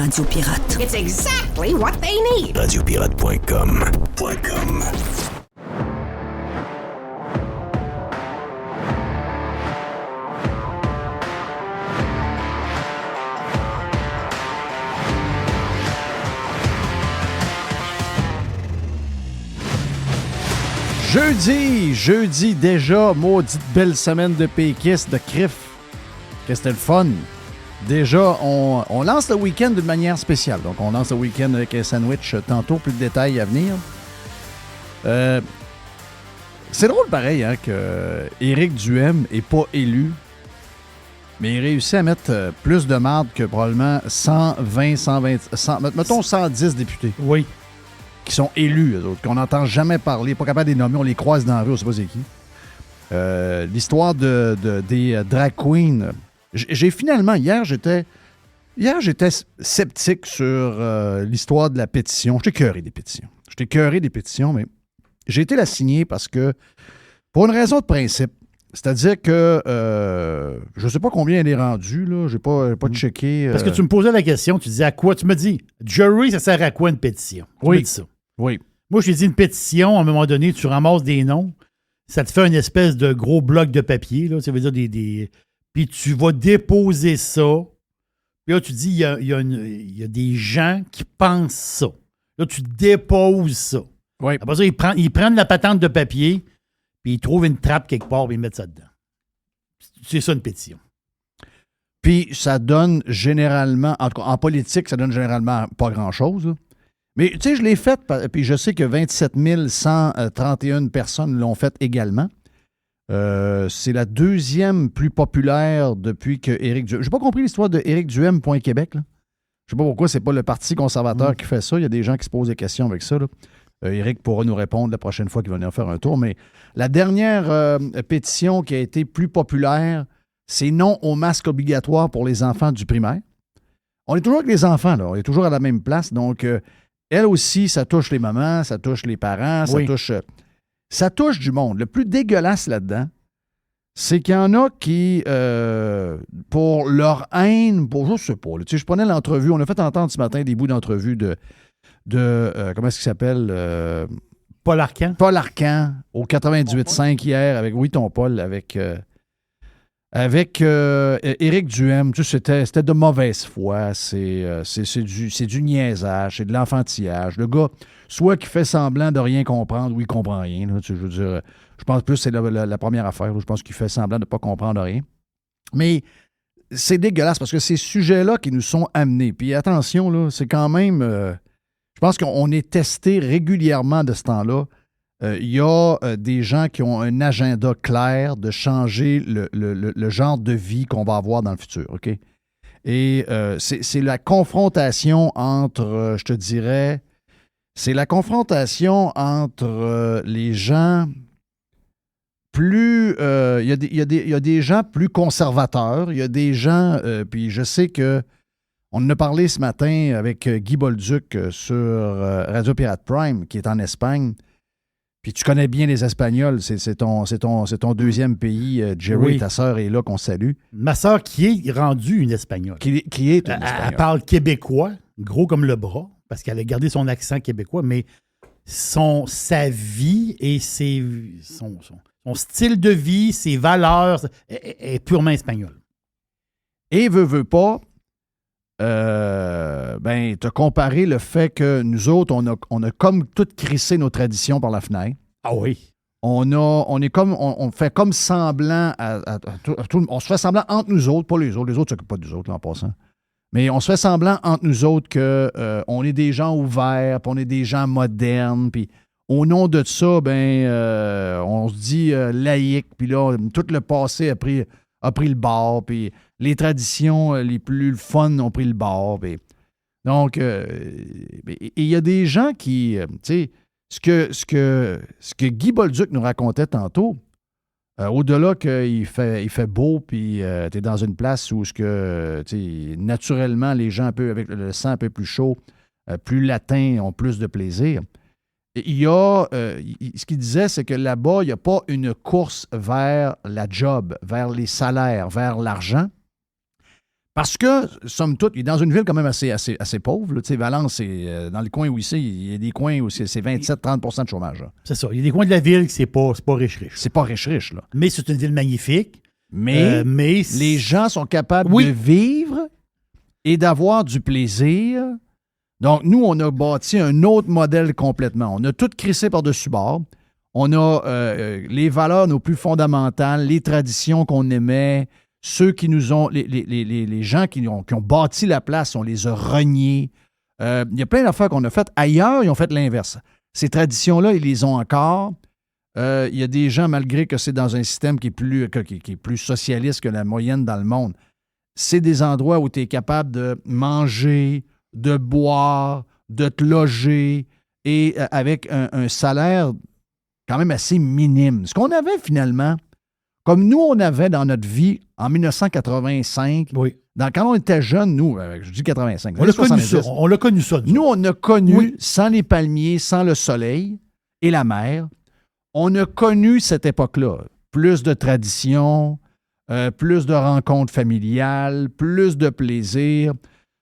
Radio Pirate. It's exactly what they need. Radiopirate.com. Jeudi déjà, maudite belle semaine de péquistes, de crif. Que c'était le fun. Déjà, on lance le week-end d'une manière spéciale. Donc, on lance le week-end avec un sandwich tantôt, plus de détails à venir. C'est drôle pareil hein, que Éric Duhaime n'est pas élu, mais il réussit à mettre plus de marde que probablement 110 députés. Oui. Qui sont élus, eux autres, qu'on n'entend jamais parler, pas capable de les nommer, on les croise dans la rue, on ne sait pas c'est qui. L'histoire des drag queens. J'ai finalement, hier, j'étais sceptique sur l'histoire de la pétition. J'étais écœuré des pétitions. Mais j'ai été la signer parce que, pour une raison de principe, c'est-à-dire que je ne sais pas combien elle est rendue, là. Je n'ai pas checké. Parce que tu me posais la question, tu disais à quoi? Tu me dis, jury, ça sert à quoi une pétition? Tu me dis ça. Oui. Moi, je t'ai dit une pétition, à un moment donné, tu ramasses des noms, ça te fait une espèce de gros bloc de papier, là, ça veut dire des... Puis tu vas déposer ça. Puis là, tu dis, il y a des gens qui pensent ça. Là, tu déposes ça. Oui. Après ça, ils prennent la patente de papier, puis ils trouvent une trappe quelque part, puis ils mettent ça dedans. C'est ça, une pétition. Puis ça donne généralement, en tout cas en politique, ça donne généralement pas grand-chose, là. Mais tu sais, je l'ai faite, puis je sais que 27 131 personnes l'ont faite également. C'est la deuxième plus populaire depuis que Éric Duhaime... J'ai pas compris l'histoire de Éric Duhaime.Québec, là. Je sais pas pourquoi c'est pas le Parti conservateur qui fait ça. Il y a des gens qui se posent des questions avec ça, là. Éric pourra nous répondre la prochaine fois qu'il va venir faire un tour. Mais la dernière pétition qui a été plus populaire, c'est non au masque obligatoire pour les enfants du primaire. On est toujours avec les enfants, là. On est toujours à la même place. Donc, elle aussi, ça touche les mamans, ça touche les parents, ça touche du monde. Le plus dégueulasse là-dedans, c'est qu'il y en a qui, pour leur haine, je sais pas, là, tu sais, je prenais l'entrevue, on a fait entendre ce matin des bouts d'entrevue de comment est-ce qu'il s'appelle? Paul Arcand. Paul Arcand, au 98.5 hier, avec ton Paul, avec Éric Duhaime. Tu sais, c'était de mauvaise foi, c'est du niaisage, c'est de l'enfantillage. Le gars, soit qui fait semblant de rien comprendre ou il comprend rien. Là, tu sais, je veux dire, je pense plus que c'est la première affaire. Là, je pense qu'il fait semblant de ne pas comprendre rien. Mais c'est dégueulasse parce que ces sujets-là qui nous sont amenés. Puis attention, là, c'est quand même... je pense qu'on est testé régulièrement de ce temps-là. Il y a des gens qui ont un agenda clair de changer le genre de vie qu'on va avoir dans le futur, OK? Et c'est la confrontation entre, je te dirais, c'est la confrontation entre les gens plus... Il y a des gens plus conservateurs, il y a des gens... puis je sais que on en a parlé ce matin avec Guy Bolduc sur Radio Pirate Prime, qui est en Espagne. Puis tu connais bien les Espagnols, c'est ton deuxième pays. Jerry, oui. Ta sœur est là, qu'on salue. Ma sœur qui est rendue une Espagnole. Qui est une Espagnole. Elle parle québécois, gros comme le bras, parce qu'elle a gardé son accent québécois, mais sa vie et son style de vie, ses valeurs, est purement espagnol. Et veut pas, te comparer le fait que nous autres, on a comme tout crissé nos traditions par la fenêtre. Ah oui. On fait comme semblant on se fait semblant entre nous autres, pas les autres ne s'occupent pas des autres là, en passant. Mais on se fait semblant entre nous autres qu'on est des gens ouverts, puis on est des gens modernes, puis au nom de ça, on se dit laïque, puis là, tout le passé a pris le bord, puis les traditions les plus fun ont pris le bord. Puis, donc, il y a des gens qui, tu sais, ce que Guy Bolduc nous racontait tantôt, au-delà qu'il fait beau, puis tu es dans une place où naturellement, les gens un peu avec le sang un peu plus chaud, plus latin, ont plus de plaisir. Il y a, ce qu'il disait, c'est que là-bas, il n'y a pas une course vers la job, vers les salaires, vers l'argent, Parce que, somme toute, il est dans une ville quand même assez pauvre. Là. Valence, c'est dans le coin où il y a des coins où c'est 27-30 de chômage. Là. C'est ça. Il y a des coins de la ville que c'est pas riche-riche. C'est pas riche-riche. Là. Mais c'est une ville magnifique. Mais les gens sont capables de vivre et d'avoir du plaisir. Donc, nous, on a bâti un autre modèle complètement. On a tout crissé par-dessus bord. On a les valeurs nos plus fondamentales, les traditions qu'on aimait, ceux qui nous ont... Les gens qui ont bâti la place, on les a reniés. Il y a plein d'affaires qu'on a faites. Ailleurs, ils ont fait l'inverse. Ces traditions-là, ils les ont encore. Il y a des gens, malgré que c'est dans un système qui est plus socialiste que la moyenne dans le monde, c'est des endroits où tu es capable de manger, de boire, de te loger et avec un salaire quand même assez minime. Ce qu'on avait finalement, comme nous, on avait dans notre vie en 1985, quand on était jeunes, nous, je dis 85, on l'a connu ça. Nous, on a connu, sans les palmiers, sans le soleil et la mer, on a connu cette époque-là. Plus de traditions, plus de rencontres familiales, plus de plaisir.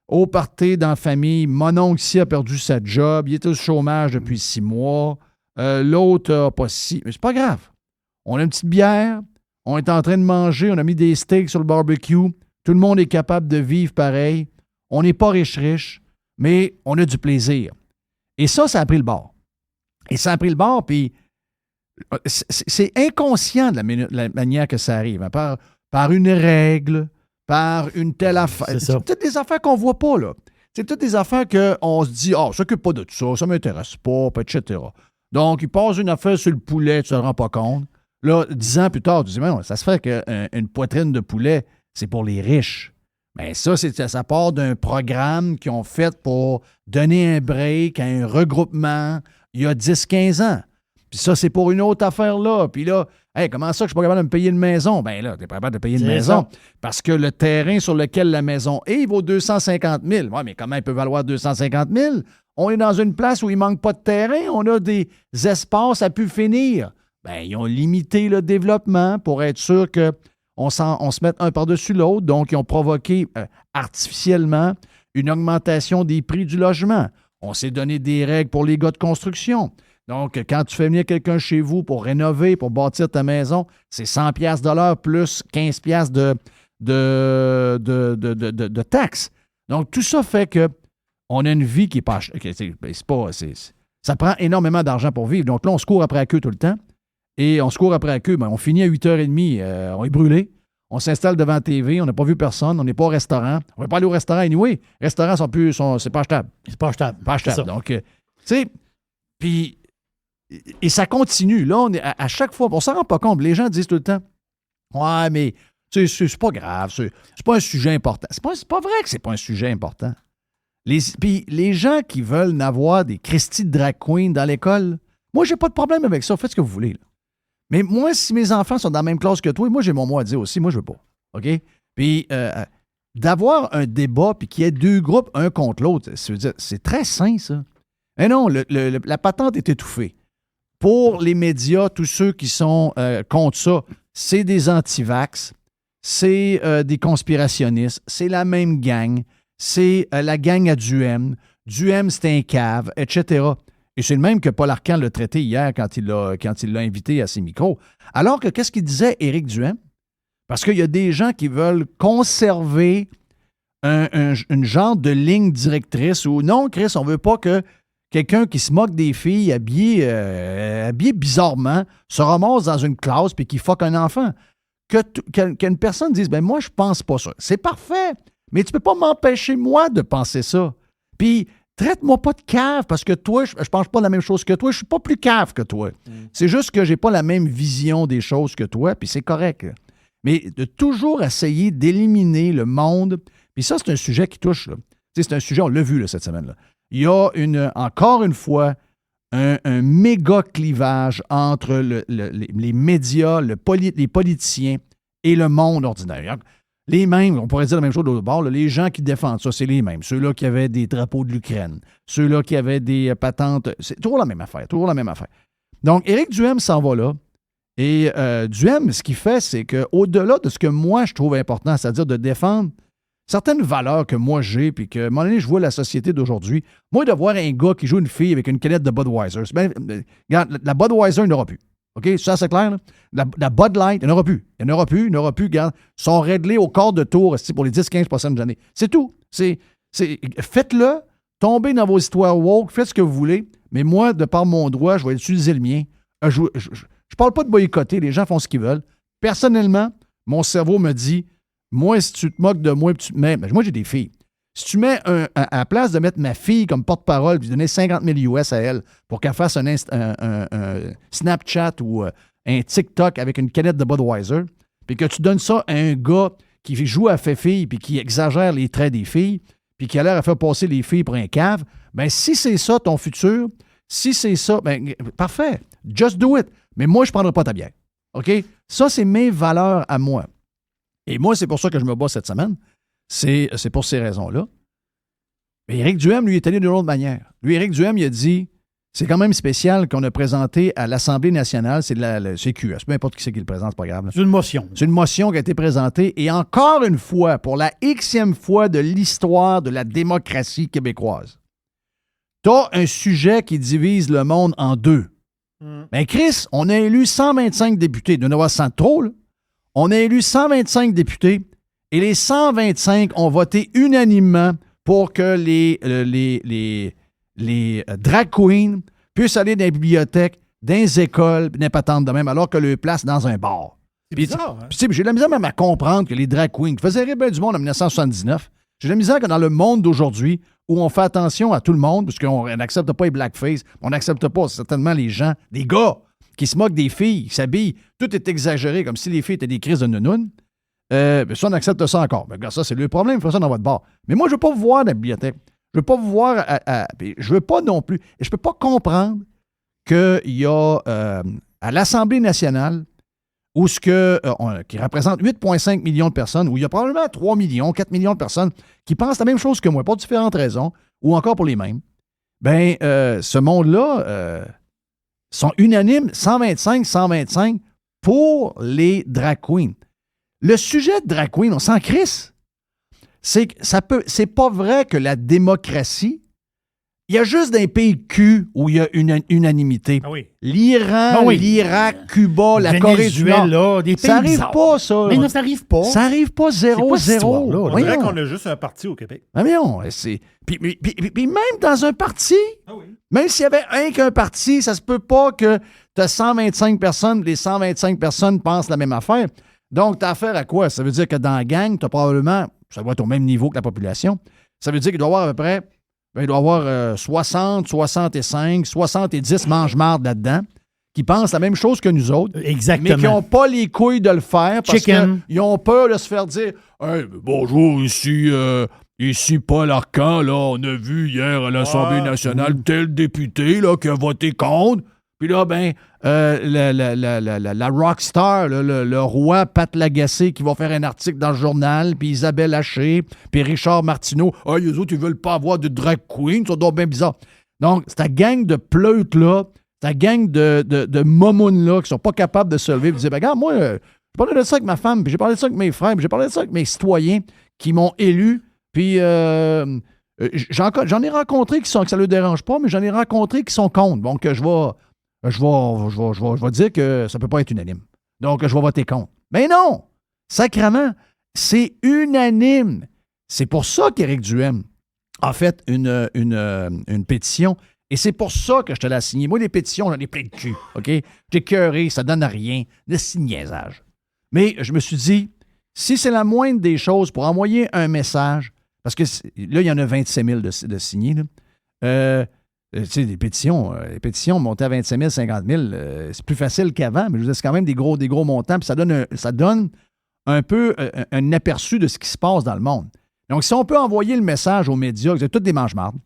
Au party dans la famille, mon oncle ici a perdu sa job, il était au chômage depuis 6 mois. L'autre n'a pas si. Mais c'est pas grave. On a une petite bière, on est en train de manger, on a mis des steaks sur le barbecue. Tout le monde est capable de vivre pareil. On n'est pas riche, mais on a du plaisir. Et ça a pris le bord. Et ça a pris le bord, puis c'est inconscient de la manière que ça arrive. Hein, par une règle, par une telle affaire. C'est toutes des affaires qu'on ne voit pas, là. C'est toutes des affaires qu'on se dit, on ne s'occupe pas de tout ça, ça ne m'intéresse pas, etc. Donc, il passe une affaire sur le poulet, tu ne te rends pas compte. Là, 10 ans plus tard, tu dis, mais non, ça se fait qu'une poitrine de poulet, c'est pour les riches. Bien, ça part d'un programme qu'ils ont fait pour donner un break à un regroupement il y a 10-15 ans. Puis ça, c'est pour une autre affaire là. Puis là, hey, comment ça que je suis pas capable de me payer une maison? Bien là, tu n'es pas capable de payer une maison. Parce que le terrain sur lequel la maison est, il vaut 250 000. Oui, mais comment il peut valoir 250 000? On est dans une place où il ne manque pas de terrain. On a des espaces à pu finir. Bien, ils ont limité le développement pour être sûr qu'on se mette un par-dessus l'autre. Donc, ils ont provoqué artificiellement une augmentation des prix du logement. On s'est donné des règles pour les gars de construction. Donc, quand tu fais venir quelqu'un chez vous pour rénover, pour bâtir ta maison, c'est 100 $ de l'heure plus 15 $ de taxes. Donc, tout ça fait qu'on a une vie qui est pas... ça prend énormément d'argent pour vivre. Donc là, on se court après la queue tout le temps. Et on se court après la queue. Ben, on finit à 8h30, on est brûlé. On s'installe devant la TV, on n'a pas vu personne, on n'est pas au restaurant. On ne va pas aller au restaurant anyway. Les restaurants c'est pas achetable. C'est pas achetable. Pas achetable. Donc, tu sais, puis... Et ça continue. Là, on est à chaque fois, on ne s'en rend pas compte. Les gens disent tout le temps, ouais, mais c'est pas grave, c'est pas un sujet important. C'est pas vrai que c'est pas un sujet important. Puis les gens qui veulent n'avoir des Christy de drag queen dans l'école, moi, j'ai pas de problème avec ça. Faites ce que vous voulez. Là. Mais moi, si mes enfants sont dans la même classe que toi, moi, j'ai mon mot à dire aussi. Moi, je veux pas. OK? Puis d'avoir un débat puis qu'il y ait deux groupes, un contre l'autre, c'est très sain, ça. Mais non, la patente est étouffée. Pour les médias, tous ceux qui sont contre ça, c'est des anti-vax, c'est des conspirationnistes, c'est la même gang, c'est la gang à Duhem. Duhem, c'est un cave, etc. Et c'est le même que Paul Arcand l'a traité hier quand il l'a invité à ses micros. Alors que qu'est-ce qu'il disait, Éric Duhem? Parce qu'il y a des gens qui veulent conserver une genre de ligne directrice où non, Chris, on ne veut pas que quelqu'un qui se moque des filles habillées bizarrement se ramasse dans une classe puis qui fuck un enfant. Qu'une personne dise, ben moi, je pense pas ça. C'est parfait, mais tu peux pas m'empêcher, moi, de penser ça. Puis, traite-moi pas de cave parce que toi, je pense pas la même chose que toi. Je suis pas plus cave que toi. C'est juste que j'ai pas la même vision des choses que toi, puis c'est correct. Mais de toujours essayer d'éliminer le monde, puis ça, c'est un sujet qui touche. Là. C'est un sujet, on l'a vu là, cette semaine-là. Il y a encore une fois un méga clivage entre les médias, les politiciens et le monde ordinaire. Les mêmes, on pourrait dire la même chose de l'autre bord, là, les gens qui défendent ça, c'est les mêmes. Ceux-là qui avaient des drapeaux de l'Ukraine, ceux-là qui avaient des patentes, c'est toujours la même affaire, Donc, Éric Duhem s'en va là. Et Duhem, ce qu'il fait, c'est qu'au-delà de ce que moi, je trouve important, c'est-à-dire de défendre certaines valeurs que moi j'ai, puis que, à un moment donné, je vois la société d'aujourd'hui. Moi, de voir un gars qui joue une fille avec une canette de Budweiser, regarde, la Budweiser, il n'y en aura plus. OK? Ça, c'est clair, là? La Bud Light, il n'y en aura plus. Il n'y en aura plus, il n'y en aura plus. Regarde, ils sont réglés au quart de tour pour les 10-15 prochaines années. C'est tout. Faites-le, tombez dans vos histoires woke, faites ce que vous voulez, mais moi, de par mon droit, je vais utiliser le mien. Je parle pas de boycotter, les gens font ce qu'ils veulent. Personnellement, mon cerveau me dit, moi, si tu te moques de moi, tu te mets... moi, j'ai des filles. Si tu mets à la place de mettre ma fille comme porte-parole puis donner 50 000 US à elle pour qu'elle fasse un Snapchat ou un TikTok avec une canette de Budweiser, puis que tu donnes ça à un gars qui joue à fait-fille puis qui exagère les traits des filles puis qui a l'air à faire passer les filles pour un cave, bien, si c'est ça ton futur, si c'est ça, bien, parfait. Just do it. Mais moi, je ne prendrai pas ta bière. OK? Ça, c'est mes valeurs à moi. Et moi, c'est pour ça que je me bats cette semaine. C'est pour ces raisons-là. Mais Éric Duhem, lui, est allé d'une autre manière. Lui, Éric Duhem, il a dit, c'est quand même spécial qu'on a présenté à l'Assemblée nationale, c'est QS, peu importe qui c'est qui le présente, c'est pas grave. Là. C'est une motion. C'est une motion qui a été présentée, et encore une fois, pour la Xème fois de l'histoire de la démocratie québécoise, t'as un sujet qui divise le monde en deux. Ben Chris, on a élu 125 députés, il doit y en avoir 100 trop, là. On a élu 125 députés, et les 125 ont voté unanimement pour que les drag queens puissent aller dans les bibliothèques, dans les écoles, puis n'importe de même, alors que le place dans un bar. C'est bizarre, hein? Puis j'ai de la misère même à comprendre que les drag queens qui faisaient rire bien du monde en 1979, j'ai de la misère que dans le monde d'aujourd'hui, où on fait attention à tout le monde, parce qu'on n'accepte pas les blackface, on n'accepte pas certainement les gens, des gars qui se moquent des filles, qui s'habillent, tout est exagéré, comme si les filles étaient des crises de nounounes. Ça, on accepte ça encore. Mais regarde, ça, c'est le problème, faites ça dans votre bar. Mais moi, je ne veux pas vous voir dans la bibliothèque. Je ne veux pas vous voir je ne veux pas non plus. Et je ne peux pas comprendre qu'il y a à l'Assemblée nationale, qui représente 8,5 millions de personnes, où il y a probablement 3 millions, 4 millions de personnes qui pensent la même chose que moi, pour différentes raisons, ou encore pour les mêmes. Bien, ce monde-là sont unanimes, 125 pour les drag queens. Le sujet de drag queen, on s'en crisse. C'est pas vrai que la démocratie, il y a juste des pays cul où il y a une unanimité. Ah oui. L'Iran, l'Irak, Cuba, la Corée du Nord. Des pays ça n'arrive bizarres. pas, ça. Mais non, ça n'arrive pas. Ça n'arrive pas 0-0. On dirait qu'on a juste un parti au Québec. Ah, mais non, puis même dans un parti, même s'il y avait qu'un parti, ça se peut pas que tu as 125 personnes, les 125 personnes pensent la même affaire. Donc, tu as affaire à quoi? Ça veut dire que dans la gang, tu as probablement, ça doit être au même niveau que la population, ça veut dire qu'il doit y avoir à peu près, il doit y avoir 60, 65, 70 mange-marde là-dedans qui pensent la même chose que nous autres. Exactement. Mais qui n'ont pas les couilles de le faire parce qu'ils ont peur de se faire dire hey, bonjour, ici Paul Arcand, là, on a vu hier à l'Assemblée nationale tel député là, qui a voté contre. Puis là, ben, la rockstar, le roi Pat Lagacé qui va faire un article dans le journal, puis Isabelle Haché, puis Richard Martineau. Ah, les autres, ils veulent pas avoir de drag queen, ça doit être bien bizarre. Donc, c'est ta gang de pleutes-là, ta gang de momounes-là qui sont pas capables de se lever et de dire, ben, regarde, moi, j'ai parlé de ça avec ma femme, puis j'ai parlé de ça avec mes frères, puis j'ai parlé de ça avec mes citoyens qui m'ont élu, puis j'en ai rencontré que ça ne leur dérange pas, mais j'en ai rencontré qui sont contre. Donc, je vais dire que ça ne peut pas être unanime. Donc, je vais voter contre. Mais non! Sacrément, c'est unanime. C'est pour ça qu'Éric Duhem a fait une pétition. Et c'est pour ça que je te l'ai signé. Moi, les pétitions, j'en ai plein de cul. OK? J'ai cœuré, ça donne à rien. De niaisage. Mais je me suis dit, si c'est la moindre des choses pour envoyer un message, parce que là, il y en a 27 000 de signés, là. Tu sais, les pétitions montées à 25 000, 50 000, c'est plus facile qu'avant, mais je veux dire, c'est quand même des gros montants, puis ça donne un peu un aperçu de ce qui se passe dans le monde. Donc, si on peut envoyer le message aux médias que vous êtes tous des mange-mardes,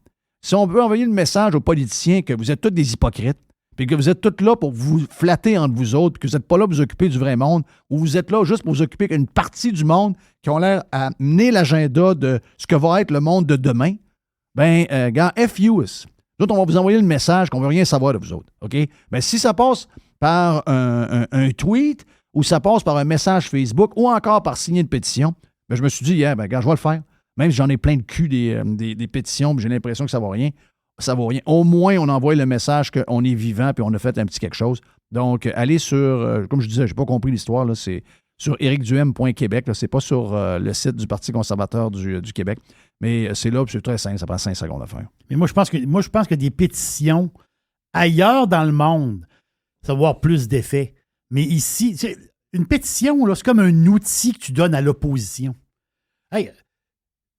si on peut envoyer le message aux politiciens que vous êtes tous des hypocrites, puis que vous êtes tous là pour vous flatter entre vous autres, puis que vous n'êtes pas là pour vous occuper du vrai monde, ou vous êtes là juste pour vous occuper d'une partie du monde qui ont l'air à mener l'agenda de ce que va être le monde de demain, bien, gars, F.U.S. Nous autres, on va vous envoyer le message qu'on ne veut rien savoir de vous autres. OK? Mais si ça passe par un tweet ou ça passe par un message Facebook ou encore par signer une pétition, bien, je me suis dit, yeah, ben, gars, je vais le faire. Même si j'en ai plein de cul des pétitions, puis j'ai l'impression que ça ne vaut rien. Ça vaut rien. Au moins, on envoie le message qu'on est vivant puis on a fait un petit quelque chose. Donc, allez sur, comme je disais, je n'ai pas compris l'histoire, là, c'est sur ericduhem.québec. C'est pas sur le site du Parti conservateur du Québec. Mais c'est là, puis c'est très simple, ça prend 5 secondes à faire. Mais moi, je pense que des pétitions ailleurs dans le monde, ça va avoir plus d'effet. Mais ici, une pétition, là, c'est comme un outil que tu donnes à l'opposition. Hey,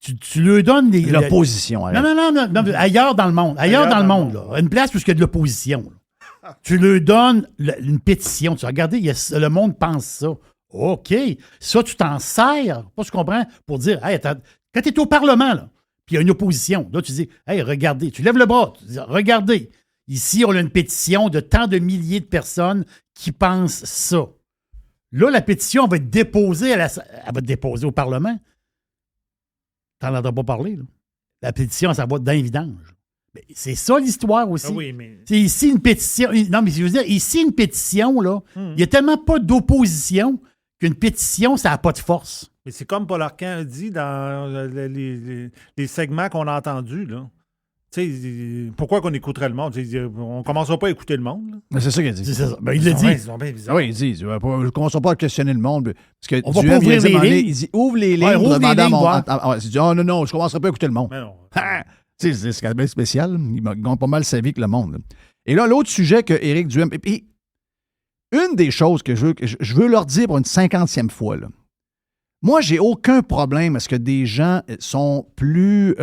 tu lui donnes des... L'opposition, arrête. Non, ailleurs dans le monde. Ailleurs dans le monde, là. Une place où il y a de l'opposition. Là. Tu lui donnes une pétition. Tu regardes, le monde pense ça. OK. Ça, tu t'en sers, pas, tu comprends, pour dire, hey, quand tu es au Parlement, là, puis il y a une opposition, là, tu dis, hey, regardez, tu lèves le bras, tu dis, regardez, ici, on a une pétition de tant de milliers de personnes qui pensent ça. Là, la pétition va être déposée, elle va être déposée au Parlement. Tu n'en entends pas parler, là. La pétition, ça va dans les vidanges. Mais c'est ça l'histoire aussi. Ah oui, mais... C'est ici une pétition. Non, mais je veux dire, ici, une pétition, là, il n'y a tellement pas d'opposition qu'une pétition, ça n'a pas de force. Mais c'est comme Paul Arcand a dit dans les segments qu'on a entendus, là. Tu sais, pourquoi qu'on écouterait le monde? On ne commencera pas à écouter le monde. Là. Mais c'est ça qu'il a dit. C'est ça. Ben, il l'a dit. Ils sont bien bizarres. Oui, il dit. Je ne commence pas à questionner le monde. Parce que on va pas ouvrir les lignes. Il dit ouvre les lignes. Ouais, ouvre les lignes, il dit oh non, je ne commencerai pas à écouter le monde. Mais non. C'est bien spécial. Il gagne pas mal sa vie que le monde. Là. Et là, l'autre sujet que Éric Duhem. Et puis, une des choses que je veux leur dire pour une 50e fois, là. Moi, j'ai aucun problème à ce que des gens sont plus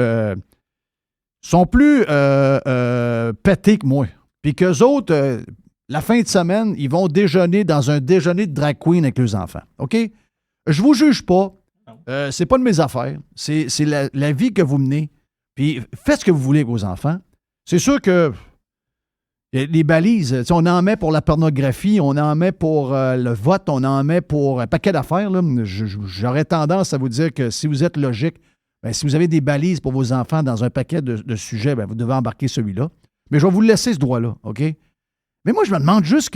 pétés que moi. Puis qu'eux autres, la fin de semaine, ils vont déjeuner dans un déjeuner de drag queen avec leurs enfants. OK? Je vous juge pas. C'est pas de mes affaires. C'est la vie que vous menez. Puis faites ce que vous voulez avec vos enfants. C'est sûr que les balises, on en met pour la pornographie, on en met pour le vote, on en met pour un paquet d'affaires. Là. J'aurais tendance à vous dire que si vous êtes logique, bien, si vous avez des balises pour vos enfants dans un paquet de sujets, bien, vous devez embarquer celui-là. Mais je vais vous laisser ce droit-là, OK? Mais moi, je me demande juste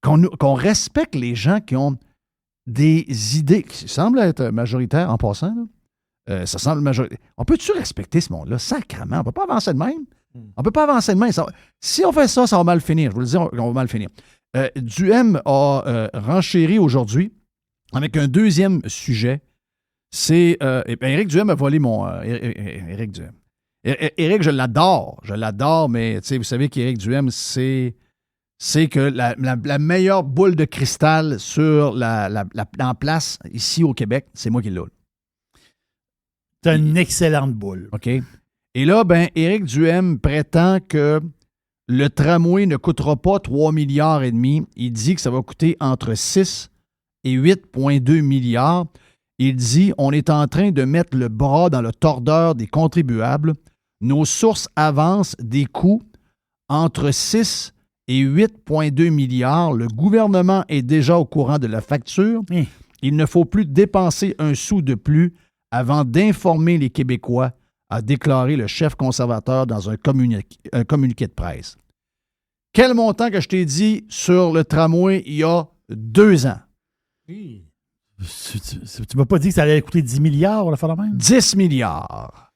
qu'on respecte les gens qui ont des idées qui semblent être majoritaires en passant. Là. Ça semble majoritaire. On peut-tu respecter ce monde-là? Sacrément, on ne peut pas avancer de même. On ne peut pas avancer de même. Si on fait ça, ça va mal finir. Je vous le dis, on va mal finir. Duhem a renchéri aujourd'hui avec un deuxième sujet. C'est... Éric Duhem a volé mon... Éric Duhem. Éric, je l'adore, mais vous savez qu'Éric Duhem, c'est que la meilleure boule de cristal sur en place ici au Québec, c'est moi qui l'ai. C'est une excellente boule. OK. Et là, Éric Duhem prétend que le tramway ne coûtera pas 3,5 milliards. Il dit que ça va coûter entre 6 et 8,2 milliards. Il dit on est en train de mettre le bras dans le tordeur des contribuables. Nos sources avancent des coûts entre 6 et 8,2 milliards. Le gouvernement est déjà au courant de la facture. Il ne faut plus dépenser un sou de plus avant d'informer les Québécois, a déclaré le chef conservateur dans un communiqué de presse. Quel montant que je t'ai dit sur le tramway il y a 2 ans? Oui. Tu m'as pas dit que ça allait coûter 10 milliards, on va faire la même? 10 milliards.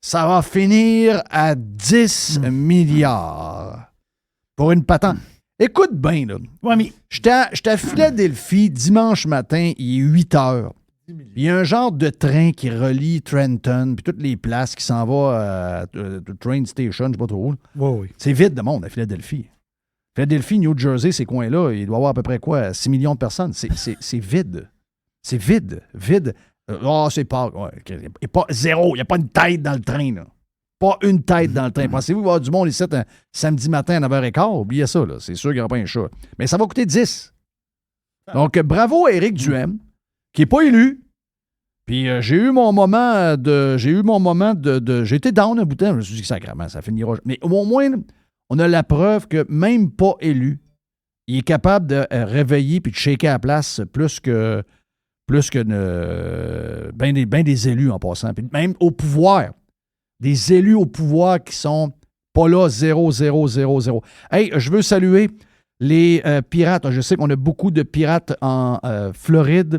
Ça va finir à 10 milliards pour une patente. Écoute bien, là. Ouais, mais... J'étais à Philadelphie dimanche matin, il est 8 heures. Il y a un genre de train qui relie Trenton puis toutes les places qui s'en va à Train Station, je ne sais pas trop. Oui. C'est vide de monde à Philadelphie. Philadelphie, New Jersey, ces coins-là, il doit y avoir à peu près 6 millions de personnes. C'est vide. C'est vide. C'est pas... Ouais, pas zéro. Il n'y a pas une tête dans le train, là. Pas une tête dans le train. Pensez-vous qu'il va y avoir du monde ici un samedi matin à 9h15? Oubliez ça, là. C'est sûr qu'il n'y aura pas un chat. Mais ça va coûter 10. Donc, bravo à Éric Duhem, qui n'est pas élu. Puis j'ai eu mon moment de... J'ai été down un bout de temps. Je me suis dit que sacrément, ça finira. Mais au moins, on a la preuve que même pas élu, il est capable de réveiller puis de shaker à la place plus que ben des élus en passant. Puis même au pouvoir. Des élus au pouvoir qui sont pas là 0. Hey, je veux saluer les pirates. Je sais qu'on a beaucoup de pirates en Floride.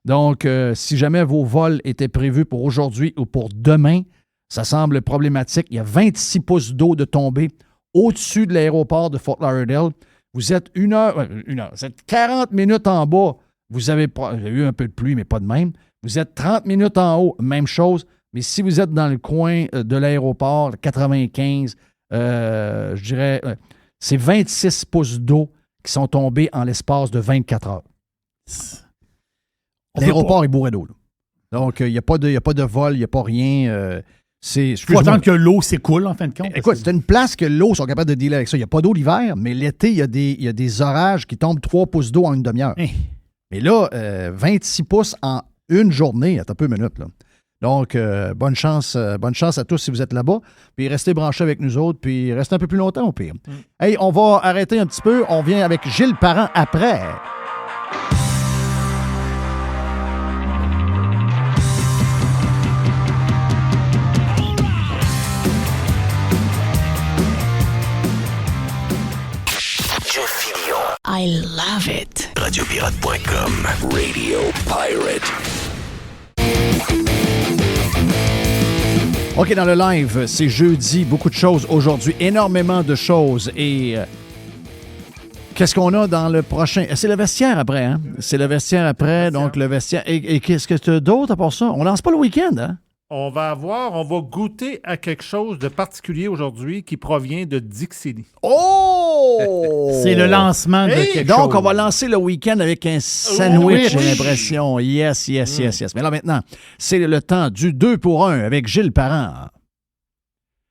Donc, si jamais vos vols étaient prévus pour aujourd'hui ou pour demain, ça semble problématique. Il y a 26 pouces d'eau de tombée au-dessus de l'aéroport de Fort Lauderdale. Vous êtes une heure, vous êtes 40 minutes en bas. Vous avez eu un peu de pluie, mais pas de même. Vous êtes 30 minutes en haut, même chose. Mais si vous êtes dans le coin de l'aéroport, 95, je dirais, c'est 26 pouces d'eau qui sont tombés en l'espace de 24 heures. L'aéroport est bourré d'eau. Là. Donc, il n'y a pas de vol, il n'y a pas rien. Il faut attendre que l'eau s'écoule, en fin de compte. Écoute, c'est une place que l'eau sont capables de dealer avec ça. Il n'y a pas d'eau l'hiver, mais l'été, il y a des orages qui tombent 3 pouces d'eau en une demi-heure. Mais là, 26 pouces en une journée, attends un peu une minute. Là. Donc, bonne chance à tous si vous êtes là-bas. Puis restez branchés avec nous autres, puis restez un peu plus longtemps au pire. Hey, on va arrêter un petit peu. On vient avec Gilles Parent après. I love it. Radiopirate.com. Radio Pirate. OK, dans le live, c'est jeudi. Beaucoup de choses aujourd'hui. Énormément de choses. Et qu'est-ce qu'on a dans le prochain? C'est le vestiaire après, hein? C'est le vestiaire après. Donc, le vestiaire. Et qu'est-ce que tu as d'autre à part ça? On lance pas le week-end, hein? On va goûter à quelque chose de particulier aujourd'hui qui provient de Dixie. Oh! C'est le lancement de quelque chose. Donc, on va lancer le week-end avec un sandwich, j'ai l'impression. Yes. Mais là, maintenant, c'est le temps du 2 pour 1 avec Gilles Parent.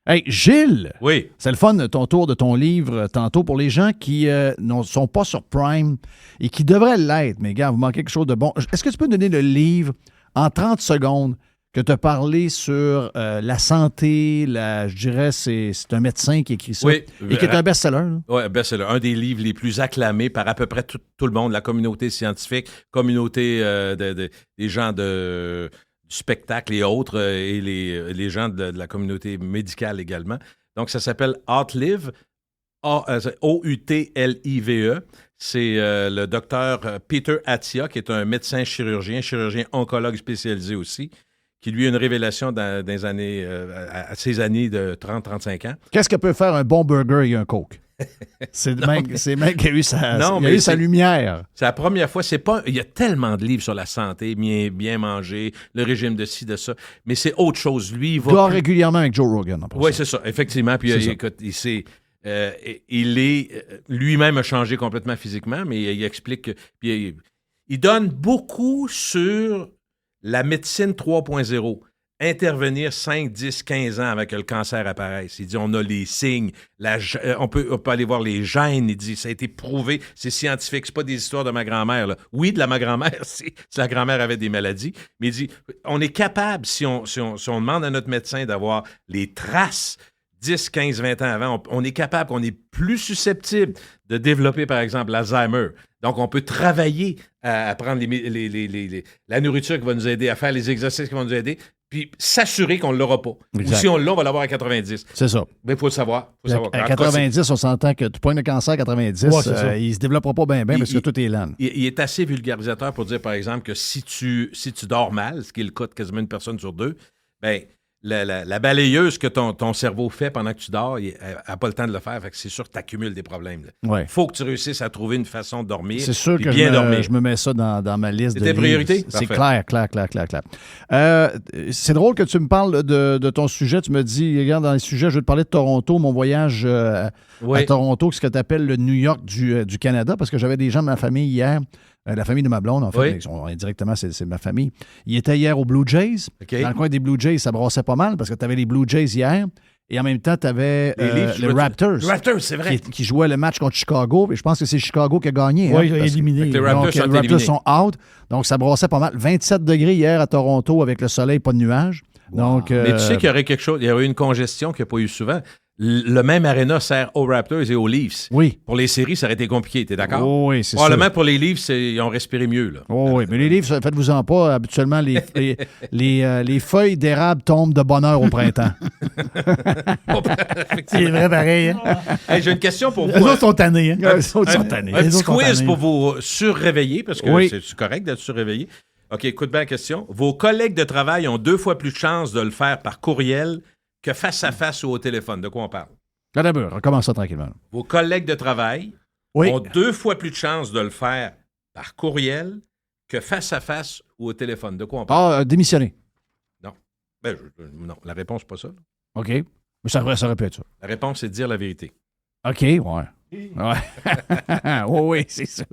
Hey, Gilles! Oui. C'est le fun, ton tour de ton livre tantôt pour les gens qui ne sont pas sur Prime et qui devraient l'être. Mais gars, vous manquez quelque chose de bon. Est-ce que tu peux donner le livre en 30 secondes que tu as parlé sur la santé, je dirais, c'est un médecin qui écrit ça, oui, et qui est un best-seller. Oui, best-seller. Un des livres les plus acclamés par à peu près tout le monde, la communauté scientifique, communauté des gens du spectacle et autres, et les gens de la communauté médicale également. Donc, ça s'appelle Outlive, O-U-T-L-I-V-E. C'est le docteur Peter Attia, qui est un médecin chirurgien oncologue spécialisé aussi, qui lui a une révélation dans des années, à ses années de 30-35 ans. Qu'est-ce que peut faire un bon burger et un Coke? C'est le mec qui a eu sa lumière. C'est la première fois. Il y a tellement de livres sur la santé, bien manger, le régime de ci, de ça, mais c'est autre chose. Lui, il va régulièrement avec Joe Rogan. Oui, c'est ça, effectivement. Puis écoute, il est lui-même a changé complètement physiquement, mais il explique que il donne beaucoup sur la médecine 3.0, intervenir 5, 10, 15 ans avant que le cancer apparaisse. Il dit, on a les signes, on peut aller voir les gènes. Il dit, ça a été prouvé, c'est scientifique, c'est pas des histoires de ma grand-mère. Là. Oui, de ma grand-mère, si la grand-mère avait des maladies, mais il dit, on est capable, si on demande à notre médecin d'avoir les traces 10, 15, 20 ans avant, on est capable, on est plus susceptible de développer, par exemple, l'Alzheimer. Donc, on peut travailler à prendre la nourriture qui va nous aider, à faire les exercices qui vont nous aider, puis s'assurer qu'on ne l'aura pas. Exact. Ou si on l'a, on va l'avoir à 90. C'est ça. Mais il faut le savoir. À 90, on s'entend que tu pognes le cancer à 90, il ne se développera pas bien parce que tout est lent. Il est assez vulgarisateur pour dire, par exemple, que si tu dors mal, ce qui est le cas de quasiment une personne sur deux, bien, la balayeuse que ton cerveau fait pendant que tu dors, il n'a pas le temps de le faire. Fait que c'est sûr que tu accumules des problèmes. Il faut que tu réussisses à trouver une façon de dormir. C'est sûr que bien dormir. Je me mets ça dans ma liste de tes priorités? C'est clair. C'est drôle que tu me parles de ton sujet. Tu me dis, regarde, dans les sujets, je vais te parler de Toronto, mon voyage à Toronto, ce que tu appelles le New York du Canada, parce que j'avais des gens de ma famille hier. La famille de ma blonde, en fait, indirectement, c'est ma famille. Il était hier aux Blue Jays. Okay. Dans le coin des Blue Jays, ça brassait pas mal parce que tu avais les Blue Jays hier et en même temps, tu avais les Raptors. Les Raptors, c'est vrai. Qui jouaient le match contre Chicago. Et je pense que c'est Chicago qui a gagné. Oui, il a éliminé. Les Raptors sont out. Donc, ça brassait pas mal. 27 degrés hier à Toronto avec le soleil, pas de nuages. Wow. Donc, mais tu sais qu'il y aurait quelque chose, il y aurait eu une congestion qu'il n'y a pas eu souvent. Le même aréna sert aux Raptors et aux Leafs. Oui. Pour les séries, ça aurait été compliqué, t'es d'accord? Oh, oui, c'est sûr. Probablement pour les Leafs, ils ont respiré mieux. Là. Oh, oui, mais les Leafs, faites-vous-en pas. Habituellement, les feuilles d'érable tombent de bonne heure au printemps. C'est vrai, pareil. Hein? Hey, j'ai une question pour vous. Les autres sont tannés. Hein? Un petit quiz pour vous surréveiller, parce que c'est correct d'être surréveillé. OK, écoute bien la question. Vos collègues de travail ont 2 fois plus de chances de le faire par courriel que face à face ou au téléphone. De quoi on parle? D'abord, recommence ça tranquillement. Vos collègues de travail ont 2 fois plus de chances de le faire par courriel que face à face ou au téléphone. De quoi on parle? Démissionner. Non. Non, la réponse, c'est pas ça. OK. Mais ça aurait pu être ça. La réponse, c'est de dire la vérité. OK, ouais. Oui, c'est sûr.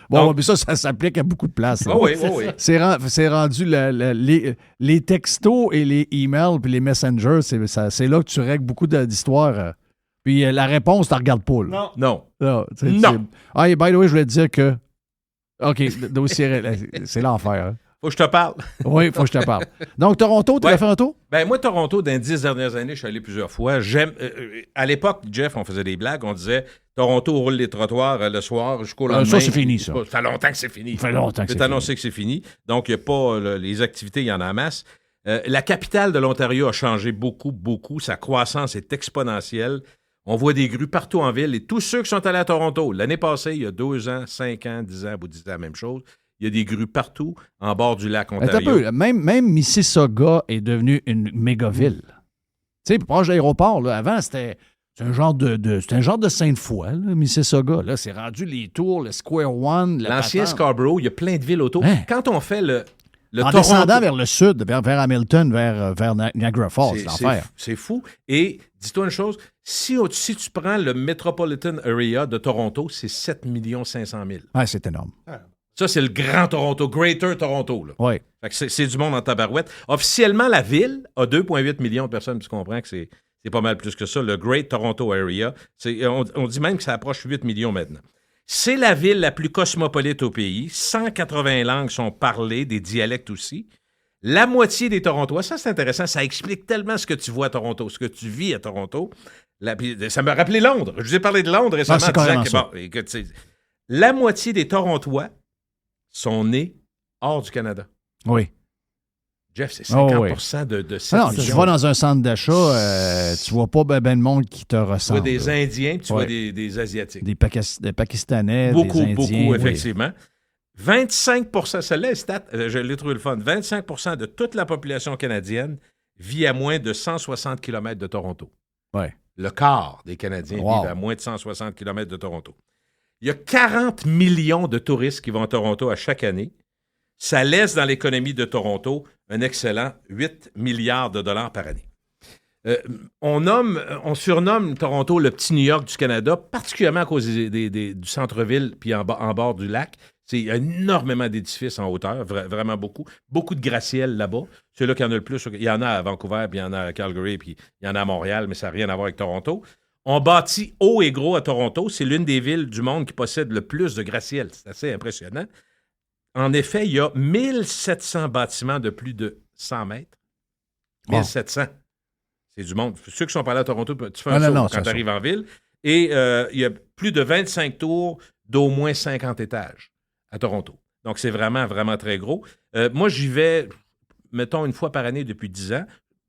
Bon, mais ça s'applique à beaucoup de places. Oui. C'est rendu les textos et les emails puis les messengers, c'est là que tu règles beaucoup d'histoires. Puis la réponse, tu ne regardes pas. Là. Non. Non. By the way, je voulais te dire que... OK, c'est l'enfer. Hein. Faut que je te parle. Oui, faut que je te parle. Donc, Toronto, tu as fait un tour? Ben moi, Toronto, dans les 10 dernières années, je suis allé plusieurs fois. À l'époque, Jeff, on faisait des blagues. On disait Toronto roule les trottoirs le soir jusqu'au lendemain. Ça, c'est fini, ça. Ça fait longtemps que c'est fini. Ça fait longtemps que c'est fini. annoncé que c'est fini. Donc, il n'y a pas les activités, il y en a en masse. La capitale de l'Ontario a changé beaucoup, beaucoup. Sa croissance est exponentielle. On voit des grues partout en ville. Et tous ceux qui sont allés à Toronto, l'année passée, il y a 2 ans, 5 ans, 10 ans, vous dites la même chose. Il y a des grues partout en bord du lac Ontario. Même Mississauga est devenu une méga-ville. Tu sais, proche de l'aéroport, là, avant, c'était un genre de Sainte-Foy, là, Mississauga. Là, c'est rendu les tours, le Square One. L'ancien Scarborough, il y a plein de villes autour. Hein? Quand on fait le en Toronto, descendant vers le sud, vers Hamilton, vers Niagara Falls, c'est l'enfer. C'est fou. Et dis-toi une chose, si tu prends le Metropolitan Area de Toronto, c'est 7 500 000. Ouais, c'est énorme. Ça, c'est le Grand Toronto, Greater Toronto. Là. Oui. Fait que c'est du monde en tabarouette. Officiellement, la ville a 2,8 millions de personnes. Tu comprends que c'est pas mal plus que ça. Le Great Toronto Area, on dit même que ça approche 8 millions maintenant. C'est la ville la plus cosmopolite au pays. 180 langues sont parlées, des dialectes aussi. La moitié des Torontois, ça c'est intéressant, ça explique tellement ce que tu vois à Toronto, ce que tu vis à Toronto. Ça m'a rappelé Londres. Je vous ai parlé de Londres récemment. C'est carrément ça. Écoute, la moitié des Torontois sont nés hors du Canada. Oui. Jeff, c'est 50% de cette non, tu vas dans un centre d'achat, tu vois pas ben de monde qui te ressemble. Tu vois des Indiens, puis tu vois des Asiatiques. Des Pakistanais, beaucoup, des Indiens. Beaucoup, effectivement. 25%, celle-là est stat, je l'ai trouvé le fun, 25% de toute la population canadienne vit à moins de 160 km de Toronto. Ouais. Le quart des Canadiens vivent à moins de 160 km de Toronto. Il y a 40 millions de touristes qui vont à Toronto à chaque année. Ça laisse dans l'économie de Toronto un excellent 8 milliards de dollars par année. On surnomme Toronto le petit New York du Canada, particulièrement à cause du centre-ville puis en bord du lac. Il y a énormément d'édifices en hauteur, vraiment beaucoup. Beaucoup de gratte-ciel là-bas. C'est là qu'il y en a le plus. Il y en a à Vancouver, puis il y en a à Calgary, puis il y en a à Montréal, mais ça n'a rien à voir avec Toronto. On bâtit haut et gros à Toronto. C'est l'une des villes du monde qui possède le plus de gratte-ciel. C'est assez impressionnant. En effet, il y a 1700 bâtiments de plus de 100 mètres. 1700. C'est du monde. Ceux qui sont pas allés à Toronto, tu fais un saut quand tu arrives en ville. Et il y a plus de 25 tours d'au moins 50 étages à Toronto. Donc, c'est vraiment, vraiment très gros. Moi, j'y vais, mettons, une fois par année depuis 10 ans.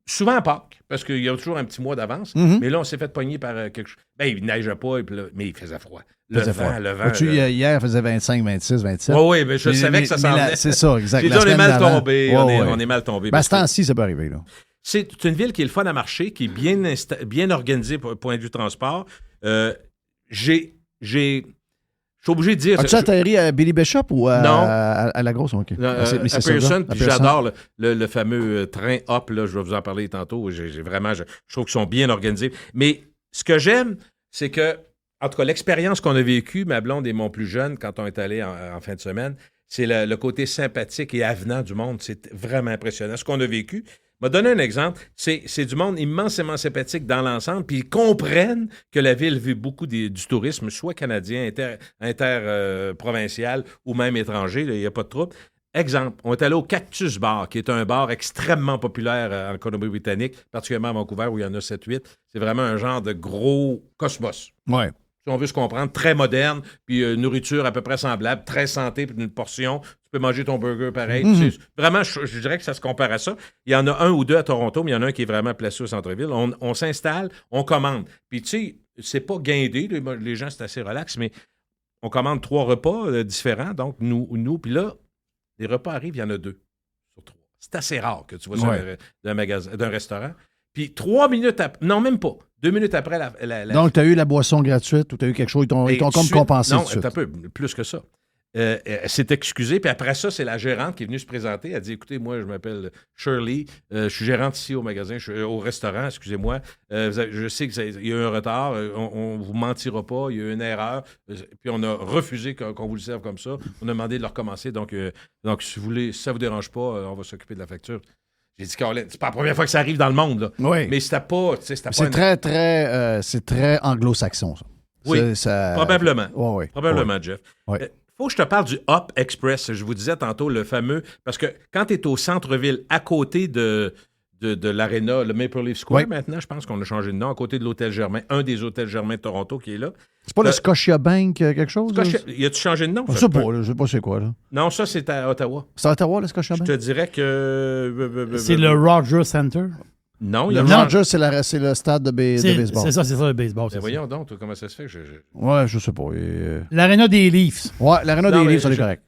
Souvent à Pâques, parce qu'il y a toujours un petit mois d'avance. Mm-hmm. Mais là, on s'est fait pogner par quelque chose. Il neigeait pas, mais il faisait froid. Le vent. Hier, il faisait 25, 26, 27. Oui, mais je savais que ça s'en venait. C'est ça, exactement. On est mal tombé. On est mal tombé. À ce temps-ci, ça peut arriver. Là. C'est une ville qui est le fun à marcher, qui est bien organisée pour point de vue transport. Je suis obligé de dire... As-tu atterri à Billy Bishop ou à la grosse? Okay. À Pearson, puis j'adore le fameux train Hop, là, je vais vous en parler tantôt. Je trouve qu'ils sont bien organisés. Mais ce que j'aime, c'est que, en tout cas, l'expérience qu'on a vécue, ma blonde et mon plus jeune, quand on est allé en fin de semaine, c'est le côté sympathique et avenant du monde. C'est vraiment impressionnant. Ce qu'on a vécu... Je vais donner un exemple. C'est du monde immensément sympathique dans l'ensemble, puis ils comprennent que la ville vit beaucoup du tourisme, soit canadien, interprovincial ou même étranger. Il n'y a pas de trouble. Exemple, on est allé au Cactus Bar, qui est un bar extrêmement populaire en Colombie-Britannique, particulièrement à Vancouver, où il y en a 7-8. C'est vraiment un genre de gros cosmos. Ouais. Si on veut se comprendre, très moderne, puis nourriture à peu près semblable, très santé, puis une portion. Tu peux manger ton burger pareil. Mm-hmm. Vraiment, je dirais que ça se compare à ça. Il y en a un ou deux à Toronto, mais il y en a un qui est vraiment placé au centre-ville. On s'installe, on commande. Puis tu sais, c'est pas guindé, les gens, c'est assez relax, mais on commande 3 repas différents, donc nous. Puis là, Les repas arrivent, il y en a 2 sur 3. C'est assez rare que tu vois ça d'un restaurant. Puis 3 minutes après, non, même pas. 2 minutes après, Donc, tu as eu la boisson gratuite ou tu as eu quelque chose, ils t'ont comme compensé non, tout de suite. un peu plus que ça. Elle s'est excusée, puis après ça, c'est la gérante qui est venue se présenter. Elle a dit, écoutez, moi, je m'appelle Shirley, je suis gérante ici au magasin, au restaurant, excusez-moi. Je sais qu'il y a eu un retard, on ne vous mentira pas, il y a eu une erreur, puis on a refusé qu'on vous le serve comme ça. On a demandé de le recommencer, donc si vous voulez, si ça ne vous dérange pas, on va s'occuper de la facture. J'ai dit, Caroline, c'est pas la première fois que ça arrive dans le monde, là. Oui. Mais c'était pas... C'est très anglo-saxon, ça. Oui, probablement. Oui. Probablement, Jeff. Ouais. Faut que je te parle du Hop Express. Je vous disais tantôt le fameux... Parce que quand tu es au centre-ville, à côté de l'Arena, le Maple Leaf Square, maintenant, je pense qu'on a changé de nom, à côté de l'Hôtel Germain, un des hôtels Germain de Toronto qui est là. C'est pas le Scotiabank quelque chose? Y a-tu changé de nom? Je sais pas, je sais pas c'est quoi, là. Non, ça, c'est à Ottawa. C'est à Ottawa, le Je Scotiabank? te dirais que... C'est le Rogers Center. Non, il y Le a Rogers, c'est le stade de baseball. C'est ça, le baseball. voyons donc, toi, comment ça se fait que Ouais, je sais pas. L'Arena des Leafs. Ouais, l'Arena des Leafs, ça est correct.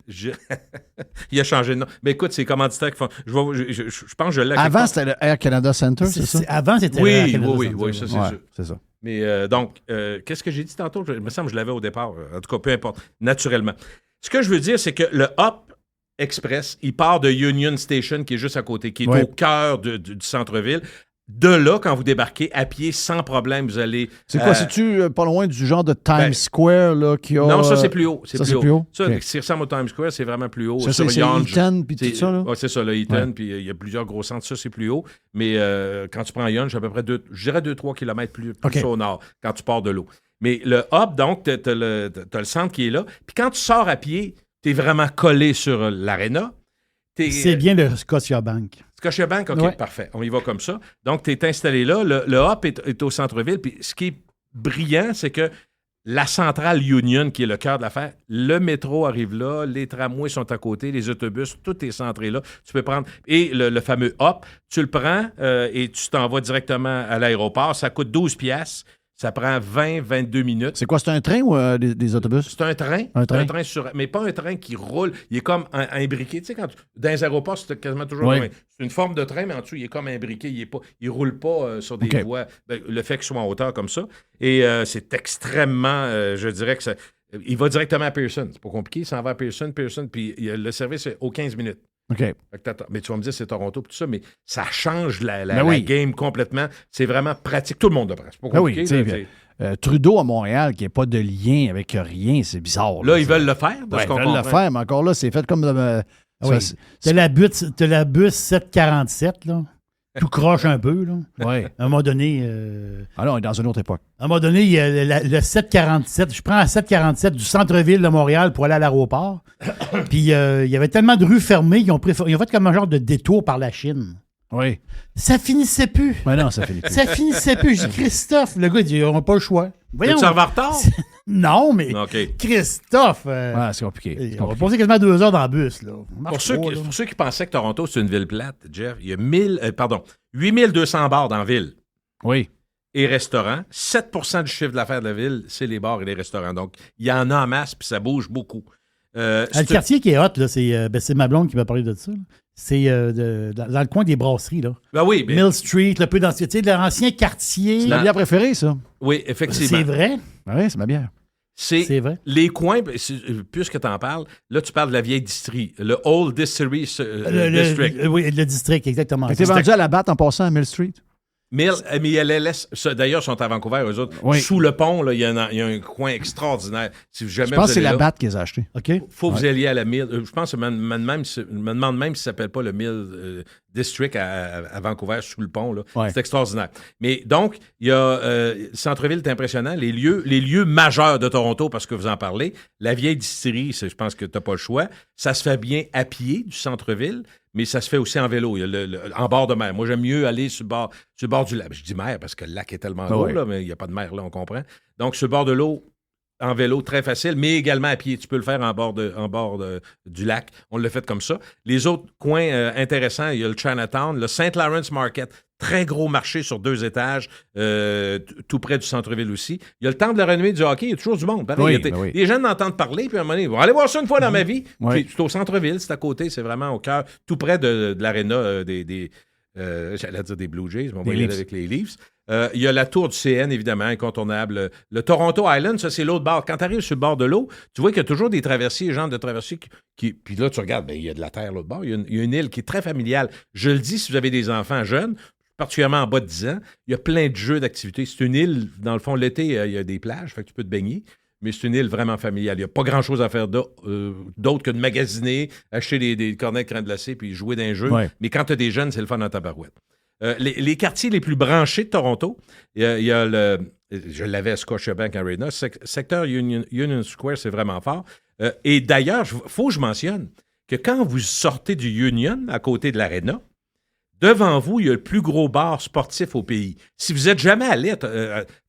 Il a changé de nom. Mais écoute, c'est commanditaires qui font... Je pense que je l'ai... Avant, c'était le Air Canada Center, c'est ça? Avant, c'était Oui, le Air Canada oui, Center. oui, ça, c'est sûr. C'est ça. Mais donc, qu'est-ce que j'ai dit tantôt? Il me semble que je l'avais au départ. En tout cas, peu importe. Naturellement. Ce que je veux dire, c'est que le Hop Express, il part de Union Station, qui est juste à côté, qui est au cœur du centre-ville. De là, quand vous débarquez à pied, sans problème, vous allez... C'est quoi? C'est-tu pas loin du genre de Times Square là, qui a... Non, ça, c'est plus haut. C'est plus haut? Ça, okay. Si ressemble au Times Square, c'est vraiment plus haut. Ça, c'est Eaton, puis tout ça, là? Oui, c'est ça, le Eaton, puis il y a plusieurs gros centres. Ça, c'est plus haut. Mais quand tu prends Yonge, c'est à peu près 2-3 km plus au nord, quand tu pars de l'eau. Mais le Hop, donc, t'as le centre qui est là. Puis quand tu sors à pied, t'es vraiment collé sur l'Arena. C'est bien le Scotiabank. Scotiabank, OK, parfait. On y va comme ça. Donc, tu es installé là. Le Hop est au centre-ville. Puis ce qui est brillant, c'est que la centrale Union, qui est le cœur de l'affaire, le métro arrive là, les tramways sont à côté, les autobus, tout est centré là. Tu peux prendre... Et le fameux Hop, tu le prends et tu t'en vas directement à l'aéroport. Ça coûte 12 $. Ça prend 20-22 minutes. C'est quoi, c'est un train ou des autobus? C'est un train. Mais pas un train qui roule. Il est comme imbriqué. Tu sais, dans les aéroports, c'est quasiment toujours... C'est une forme de train, mais en dessous, il est comme imbriqué. Il ne roule pas sur des voies. Le fait qu'il soit en hauteur comme ça. Et c'est extrêmement... je dirais que ça... Il va directement à Pearson. C'est pas compliqué. Il s'en va à Pearson, puis le service est aux 15 minutes. OK. Mais tu vas me dire c'est Toronto et tout ça, mais ça change la game complètement. C'est vraiment pratique. Tout le monde le prend. C'est pas compliqué. Trudeau à Montréal, qui n'a pas de lien avec rien, c'est bizarre. Là, ils veulent le faire. Ils veulent le faire, mais encore là, c'est fait comme... T'as la bus 747, là. Tout croche un peu, là. Oui. À un moment donné... Alors, on est dans une autre époque. À un moment donné, il y a le 747. Je prends la 747 du centre-ville de Montréal pour aller à l'aéroport. Puis il y avait tellement de rues fermées qu'ils ont fait comme un genre de détour par la Chine. Oui. Ça finissait plus. Mais non, ça finit plus. Ça finissait plus. Je dis, Christophe, le gars, il dit, ils n'ont pas le choix. Voyons. Tu en retard? Non, mais Christophe... c'est compliqué. On va passer quasiment 2 heures dans le bus. Là. Pour ceux qui pensaient que Toronto, c'est une ville plate, Jeff, il y a 8200 bars dans la ville. Oui. Et restaurants. 7% du chiffre d'affaires de la ville, c'est les bars et les restaurants. Donc, il y en a en masse, puis ça bouge beaucoup. Le quartier qui est hot, là, c'est ma blonde qui m'a parlé de ça. Là. C'est dans le coin des brasseries. Là. Ben oui. Mill Street, un peu dans l'ancien quartier. C'est ma bière préférée, ça. Oui, effectivement. C'est vrai? Oui, c'est ma bière. C'est vrai. Les coins, puisque tu en parles, là, tu parles de la vieille distillerie, le Old Distillery District. Oui, le district, exactement. Tu es vendu à la batte en passant à Mill Street? D'ailleurs, ils sont à Vancouver, eux autres. Oui. Sous le pont, il y a un coin extraordinaire. Si jamais je pense que c'est la batte qu'ils ont acheté. Il faut que vous alliez à la Mill. Je pense que je me demande même si ça ne s'appelle pas le Mill District à Vancouver, sous le pont. Là. Ouais. C'est extraordinaire. Mais donc, il y a le centre-ville est impressionnant. Les lieux majeurs de Toronto, parce que vous en parlez, la vieille distillerie, je pense que tu n'as pas le choix. Ça se fait bien à pied du centre-ville. Mais ça se fait aussi en vélo, en bord de mer. Moi, j'aime mieux aller sur le bord du lac. Je dis mer parce que le lac est tellement gros, là, mais il n'y a pas de mer, là, on comprend. Donc, sur le bord de l'eau, en vélo, très facile, mais également à pied. Tu peux le faire en bord du lac. On l'a fait comme ça. Les autres coins intéressants, il y a le Chinatown, le St. Lawrence Market, très gros marché sur 2 étages, tout près du centre-ville aussi. Il y a le temple de la renommée du hockey, il y a toujours du monde. Pareil, les gens n'entendent parler, puis à un moment donné, ils vont aller voir ça une fois dans ma vie. Puis c'est au centre-ville, c'est à côté, c'est vraiment au cœur, tout près de l'aréna j'allais dire des Blue Jays, mais on va y aller avec les Leafs. Il y a la tour du CN, évidemment, incontournable. Le Toronto Island, ça, c'est l'autre bord. Quand tu arrives sur le bord de l'eau, tu vois qu'il y a toujours des traversiers, des gens de traversiers qui... Puis là, tu regardes, il y a de la terre l'autre bord. Il y a une île qui est très familiale. Je le dis, si vous avez des enfants jeunes, particulièrement en bas de 10 ans, il y a plein de jeux, d'activités. C'est une île, dans le fond, l'été, il y a des plages, fait que tu peux te baigner. Mais c'est une île vraiment familiale. Il n'y a pas grand-chose à faire d'autre que de magasiner, acheter des cornets de crème glacée puis jouer dans un jeu. Ouais. Mais quand tu as des jeunes, c'est le fun dans ta barouette. Les quartiers les plus branchés de Toronto, il y a je l'avais à Scotiabank Arena, secteur Union Square, c'est vraiment fort. Et d'ailleurs, il faut que je mentionne que quand vous sortez du Union, à côté de l'Arena, devant vous, il y a le plus gros bar sportif au pays. Si vous n'êtes jamais allé,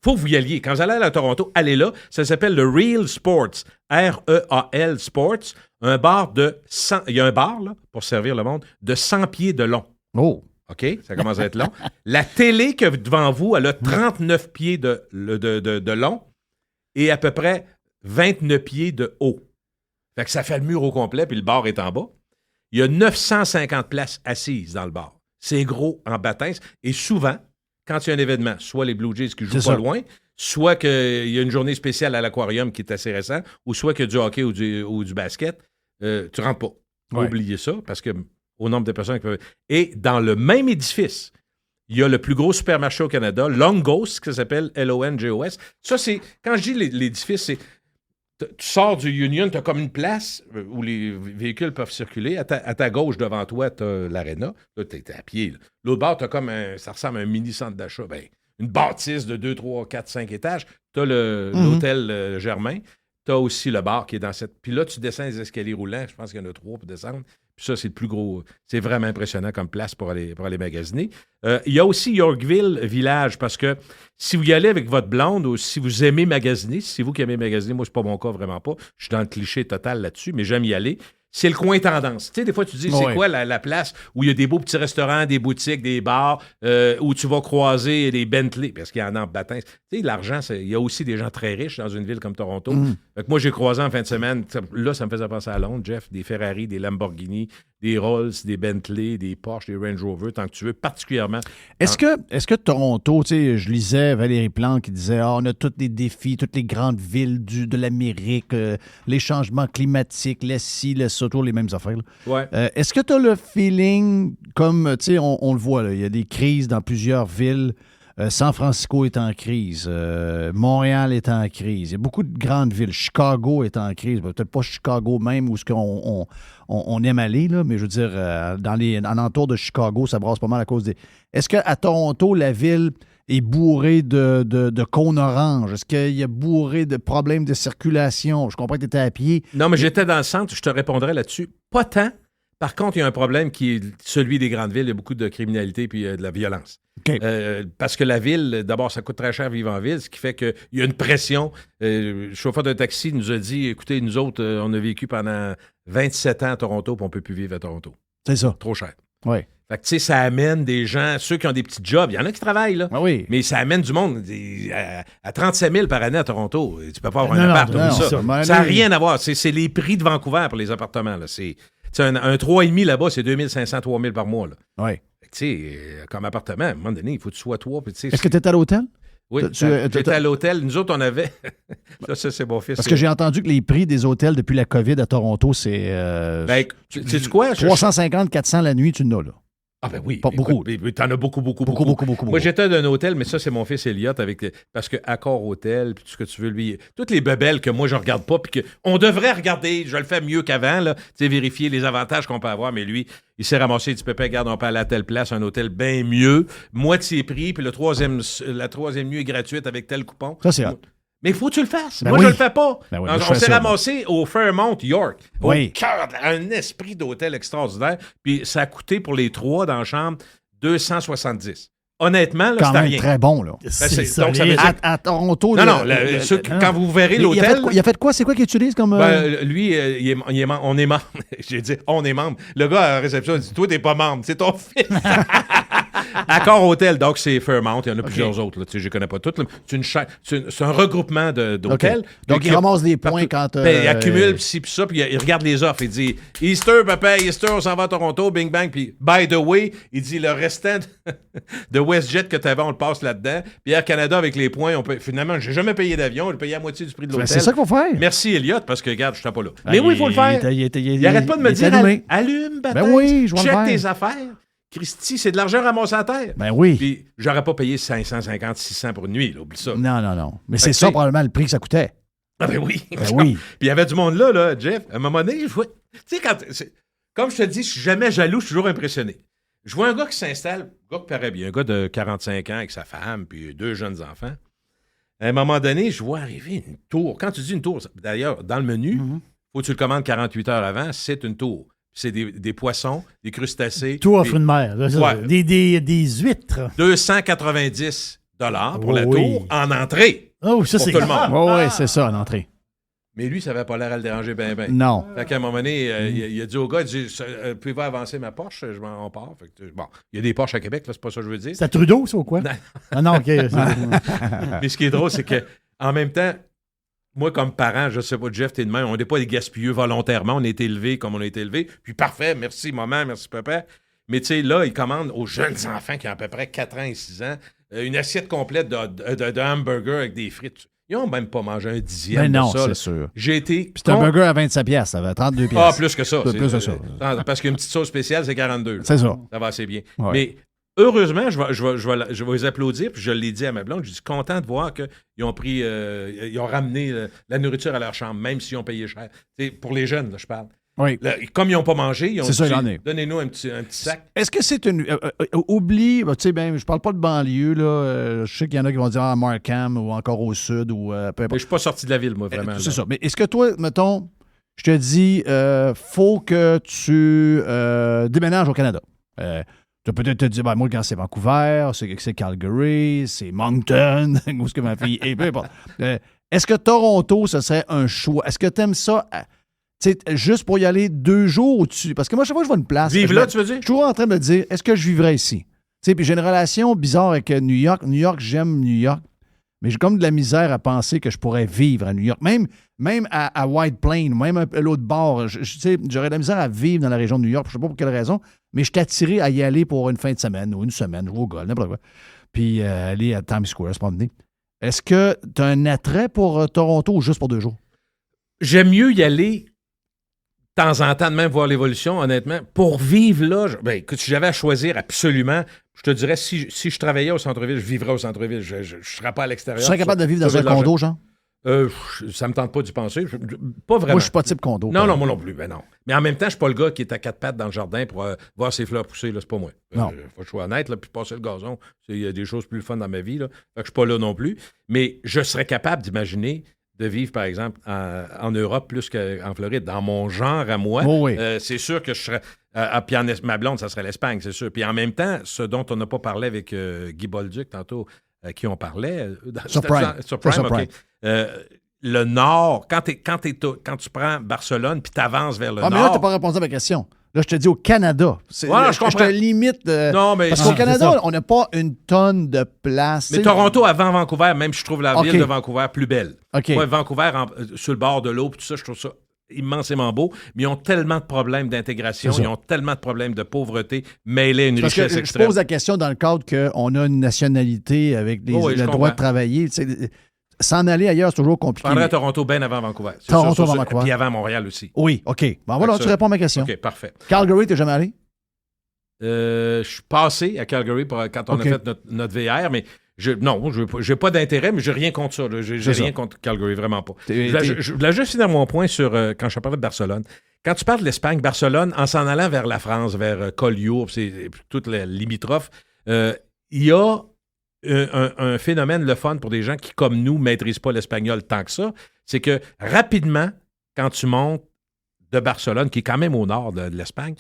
faut que vous y alliez. Quand vous allez à Toronto, allez là. Ça s'appelle le Real Sports. R-E-A-L Sports. Un bar de 100... Il y a un bar, là, pour servir le monde, de 100 pieds de long. Oh! OK? Ça commence à être long. La télé que devant vous, elle a 39 pieds de long et à peu près 29 pieds de haut. Fait que ça fait le mur au complet, puis le bar est en bas. Il y a 950 places assises dans le bar. C'est gros en baptême. Et souvent, quand il y a un événement, soit les Blue Jays qui jouent pas loin, soit qu'il y a une journée spéciale à l'aquarium qui est assez récent, ou soit qu'il y a du hockey ou du basket, tu rentres pas. Ouais. Oubliez ça, parce que au nombre de personnes qui peuvent... Et dans le même édifice, il y a le plus gros supermarché au Canada, Longos, qui s'appelle L-O-N-G-O-S. Ça, c'est... Quand je dis l'édifice, c'est... Tu sors du Union, tu as comme une place où les véhicules peuvent circuler. À ta gauche, devant toi, tu as l'aréna. Là, tu es à pied. Là. L'autre bord, tu as comme ça ressemble à un mini-centre d'achat. Ben, une bâtisse de 2, 3, 4, 5 étages. Tu as l'hôtel Germain. Tu as aussi le bar qui est dans cette... Puis là, tu descends les escaliers roulants. Je pense qu'il y en a 3 pour descendre. Puis ça, c'est le plus gros... C'est vraiment impressionnant comme place pour aller magasiner. Il y a aussi Yorkville Village, parce que si vous y allez avec votre blonde ou si vous aimez magasiner, si c'est vous qui aimez magasiner, moi, c'est pas mon cas, vraiment pas. Je suis dans le cliché total là-dessus, mais j'aime y aller. C'est le coin tendance. Tu sais, des fois, tu dis, c'est quoi la place où il y a des beaux petits restaurants, des boutiques, des bars, où tu vas croiser des Bentley, parce qu'il y en a en baptême. Tu sais, l'argent, il y a aussi des gens très riches dans une ville comme Toronto. Fait que moi, j'ai croisé en fin de semaine, là, ça me faisait penser à Londres, Jeff, des Ferrari, des Lamborghini, des Rolls, des Bentley, des Porsche, des Range Rover, tant que tu veux, particulièrement. Est-ce que Toronto, tu sais, je lisais Valérie Plante qui disait on a tous les défis, toutes les grandes villes de l'Amérique, les changements climatiques, le ci, le ça, toujours les mêmes affaires. Ouais. Est-ce que tu as le feeling, comme, tu sais, on le voit, il y a des crises dans plusieurs villes. San Francisco est en crise. Montréal est en crise. Il y a beaucoup de grandes villes. Chicago est en crise. Peut-être pas Chicago même où on aime aller, là, mais je veux dire, en entour de Chicago, ça brasse pas mal à cause des... Est-ce qu'à Toronto, la ville est bourrée de cônes oranges? Est-ce qu'il y a bourré de problèmes de circulation? Je comprends que tu étais à pied. Non, mais j'étais dans le centre. Je te répondrai là-dessus. Pas tant. Par contre, il y a un problème qui est celui des grandes villes. Il y a beaucoup de criminalité puis de la violence. Okay. Parce que la ville, d'abord, ça coûte très cher vivre en ville, ce qui fait qu'il y a une pression. Le chauffeur de taxi nous a dit, écoutez, nous autres, on a vécu pendant 27 ans à Toronto puis on ne peut plus vivre à Toronto. C'est ça. Trop cher. Oui. Fait que, tu sais, ça amène des gens, ceux qui ont des petits jobs, il y en a qui travaillent, là. Ah oui. Mais ça amène du monde à 37 000 par année à Toronto. Tu peux pas avoir un appart comme ça. Ça n'a rien à voir. C'est les prix de Vancouver pour les appartements, là. Un 3,5 là-bas, c'est 2500, 3000 par mois. Oui. Tu sais, comme appartement, à un moment donné, il faut que tu sois 3. Est-ce que tu étais à l'hôtel? Oui, j'étais à l'hôtel. Nous autres, on avait... ça, c'est mon fils. Parce que j'ai entendu que les prix des hôtels depuis la COVID à Toronto, c'est... sais-tu quoi? 350, 400 la nuit, tu n'as là. Ah ben oui. Pas beaucoup. T'en as beaucoup. Moi, j'étais dans un hôtel, mais ça, c'est mon fils Elliott, parce que Accor Hôtel, puis tout ce que tu veux, lui, toutes les bebelles que moi, je regarde pas, puis qu'on devrait regarder, je le fais mieux qu'avant, là, tu sais, vérifier les avantages qu'on peut avoir, mais lui, il s'est ramassé, il dit, Pépé, regarde, on peut aller à telle place, un hôtel bien mieux, moitié prix, puis la troisième nuit est gratuite avec tel coupon. Ça, c'est hot. Mais il faut que tu le fasses. Ben moi, oui. je le fais pas. Ben oui, on s'est ramassé au Fairmont, York. Oui. Au cœur, un esprit d'hôtel extraordinaire. Puis ça a coûté pour les 3 dans la chambre 270. honnêtement, là, Quand c'est à même rien. très bon, là. Donc, ça veut solide. dire... À Toronto... Non, le- non, quand vous verrez il a fait l'hôtel... quoi- il a fait quoi? C'est quoi qu'il utilise comme... Lui, on est membre. J'ai dit, on est membre. Le gars à la réception, il dit, toi, t'es pas membre, c'est ton fils. Accor Hôtel, donc c'est Fairmount, il y en a plusieurs autres, là, tu sais, je ne connais pas toutes. Là. C'est un regroupement d'hôtels. OK. Donc, il ramasse des points quand... Il accumule ci puis ça, puis il regarde les offres. Il dit Easter, papa, Easter, on s'en va à Toronto, bing bang. Puis, by the way, il dit le restant de WestJet que tu avais, on le passe là-dedans. Puis Air Canada, avec les points, finalement, j'ai jamais payé d'avion, j'ai payé à moitié du prix de l'hôtel. C'est ça qu'il faut faire. Merci, Elliot, parce que, regarde, je suis pas là. Mais oui, il faut le faire. Il n'arrête pas de me il est dire allumé. allume, baptême, Ben oui, je vais le check faire. tes affaires. Christy, c'est de l'argent ramassé à terre. Ben oui. Puis, j'aurais pas payé 550, 600 pour une nuit, là, oublie ça. Non. Mais Fait c'est que ça c'est- probablement le prix que ça coûtait. Ah ben oui. Ben oui. Puis il y avait du monde là, Jeff. À un moment donné, je vois... Tu sais, comme je te dis, je suis jamais jaloux, je suis toujours impressionné. Je vois un gars qui s'installe, un gars qui paraît bien, un gars de 45 ans avec sa femme, puis 2 jeunes enfants. À un moment donné, je vois arriver une tour. Quand tu dis une tour, d'ailleurs, dans le menu, faut que tu le commandes 48 heures avant, c'est une tour. C'est des poissons, des crustacés. Tout puis offre une mer. là, ça. Ouais. Des huîtres. 290 pour la Oui. tour en entrée. Oh, ça, Pour c'est tout le monde. Oui, c'est ça, en entrée. Mais lui, ça n'avait pas l'air à le déranger bien. Non. Fait qu'à un moment donné, il a dit au gars, il dit, pouvez-vous avancer ma Porsche? On part. Fait que, bon, il y a des Porsches à Québec, là, c'est pas ça que je veux dire. C'est à Trudeau, ça, ou quoi? Non. Ah non, OK. Mais ce qui est drôle, c'est que en même temps, moi, comme parent, je sais pas, Jeff, t'es de même, on n'est pas des gaspilleux volontairement, on est élevés comme on a été élevés. Puis parfait, merci maman, merci papa. Mais tu sais, là, ils commandent aux jeunes enfants qui ont à peu près 4 ans et 6 ans une assiette complète de hamburger avec des frites. Ils n'ont même pas mangé un dixième Mais non, de ça. c'est là. sûr. J'ai été... Puis c'est un burger à 25 piastres, ça va 32 piastres. Ah, plus que ça. Plus que ça. Parce qu'une petite sauce spéciale, c'est 42. là. C'est ça. Ça va assez bien. Ouais. Mais heureusement, je vais les applaudir, puis je l'ai dit à ma blonde, je suis content de voir qu'ils ont pris, ils ont ramené la nourriture à leur chambre, même s'ils ont payé cher. C'est pour les jeunes, là, je parle. Oui. Là, comme ils n'ont pas mangé, ils ont C'est ça, dit, il en est. donnez-nous un petit sac. Est-ce que c'est une... oublie, tu sais, ben, je parle pas de banlieue, là. Je sais qu'il y en a qui vont dire à Markham ou encore au sud ou peu Mais importe. je suis pas sorti de la ville, moi, vraiment. C'est là. ça. Mais est-ce que toi, mettons, je te dis, faut que tu déménages au Canada. Tu peux peut-être te dire, ben, moi, quand c'est Vancouver, c'est Calgary, c'est Moncton, où est-ce que ma fille est, peu importe. Est-ce que Toronto, ce serait un choix? Est-ce que tu aimes ça, tu sais, juste pour y aller 2 jours au-dessus? Parce que moi, chaque fois que je vois une place... Vive je là, me- tu veux dire? Je suis toujours en train de me dire, est-ce que je vivrais ici? Tu sais, puis j'ai une relation bizarre avec New York. New York, j'aime New York, mais j'ai comme de la misère à penser que je pourrais vivre à New York. Même à White Plains, même à l'autre bord, tu sais, j'aurais de la misère à vivre dans la région de New York. Je ne sais pas pour quelle raison, mais je suis attiré à y aller pour une fin de semaine ou une semaine, jouer au golf, n'importe quoi. Puis aller à Times Square, se promener. Est-ce que tu as un attrait pour Toronto ou juste pour 2 jours? J'aime mieux y aller de temps en temps, de même voir l'évolution, honnêtement. Pour vivre là, ben, écoute, si j'avais à choisir absolument, je te dirais, si je travaillais au centre-ville, je vivrais au centre-ville. Je ne serais pas à l'extérieur. Tu serais capable de vivre dans Sauver un de l'argent. condo, genre? Ça me tente pas d'y penser. Pas vraiment. Moi, je suis pas type condo. Non, non, moi non plus. Ben non. Mais en même temps, je suis pas le gars qui est à 4 pattes dans le jardin pour voir ses fleurs pousser. Là, c'est pas moi. Non. Faut que je sois honnête. Là, puis passer le gazon, il y a des choses plus fun dans ma vie. Là. Fait que je suis pas là non plus. Mais je serais capable d'imaginer de vivre, par exemple, en Europe plus qu'en Floride. Dans mon genre à moi, Oh oui. c'est sûr que je serais... puis ma blonde, ça serait l'Espagne, c'est sûr. Puis en même temps, ce dont on n'a pas parlé avec Guy Bolduc tantôt, qui on parlait... Sur Prime. Sur Prime, Sur OK. Prime. Le Nord, quand tu prends Barcelone puis tu avances vers le Ah, mais là, tu n'as Nord... pas répondu à ma question. Là, je te dis au Canada. Ouais, je comprends. te limite. Non, mais... Parce Ah, qu'au c'est Canada, ça. on n'a pas une tonne de place. Mais tu sais. Toronto, avant Vancouver, même je trouve la OK. ville de Vancouver plus belle. OK. Moi, Vancouver, sur le bord de l'eau, puis tout ça, je trouve ça immensément beau. Mais ils ont tellement de problèmes d'intégration, C'est ça. ils ont tellement de problèmes de pauvreté, mêlés à une Parce que richesse je extrême. pose la question dans le cadre qu'on a une nationalité avec Oh oui, je le droit comprends. de travailler. Tu sais, s'en aller ailleurs, c'est toujours Je compliqué. prendrais Toronto bien avant Vancouver. C'est Toronto sûr, avant ça. Vancouver. Puis avant Montréal aussi. Oui, OK. Bon, voilà, Fait que tu ça- réponds à ma question. OK, parfait. Calgary, t'es jamais allé? Je suis passé à Calgary quand on OK. a fait notre VR, mais j'ai pas d'intérêt, mais j'ai rien contre ça. J'ai C'est rien ça. contre Calgary, vraiment pas. T'es- Je voulais juste finir mon point sur quand je parlais de Barcelone. Quand tu parles de l'Espagne, Barcelone, en s'en allant vers la France, vers Collioure, c'est toute la limitrophe, il y a un phénomène, le fun pour des gens qui, comme nous, ne maîtrisent pas l'espagnol tant que ça, c'est que rapidement, quand tu montes de Barcelone, qui est quand même au nord de l'Espagne,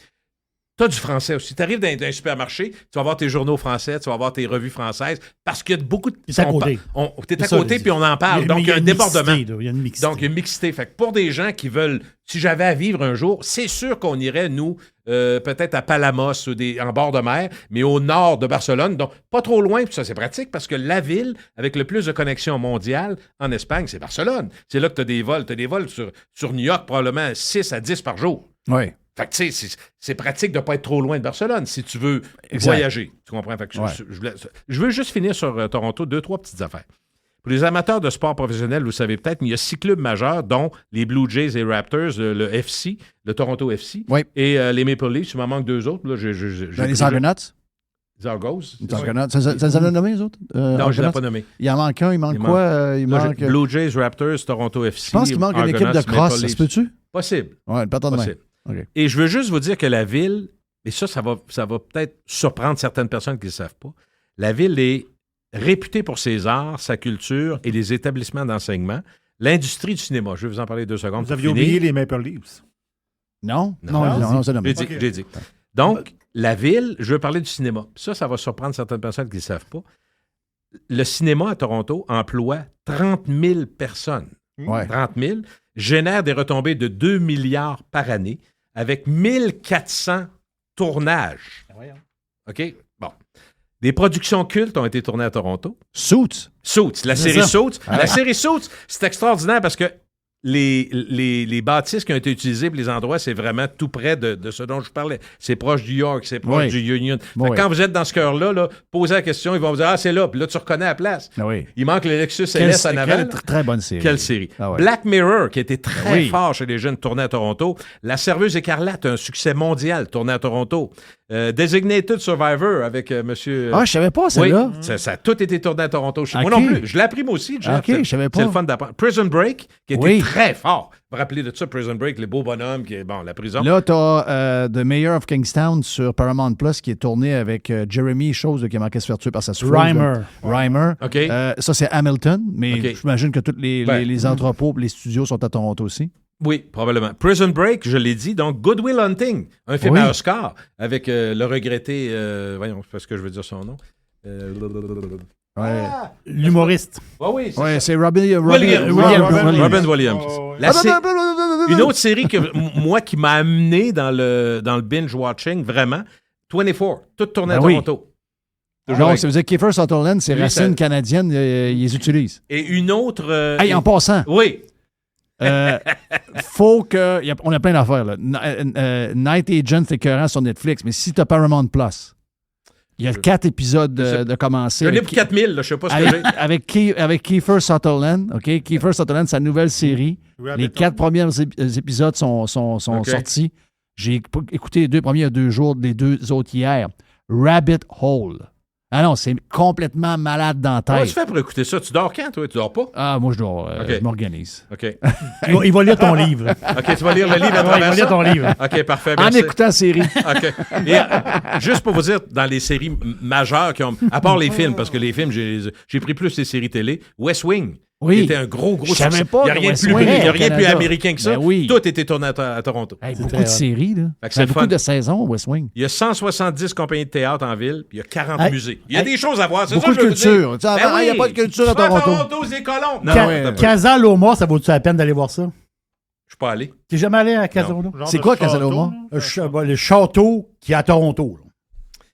Tu as du français aussi. Tu arrives dans un supermarché, tu vas avoir tes journaux français, tu vas avoir tes revues françaises, parce qu'il y a beaucoup de... T'es à côté. T'es à côté, puis on en parle. Donc, il y a un débordement. Il y a une mixité. Donc, il y a une mixité. Fait que pour des gens qui veulent... Si j'avais à vivre un jour, c'est sûr qu'on irait, nous, peut-être à Palamos, ou en bord de mer, mais au nord de Barcelone. Donc, pas trop loin, puis ça, c'est pratique, parce que la ville avec le plus de connexions mondiales en Espagne, c'est Barcelone. C'est là que tu as des vols. Tu as des vols sur New York, probablement 6 à 10 par jour. Oui. Fait que, tu sais, c'est pratique de ne pas être trop loin de Barcelone si tu veux voyager. Tu comprends? Fait que je veux juste finir sur Toronto, 2-3 petites affaires. Pour les amateurs de sport professionnel, vous savez peut-être, mais il y a 6 clubs majeurs, dont les Blue Jays et Raptors, le FC, le Toronto FC, et les Maple Leafs. Il m'en manque 2 autres. Là, les Argonauts? Les Argos. Les Argonauts. Ça les a nommés, les autres? Non, je ne l'ai pas nommé. Il en manque un. Il manque quoi? Il manque... Blue Jays, Raptors, Toronto FC. Je pense qu'il manque une équipe de cross. Ça se peut-tu? Possible. Oui, pas tant de possible. Okay. Et je veux juste vous dire que la ville, et ça va peut-être surprendre certaines personnes qui ne le savent pas, la ville est réputée pour ses arts, sa culture et les établissements d'enseignement. L'industrie du cinéma, je vais vous en parler 2 secondes. Vous aviez oublié les Maple Leafs. Non, c'est dommage. J'ai dit. Donc, la ville, je veux parler du cinéma. Ça va surprendre certaines personnes qui ne le savent pas. Le cinéma à Toronto emploie 30 000 personnes. 30 000, génère des retombées de 2 milliards par année, avec 1400 tournages. OK? Bon. Des productions cultes ont été tournées à Toronto. Suits. La série Suits. La série Suits, c'est extraordinaire parce que les bâtisses qui ont été utilisées pour les endroits, c'est vraiment tout près de ce dont je parlais. C'est proche du York, c'est proche du Union. Quand vous êtes dans ce cœur-là, posez la question, ils vont vous dire « Ah, c'est là », puis là, tu reconnais la place. Il manque le Lexus LS en avant. Très bonne série. Quelle série. Black Mirror, qui a été très fort chez les jeunes, tourné à Toronto. La Serveuse écarlate, un succès mondial, tourné à Toronto. Designated Survivor avec monsieur... je savais pas, celle-là. Oui, ça a tout été tourné à Toronto. Moi non plus. Je l'ai appris moi aussi, Jeff. Je savais pas. C'est le fun d'apprendre. Prison Break, qui était très fort. Vous vous rappelez de ça, Prison Break, les beaux bonhommes, la prison. Là, tu as The Mayor of Kingstown sur Paramount Plus qui est tourné avec Jeremy Chose qui a manqué de se faire tuer par sa souffrance. Reimer. Okay. Ça, c'est Hamilton, mais j'imagine que tous les entrepôts et les studios sont à Toronto aussi. Oui, probablement. Prison Break, je l'ai dit, donc Good Will Hunting, un film à Oscar avec le regretté, voyons, parce que je veux dire son nom. L'humoriste. C'est Robin Williams. Une autre série que moi qui m'a amené dans le binge-watching, vraiment, 24, toute tournée à Toronto. Donc, ça veut dire que Kiefer Sutherland, ses racines canadiennes, ils les utilisent. Et une autre... en passant. Oui. Faut que... On a plein d'affaires, là. Night Agent, c'est écœurant sur Netflix, mais si tu as Paramount Plus, il y a 4 épisodes de commencer. J'en ai pour 4000, là, je sais pas ce que j'ai. Avec Kiefer Sutherland, OK? Kiefer Sutherland, sa nouvelle série. Les 4 premiers épisodes sont sortis. J'ai écouté les 2 premiers il y a 2 jours, les 2 autres hier. Rabbit Hole. Ah non, c'est complètement malade dans la tête. Comment tu fais pour écouter ça? Tu dors quand, toi? Tu dors pas? Ah, moi, je dors. Je m'organise. OK. Il va lire ton livre. OK, tu vas lire le livre à travers il va lire ton livre. OK, parfait. Merci. En écoutant la série. OK. Et, juste pour vous dire, dans les séries majeures qui ont... À part les films, parce que les films, j'ai pris plus les séries télé. West Wing. Oui. Qui était un gros succès. Il n'y a rien de plus américain que ça. Tout était tourné à Toronto. Beaucoup de séries, là. Il y a beaucoup de saisons, West Wing. Il y a 170 compagnies de théâtre en ville, puis il y a 40 musées. Il y a des choses à voir. Beaucoup de culture. Il n'y a pas de culture à Toronto. Toronto, c'est colons. Casa Loma, ça vaut-tu la peine d'aller voir ça? Je suis pas allé. T'es jamais allé à Casa Loma? C'est quoi Casa Loma? Le château qui est à Toronto.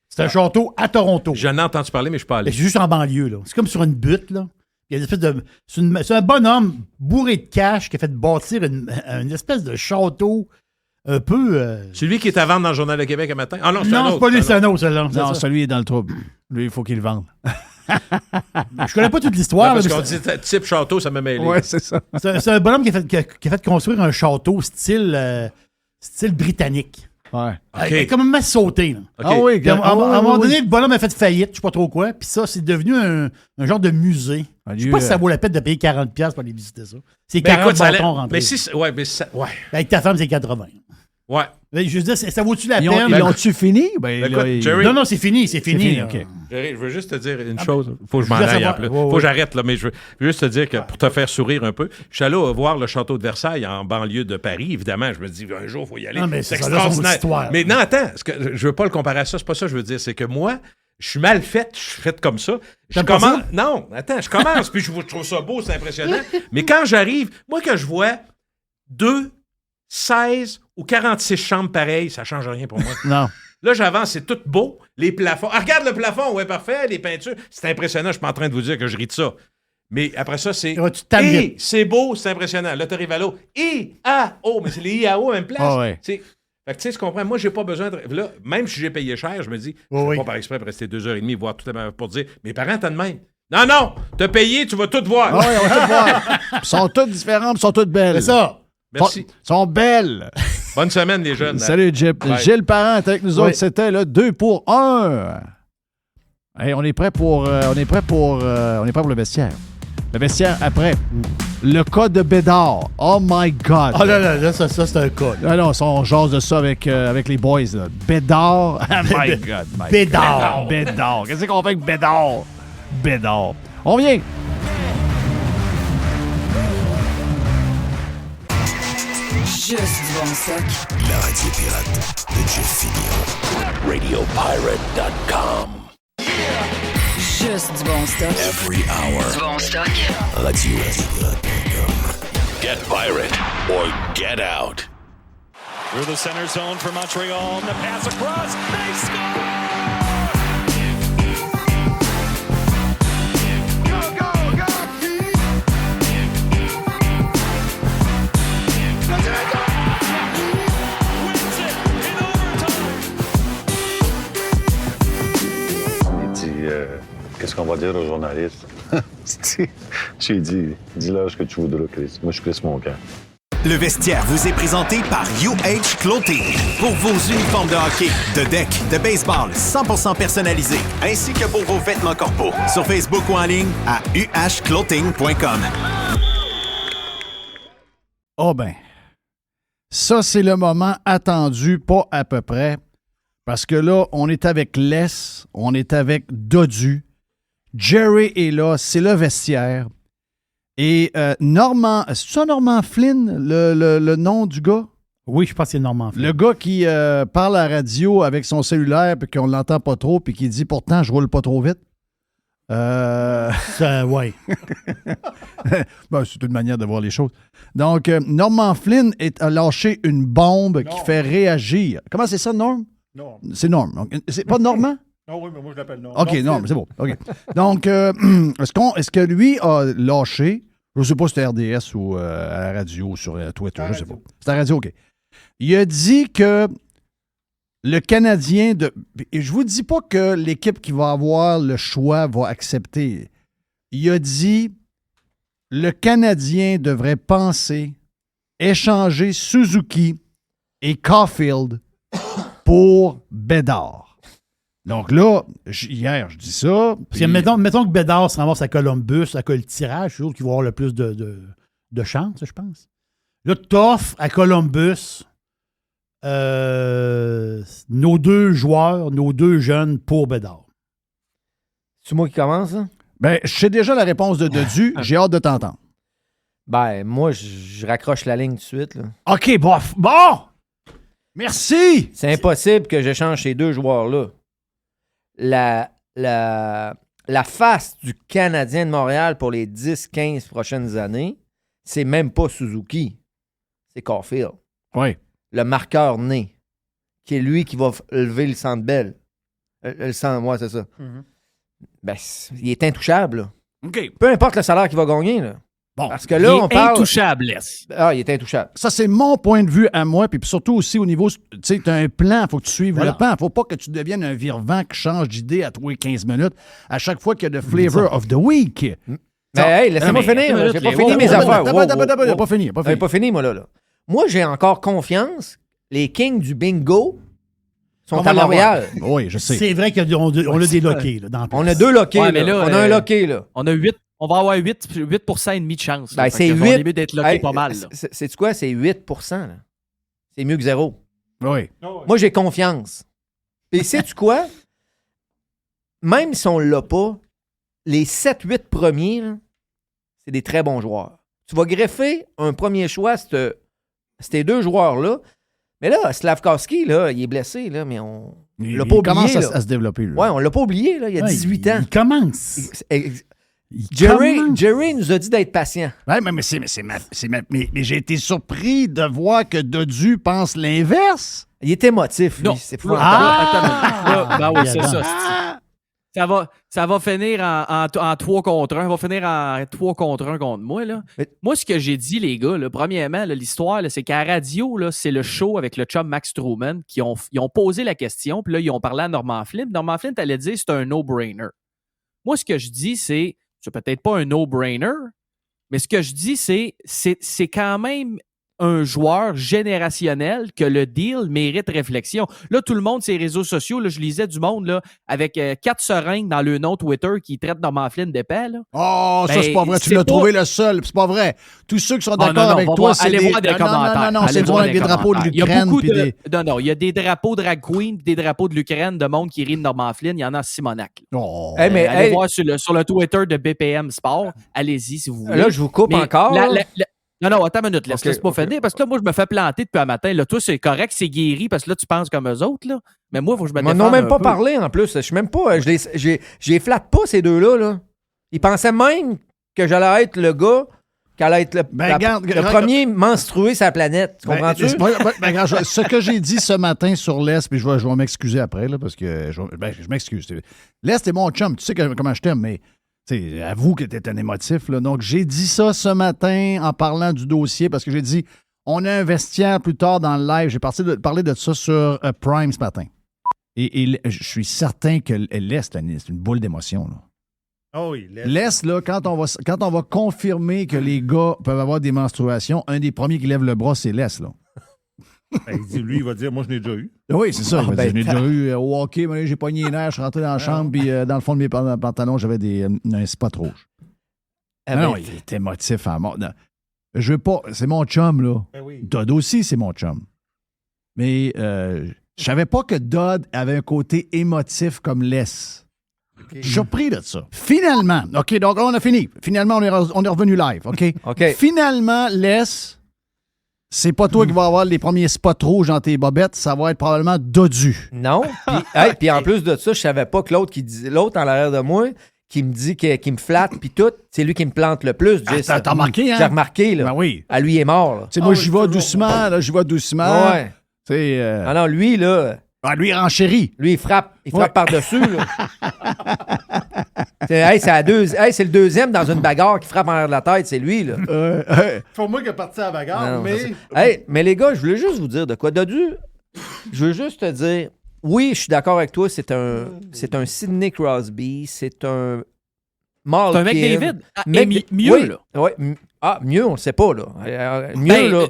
C'est un château à Toronto. J'en ai entendu parler, mais je suis pas allé. C'est juste en banlieue, là. C'est comme sur une butte, là. Il y a une espèce de... C'est un bonhomme bourré de cash qui a fait bâtir une espèce de château un peu... Celui qui est à vendre dans le Journal de Québec un matin? Ah non, c'est un autre. Non, c'est pas lui, c'est un autre, celui-là. Non, celui est dans le trouble. Lui, il faut qu'il le vende. Je connais pas toute l'histoire. Parce qu'on dit type château, ça m'a mêlé. Oui, c'est ça. C'est un bonhomme qui a fait construire un château style britannique. Ouais. Il a quand même sauté. Là. Okay. Ah oui, à un moment donné, le bonhomme a fait faillite, je sais pas trop quoi. Puis ça, c'est devenu un genre de musée. Je sais pas si ça vaut la peine de payer 40$ pour aller visiter ça. C'est 40 bâtons rentrés. Mais si... Ouais, mais ça... Ouais. Avec ta femme, c'est 80. Ouais. Mais je veux dire, ça vaut-tu la Ils peine? l'ont-tu fini? Ben, Écoute, là, Jerry- Non, c'est fini, c'est fini. fini, OK. Jerry, je veux juste te dire une chose. Faut que je je m'en veux aille savoir- après. ouais, Faut que ouais. j'arrête, là, mais je veux juste te dire que pour te faire sourire un peu, je suis allé voir le château de Versailles en banlieue de Paris. Évidemment, je me dis, un jour, il faut y aller. Non, mais c'est c'est ça, là, c'est une autre extraordinaire. histoire. Mais non, attends, je veux pas le comparer à ça. C'est pas ça que je veux dire. C'est que moi, je suis mal faite. Je suis faite comme ça. Je T'aimes pas commence. ça? Non, attends, je commence, puis je trouve ça beau, c'est impressionnant. Mais quand j'arrive, moi, que je vois 2, 16 ou 46 chambres pareilles, ça change rien pour moi. Non. Là, j'avance, c'est tout beau. Les plafonds. Ah, regarde le plafond, ouais, parfait. Les peintures. C'est impressionnant. Je suis pas en train de vous dire que je ris de ça. Mais après ça, c'est. Ouais, tu t'aimes Et c'est beau, c'est impressionnant. Là, t'arrives à l'eau. I-A-O. Mais c'est les I-A-O à même place. Ah ouais. Fait que tu sais, tu comprends. Moi, j'ai pas besoin de. Là, même si j'ai payé cher, je me dis, je Oui. fais pas par exprès pour rester 2h30, voir tout pour dire, mes parents, t'as de même. Non, non, t'as payé, tu vas tout voir. Ah oui, on va tout voir. Ils sont toutes différentes, ils sont toutes belles. C'est ça. Merci. Ils sont belles. Bonne semaine, les jeunes. Salut, Jip. Bye. Gilles Parent est avec nous Oui. autres. C'était le 2 pour 1. Hey, on est prêt pour le vestiaire. Le vestiaire après. Le cas de Bédard. Oh my God. Ah là, ça c'est un cas. là. Ah non, on jase de ça avec les boys. Là. Bédard. Oh my God. Bédard. Bédard. Qu'est-ce qu'on fait avec Bédard? Bédard. On vient. Juste du bon stock. La radio pirate de Jeff Fillion. RadioPirate.com. Juste du bon stock. Every hour. Du bon stock. RadioPirate.com. Get pirate or get out. Through the center zone for Montreal. The pass across. They score! Go, go, go! Wins it in overtime. Il dit qu'est-ce qu'on va dire aux journalistes? J'ai dit, dis-leur ce que tu voudras, Chris. Moi, je suis Chris Moncan. Le vestiaire vous est présenté par UH Clothing. Pour vos uniformes de hockey, de deck, de baseball 100% personnalisés, ainsi que pour vos vêtements corporels. Sur Facebook ou en ligne à uhclothing.com. Oh ben, ça c'est le moment attendu, pas à peu près, parce que là, on est avec Les, on est avec Dodu, Jerry est là, c'est le vestiaire, et Normand, c'est ça Normand Flynn, le nom du gars? Oui, je pense que c'est Normand Flynn. Le gars qui parle à la radio avec son cellulaire, puis qu'on l'entend pas trop, puis qui dit « Pourtant, je roule pas trop vite ». Ouais. Ben, c'est une manière de voir les choses. Donc, Normand Flynn a lâché une bombe qui fait réagir. Comment c'est ça, Norm? Non. C'est Norm. Donc, c'est pas Normand? Non, oui, mais moi, je l'appelle non. OK, non, c'est bon. OK. Donc, est-ce que lui a lâché, je ne sais pas si c'était RDS ou à la radio, sur Twitter, je ne sais pas. C'est à la radio, OK. Il a dit que le Canadien de... Et je vous dis pas que l'équipe qui va avoir le choix va accepter. Il a dit le Canadien devrait penser échanger Suzuki et Caulfield pour Bédard. Donc là, hier, je dis ça. Parce que mettons que Bédard se ramasse à Columbus, à le tirage, c'est eux qui vont avoir le plus de chance, je pense. Là, t'offres à Columbus nos deux joueurs, nos deux jeunes pour Bédard. C'est moi qui commence, hein? Ben, je sais déjà la réponse de Dodu. J'ai hâte de t'entendre. Ben, moi, je raccroche la ligne tout de suite. Là. OK, bof. Bon! Merci! C'est impossible que j'échange ces deux joueurs-là. La face du Canadien de Montréal pour les 10-15 prochaines années, c'est même pas Suzuki. C'est Caulfield. Oui. Le marqueur né, qui est lui qui va lever le Centre Bell. Le centre, ouais, c'est ça. Mm-hmm. Ben, il est intouchable, là. OK. Peu importe le salaire qu'il va gagner, là. Bon. Parce que là, on parle... intouchable, laisse. Ah, il est intouchable. Ça, c'est mon point de vue à moi, puis surtout aussi au niveau, tu sais, tu as un plan, il faut que tu suives Voilà. le plan. Faut pas que tu deviennes un virevent qui change d'idée à tous les 15 minutes à chaque fois qu'il y a le flavor of the week. Mais hey, laissez-moi finir. là. J'ai pas fini mes affaires. D'abord, pas fini. J'ai pas fini, moi, là. Moi, j'ai encore confiance. Les Kings du bingo sont à Montréal. Oui, je sais. C'est vrai qu'on a des lockés. Là, dans le On a deux lockés, Ouais, là. mais là, On a un locké, là. On a 8. On va avoir 8% et demi de chance. Ben, Là. c'est Fait que 8. on est mieux d'être locké pas mal. Là. C'est quoi? C'est 8%. Là. C'est mieux que zéro. Oui. Moi, j'ai confiance. Et sais-tu quoi? Même si on ne l'a pas, les 7-8 premiers, là, c'est des très bons joueurs. Tu vas greffer un premier choix, ces 2 joueurs-là. Mais là, Slavkovski, là, il est blessé, là, mais on l'a pas oublié. Il commence là. à se développer. Là. Ouais, on l'a pas oublié, là, il y a 18 ans. Il commence. Jerry nous a dit d'être patient. Ouais, mais j'ai été surpris de voir que Dodu pense l'inverse. Il est émotif, lui. Non. C'est Ben oui, c'est ça. Ça va finir en 3 contre 1. Ça va finir en 3 contre 1 contre moi. Là. Moi, ce que j'ai dit, les gars, là, premièrement, là, l'histoire, là, c'est qu'à la radio, là, c'est le show avec le chum Max Truman qui ils ont posé la question, puis là, ils ont parlé à Norman Flint. Norman Flint allait dire c'est un no-brainer. Moi, ce que je dis, c'est peut-être pas un no-brainer, mais ce que je dis, c'est quand même un joueur générationnel que le deal mérite réflexion. Là, tout le monde, ces réseaux sociaux, là, je lisais du monde là, avec 4 seringues dans le nom Twitter qui traitent Norman Flint d'épais. Là. Oh, ça, c'est pas vrai. Tu l'as trouvé le seul. C'est pas vrai. Tous ceux qui sont d'accord avec toi, c'est allez voir des commentaires. Non, c'est avec des drapeaux de l'Ukraine. Il y a des drapeaux drag queen des drapeaux de l'Ukraine de monde qui rit de Norman Flint. Il y en a à Simonac. Oh. Allez voir sur le Twitter de BPM Sport. Allez-y, si vous voulez. Là, je vous coupe encore. Non, attends une minute, laisse-moi finir, parce que là, moi, je me fais planter depuis un matin. Là, toi, c'est correct, c'est guéri, parce que là, tu penses comme eux autres, là. Mais moi, il faut que je me défende. Ils m'en ont même pas peu. parlé, en plus. Je suis même pas... Je les flatte pas, ces deux-là, là. Ils pensaient même que j'allais être le gars qui allait être le premier menstrué sur la planète. Tu comprends-tu? Ce que j'ai dit ce matin sur l'Est, puis je vais m'excuser après, là, parce que je m'excuse. L'Est est mon chum, tu sais comment je t'aime, mais... avoue que tu es un émotif. Là. Donc, j'ai dit ça ce matin en parlant du dossier parce que j'ai dit on a un vestiaire plus tard dans le live. J'ai parlé de ça sur Prime ce matin. Et je suis certain que l'Est, c'est une boule d'émotion. Là. Oh oui, l'Est, là, quand on va confirmer que les gars peuvent avoir des menstruations, un des premiers qui lève le bras, c'est l'Est. Là. Lui, il va dire moi, je n'ai déjà eu. Oui, c'est ça. Je n'ai déjà eu au hockey, mais j'ai pogné les nerfs, je suis rentré dans la chambre, puis dans le fond de mes pantalons, j'avais un spot rouge. Non, il est émotif à mort. Non, je veux pas. C'est mon chum, là. Dodd aussi, c'est mon chum. Mais je savais pas que Dodd avait un côté émotif comme Les. Je suis surpris de ça. Finalement, OK, donc on a fini. Finalement, on est revenu live, OK? Finalement, Les. C'est pas toi qui vas avoir les premiers spots rouges dans tes bobettes, ça va être probablement Dodu. Non. Puis en plus de ça, je savais pas que l'autre en l'arrière de moi, qui me dit qu'il me flatte, puis tout, c'est lui qui me plante le plus. T'as remarqué, hein? J'ai remarqué, là. Ben oui. Ah, lui, il est mort, là. Moi, j'y vais doucement, là, Ouais. Ah non, lui, là... lui, il renchérit. Lui, il frappe par-dessus, là. C'est le deuxième dans une bagarre qui frappe en l'air de la tête, c'est lui, là. Pour moi qui est parti à la bagarre, mais les gars, je voulais juste vous dire de quoi. Dodu, je veux juste te dire, oui, je suis d'accord avec toi, c'est un Sidney Crosby, c'est un Malkin. C'est un McDavid. Mieux, là. Ouais, mieux, on le sait pas, là. Mieux, là.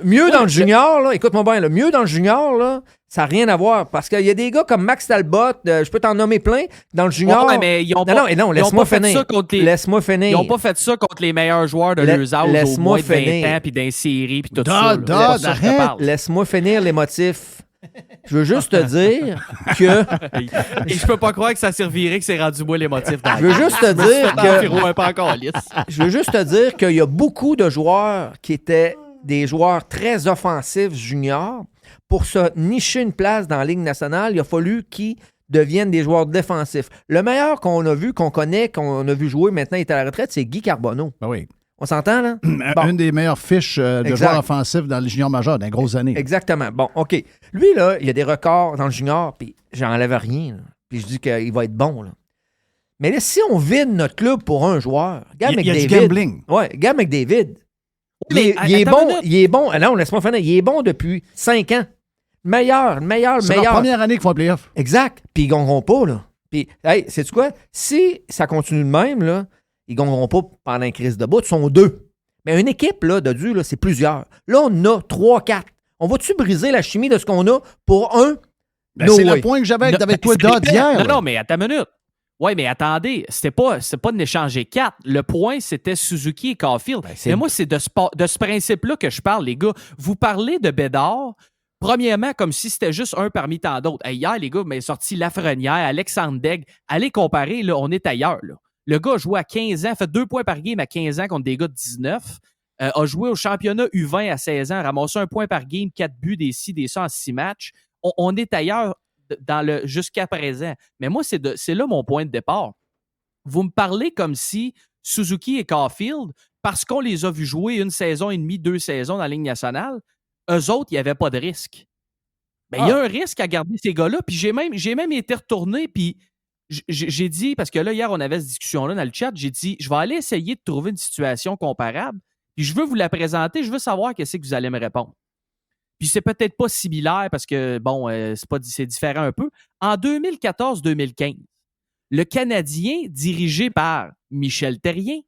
Mieux dans le junior, là. Écoute-moi bien, là. Mieux dans le junior, là, ça n'a rien à voir. Parce qu'il y a des gars comme Max Talbot, je peux t'en nommer plein, dans le junior. Ouais, mais ils ont non, laisse-moi finir. Laisse-moi finir. Ils n'ont pas fait ça contre les meilleurs joueurs de leurs âges au moins de 20 ans, puis d'un série, puis tout ça. Arrête. Laisse-moi finir les motifs. Je veux juste te dire que... Et je peux pas croire que ça servirait que c'est rendu moi les motifs. Je veux juste te dire que... Je veux juste te dire qu'il y a beaucoup de joueurs qui étaient des joueurs très offensifs juniors. Pour se nicher une place dans la Ligue nationale, il a fallu qu'ils deviennent des joueurs défensifs. Le meilleur qu'on a vu, qu'on connaît, qu'on a vu jouer, maintenant il est à la retraite, c'est Guy Carbonneau. Ben oui. On s'entend, là? Une des meilleures fiches de joueurs offensifs dans les juniors majeurs, dans les grosses années. Exactement. Bon, OK. Lui, là, il y a des records dans le junior, puis j'enlève rien. Là. Puis je dis qu'il va être bon, là. Mais là, si on vide notre club pour un joueur, Gab McDavid... Il y a du gambling. Ouais, Gab McDavid. Il est bon. Non, laisse-moi finir. Il est bon depuis 5 ans. Meilleur. C'est la première année qu'ils font un playoff. Exact. Puis ils ne gagneront pas, là. Puis, hey, sais-tu quoi? Si ça continue de même, là, ils ne gagneront pas pendant une crise de bout. Ils sont 2. Mais une équipe, là, de Dieu, là, c'est plusieurs. Là, on a 3-4. On va-tu briser la chimie de ce qu'on a pour un? C'est le point que j'avais avec toi, Dodd, hier. Non, mais attends une minute. Oui, mais attendez, c'était pas de n'échanger 4. Le point, c'était Suzuki et Caulfield. Mais moi, c'est de ce principe-là que je parle, les gars. Vous parlez de Bédard, premièrement, comme si c'était juste un parmi tant d'autres. Hey, hier, les gars, vous m'avez sorti Lafrenière, Alexandre Daigle. Allez comparer, là, on est ailleurs. Là. Le gars a joué à 15 ans, fait 2 points par game à 15 ans contre des gars de 19. A joué au championnat U20 à 16 ans, ramassé 1 point par game, 4 buts, des ci, des ça en 6 matchs. On est ailleurs jusqu'à présent. Mais moi, c'est là mon point de départ. Vous me parlez comme si Suzuki et Caulfield, parce qu'on les a vus jouer 1 saison et demie, 2 saisons dans la Ligue nationale, eux autres, il n'y avait pas de risque. Ben, il y a un risque à garder ces gars-là. Puis j'ai même été retourné, puis j'ai dit, parce que là, hier, on avait cette discussion-là dans le chat, j'ai dit, je vais aller essayer de trouver une situation comparable, puis je veux vous la présenter, je veux savoir qu'est-ce que vous allez me répondre. Puis c'est peut-être pas similaire parce que, bon, c'est différent un peu. En 2014-2015, le Canadien, dirigé par Michel Therrien,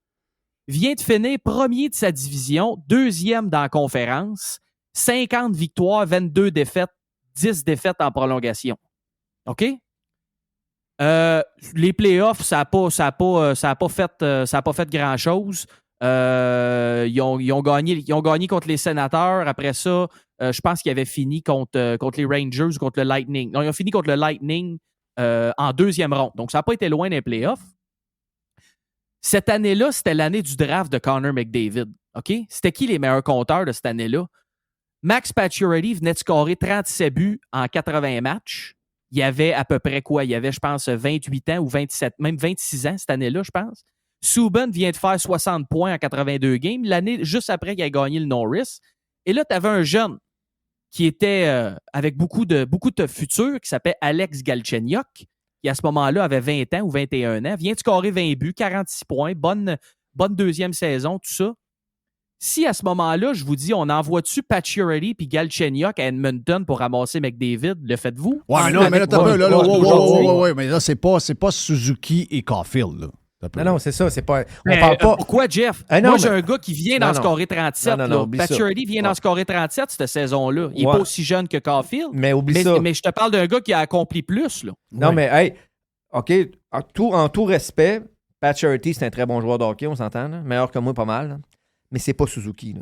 vient de finir premier de sa division, 2e dans la conférence, 50 victoires, 22 défaites, 10 défaites en prolongation. OK? Les playoffs, ça n'a pas fait grand-chose. Ils ont gagné contre les Sénateurs. Après ça, je pense qu'ils avaient fini contre les Rangers ou contre le Lightning. Non, ils ont fini contre le Lightning en 2e ronde. Donc, ça n'a pas été loin des playoffs. Cette année-là, c'était l'année du draft de Connor McDavid. OK? C'était qui les meilleurs compteurs de cette année-là? Max Pacioretty venait de scorer 37 buts en 80 matchs. Il y avait à peu près quoi? Il y avait, je pense, 28 ans ou 27, même 26 ans cette année-là, je pense. Subban vient de faire 60 points en 82 games, l'année juste après qu'il a gagné le Norris. Et là, tu avais un jeune qui était avec beaucoup de futur, qui s'appelait Alex Galchenyuk, qui à ce moment-là avait 20 ans ou 21 ans, vient de scorer 20 buts, 46 points, bonne deuxième saison, tout ça. Si à ce moment-là, je vous dis, on envoie-tu Pacioretty puis Galchenyuk à Edmonton pour ramasser McDavid, le faites-vous? Ouais, mais là, mais là, c'est pas Suzuki et Caulfield, là. Non, c'est ça, c'est pas. On parle pas. Pourquoi, Jeff? Moi, j'ai un gars qui vient d'en scorer 37. Pacioretty vient d'en scorer 37 cette saison-là. Il n'est pas aussi jeune que Caulfield. Mais oublie ça. Mais je te parle d'un gars qui a accompli plus, là. Non, mais, hey, OK, en tout respect, Pacioretty, c'est un très bon joueur de hockey, on s'entend, là. Meilleur que moi, pas mal, là. Mais c'est pas Suzuki, là.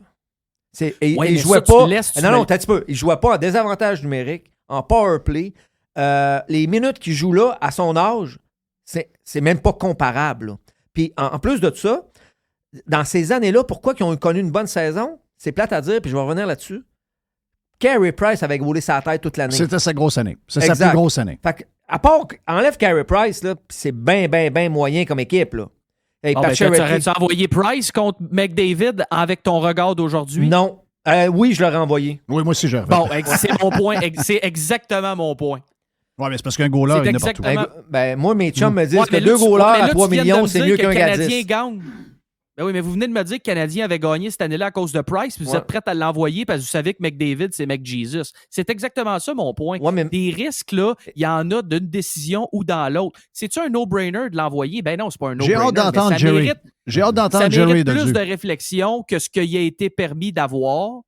Il jouait pas. Non, t'as un petit peu. Il jouait pas en désavantage numérique, en power play. Les minutes qu'il joue là, à son âge, c'est même pas comparable. Là. Puis en plus de ça, dans ces années-là, pourquoi ils ont connu une bonne saison? C'est plate à dire, puis je vais revenir là-dessus. Carey Price avait roulé sa tête toute l'année. C'était sa grosse année. C'est sa plus grosse année. Fait que, à part, enlève Carey Price, là, c'est bien moyen comme équipe. Là. Hey, t'aurais-tu envoyé Price contre McDavid avec ton regard d'aujourd'hui? Non. Oui, je l'aurais envoyé. Oui, moi aussi, je l'aurais. Bon, c'est mon point. C'est exactement mon point. Oui, mais c'est parce qu'un goaler, il n'est pas partout. Moi, mes chums me disent que 2 goalers à 3 millions, c'est mieux qu'un gars 10. Gagne. Ben oui, mais vous venez de me dire que le Canadien avait gagné cette année-là à cause de Price, puis vous êtes prêts à l'envoyer parce que vous savez que McDavid, c'est McJesus. C'est exactement ça, mon point. Ouais, mais... Des risques, là, il y en a d'une décision ou dans l'autre. C'est-tu un no-brainer de l'envoyer? Ben non, c'est pas un no-brainer. J'ai hâte d'entendre Jerry. J'ai hâte d'entendre Jerry. Ça mérite plus de réflexion que ce qu'il a été permis d'avoir.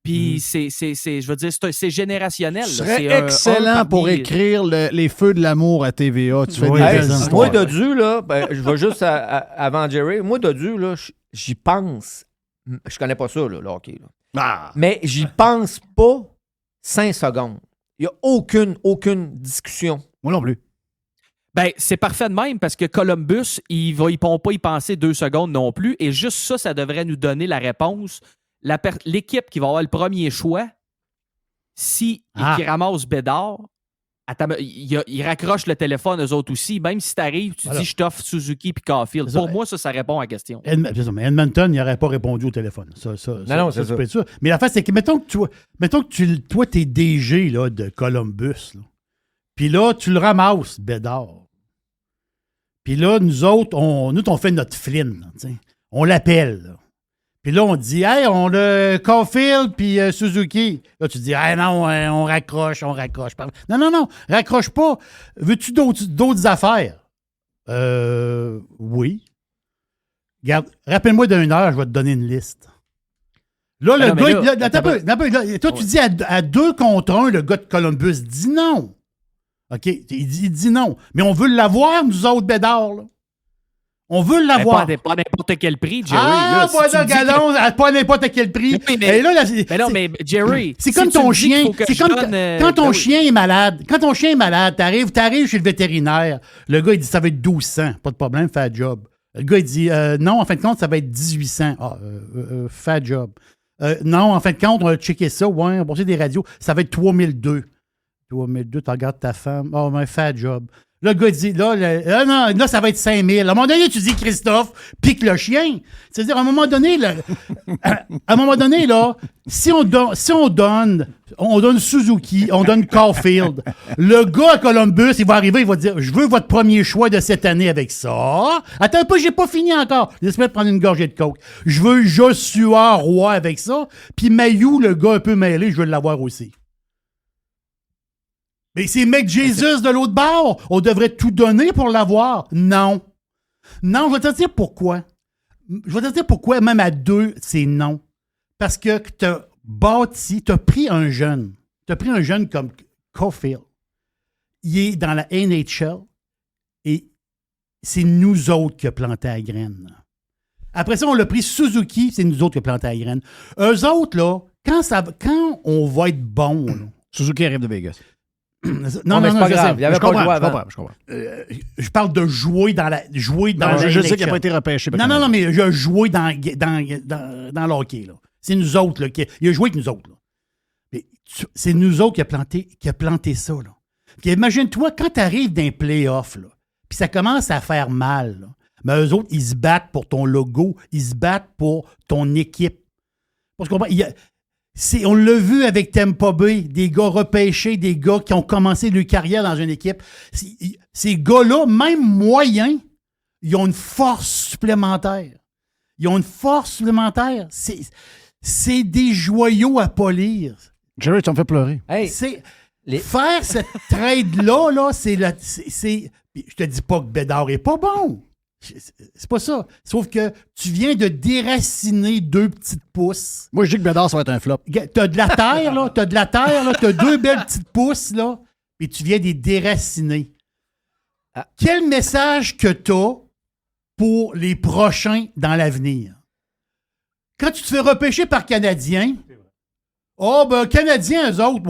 Puis je veux dire, c'est générationnel. Ce serait excellent pour écrire les feux de l'amour à TVA. Tu fais des belles histoires. Moi, Dodu, là, je vais juste avant Jerry. Moi, Dodu, là, j'y pense. Je connais pas ça, là, le hockey. Là. Ah. Mais j'y pense pas 5 secondes. Il n'y a aucune discussion. Moi non plus. Ben, c'est parfait de même parce que Columbus, ils ne vont pas y penser 2 secondes non plus. Et juste ça devrait nous donner la réponse. L'équipe qui va avoir le premier choix, qui ramasse Bédard, ils raccrochent le téléphone eux autres aussi. Même si t'arrives, tu dis je t'offre Suzuki puis Caulfield. Pour moi, ça répond à la question. Mais Edmonton, il n'aurait pas répondu au téléphone. Non, c'est ça. Mais la face, c'est que mettons que toi, t'es DG là, de Columbus. Puis là, tu le ramasses, Bédard. Puis là, nous autres, on fait notre Flynn. On l'appelle. Là. Puis là, on dit, hey, on a Caulfield puis Suzuki. Là, tu dis, hey, non, on raccroche. Non, raccroche pas. Veux-tu d'autres affaires? Oui. Regarde, rappelle-moi d'une heure, je vais te donner une liste. Là, le gars, toi, tu dis à 2 contre 1, le gars de Columbus dit non. OK? Il dit non. Mais on veut l'avoir, nous autres, Bédard, là. On veut l'avoir. Pas à n'importe quel prix, Jerry. Ah, voilà, galon, pas à n'importe quel prix. Mais Jerry, c'est comme ton chien. C'est comme quand ton chien est malade. Quand ton chien est malade, t'arrives chez le vétérinaire. Le gars, il dit ça va être 1200. Pas de problème, fais le job. Le gars, il dit non, en fin de compte, ça va être 1800. Ah, fais le job. Non, en fin de compte, on va checker ça. Ouais, on va passer des radios. Ça va être 3002. 3002, tu regardes ta femme. Oh, ben, fais le job. Le gars dit, là, ça va être 5000. À un moment donné, tu dis, Christophe, pique le chien. C'est-à-dire, à un moment donné, là, si on donne Suzuki, on donne Caulfield, le gars à Columbus, il va arriver, il va dire, je veux votre premier choix de cette année avec ça. Attends un peu, j'ai pas fini encore. Laisse-moi prendre une gorgée de coke. Je veux Joshua Roy avec ça. Puis Mayu, le gars un peu mêlé, je veux l'avoir aussi. Mais c'est Mec Jesus de l'autre bord. On devrait tout donner pour l'avoir. Non. Non, je vais te dire pourquoi. Même à 2, c'est non. Parce que t'as pris un jeune. T'as pris un jeune comme Caulfield. Il est dans la NHL et c'est nous autres qui a planté la graine. Après ça, on l'a pris Suzuki, c'est nous autres qui a planté la graine. Eux autres, là, quand on va être bon, là, Suzuki arrive de Vegas. Non, mais c'est pas grave. Il n'y avait pas le droit avant. Je comprends. Je parle de jouer dans la je sais qu'il n'a pas été repêché. Non, mais il a joué dans le hockey. Là. C'est nous autres. Là, il a joué avec nous autres. Là. Mais c'est nous autres qui a planté ça. Là. Puis imagine-toi, quand tu arrives dans les playoffs, puis ça commence à faire mal, là, mais eux autres, ils se battent pour ton logo, ils se battent pour ton équipe. Parce qu'on on l'a vu avec Tampa Bay, des gars repêchés, des gars qui ont commencé leur carrière dans une équipe. Ces gars-là, même moyens, ils ont une force supplémentaire. C'est des joyaux à polir. Jerry, tu me fais pleurer. Hey, faire cette trade-là, je te dis pas que Bédard est pas bon. C'est pas ça. Sauf que tu viens de déraciner 2 petites pousses. Moi, je dis que Bédard, ça va être un flop. T'as de la terre, là. T'as 2 belles petites pousses, là. Et tu viens de les déraciner. Quel message que t'as pour les prochains dans l'avenir? Quand tu te fais repêcher par Canadiens, Canadiens, eux autres,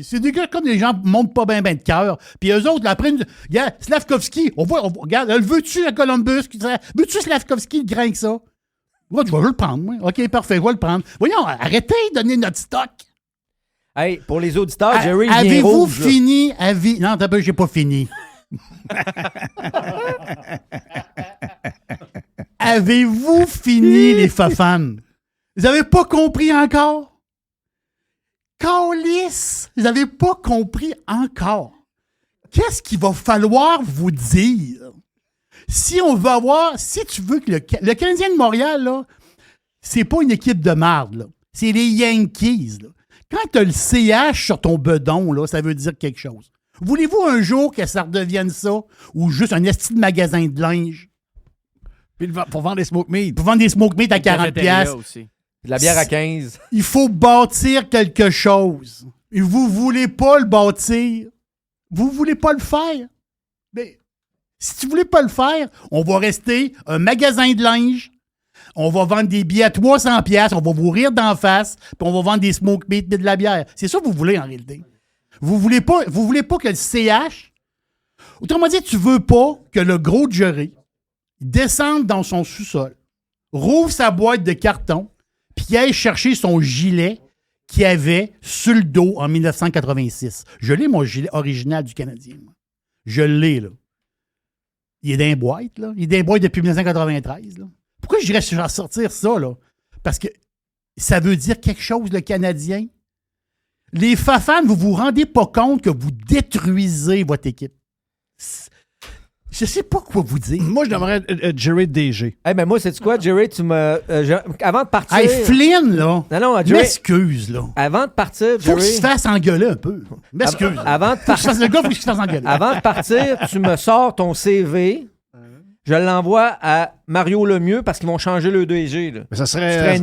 c'est des gars comme les gens ne montent pas bien de cœur. Puis eux autres, après, regarde, Slavkovski, regarde, le veux-tu à Columbus? Veux-tu Slavkovski grain que ça? Ouais, je vais le prendre, moi. OK, parfait, je vais le prendre. Voyons, arrêtez de donner notre stock. Hey, pour les auditeurs, Jerry, avez-vous fini? Non, t'as pas, j'ai pas fini. Avez-vous fini, les fafans? Vous n'avez pas compris encore? Câlisse! Vous n'avez pas compris encore. Qu'est-ce qu'il va falloir vous dire? Si tu veux que le Canadien de Montréal, là, c'est pas une équipe de marde, là. C'est les Yankees, là. Quand tu as le CH sur ton bedon, là, ça veut dire quelque chose. Voulez-vous un jour que ça redevienne ça? Ou juste un esti de magasin de linge? Puis pour vendre des smoke meat. Pour vendre des smoke meat à 40$. De la bière à 15. Il faut bâtir quelque chose. Et vous voulez pas le bâtir. Vous voulez pas le faire. Mais si tu voulais pas le faire, on va rester un magasin de linge. On va vendre des billets à 300$. On va vous rire d'en face. Puis on va vendre des smoke meat et de la bière. C'est ça que vous voulez en réalité. Vous voulez pas que le CH... Autrement dit, tu veux pas que le gros Jerry descende dans son sous-sol, rouvre sa boîte de carton, puis il aille chercher son gilet qu'il avait sur le dos en 1986. Je l'ai, mon gilet original du Canadien. Moi. Je l'ai, là. Il est dans les boîtes, là. Il est dans les boîtes depuis 1993, là. Pourquoi je dirais sortir ça, là? Parce que ça veut dire quelque chose, le Canadien. Les Fafans, vous vous rendez pas compte que vous détruisez votre équipe. Je sais pas quoi vous dire. Moi, je devrais Jerry DG. Hey, mais moi, sais-tu quoi, Jerry? Tu me. Avant de partir. Hey, Flynn, là. Non, Jerry. M'excuse, là. Avant de partir, Jerry. Faut qu'il se fasse engueuler un peu. M'excuse. Avant de partir. Le gars, faut qu'il se fasse engueuler. Avant de partir, tu me sors ton CV. Je l'envoie à Mario Lemieux parce qu'ils vont changer le DG. Là. Mais ça serait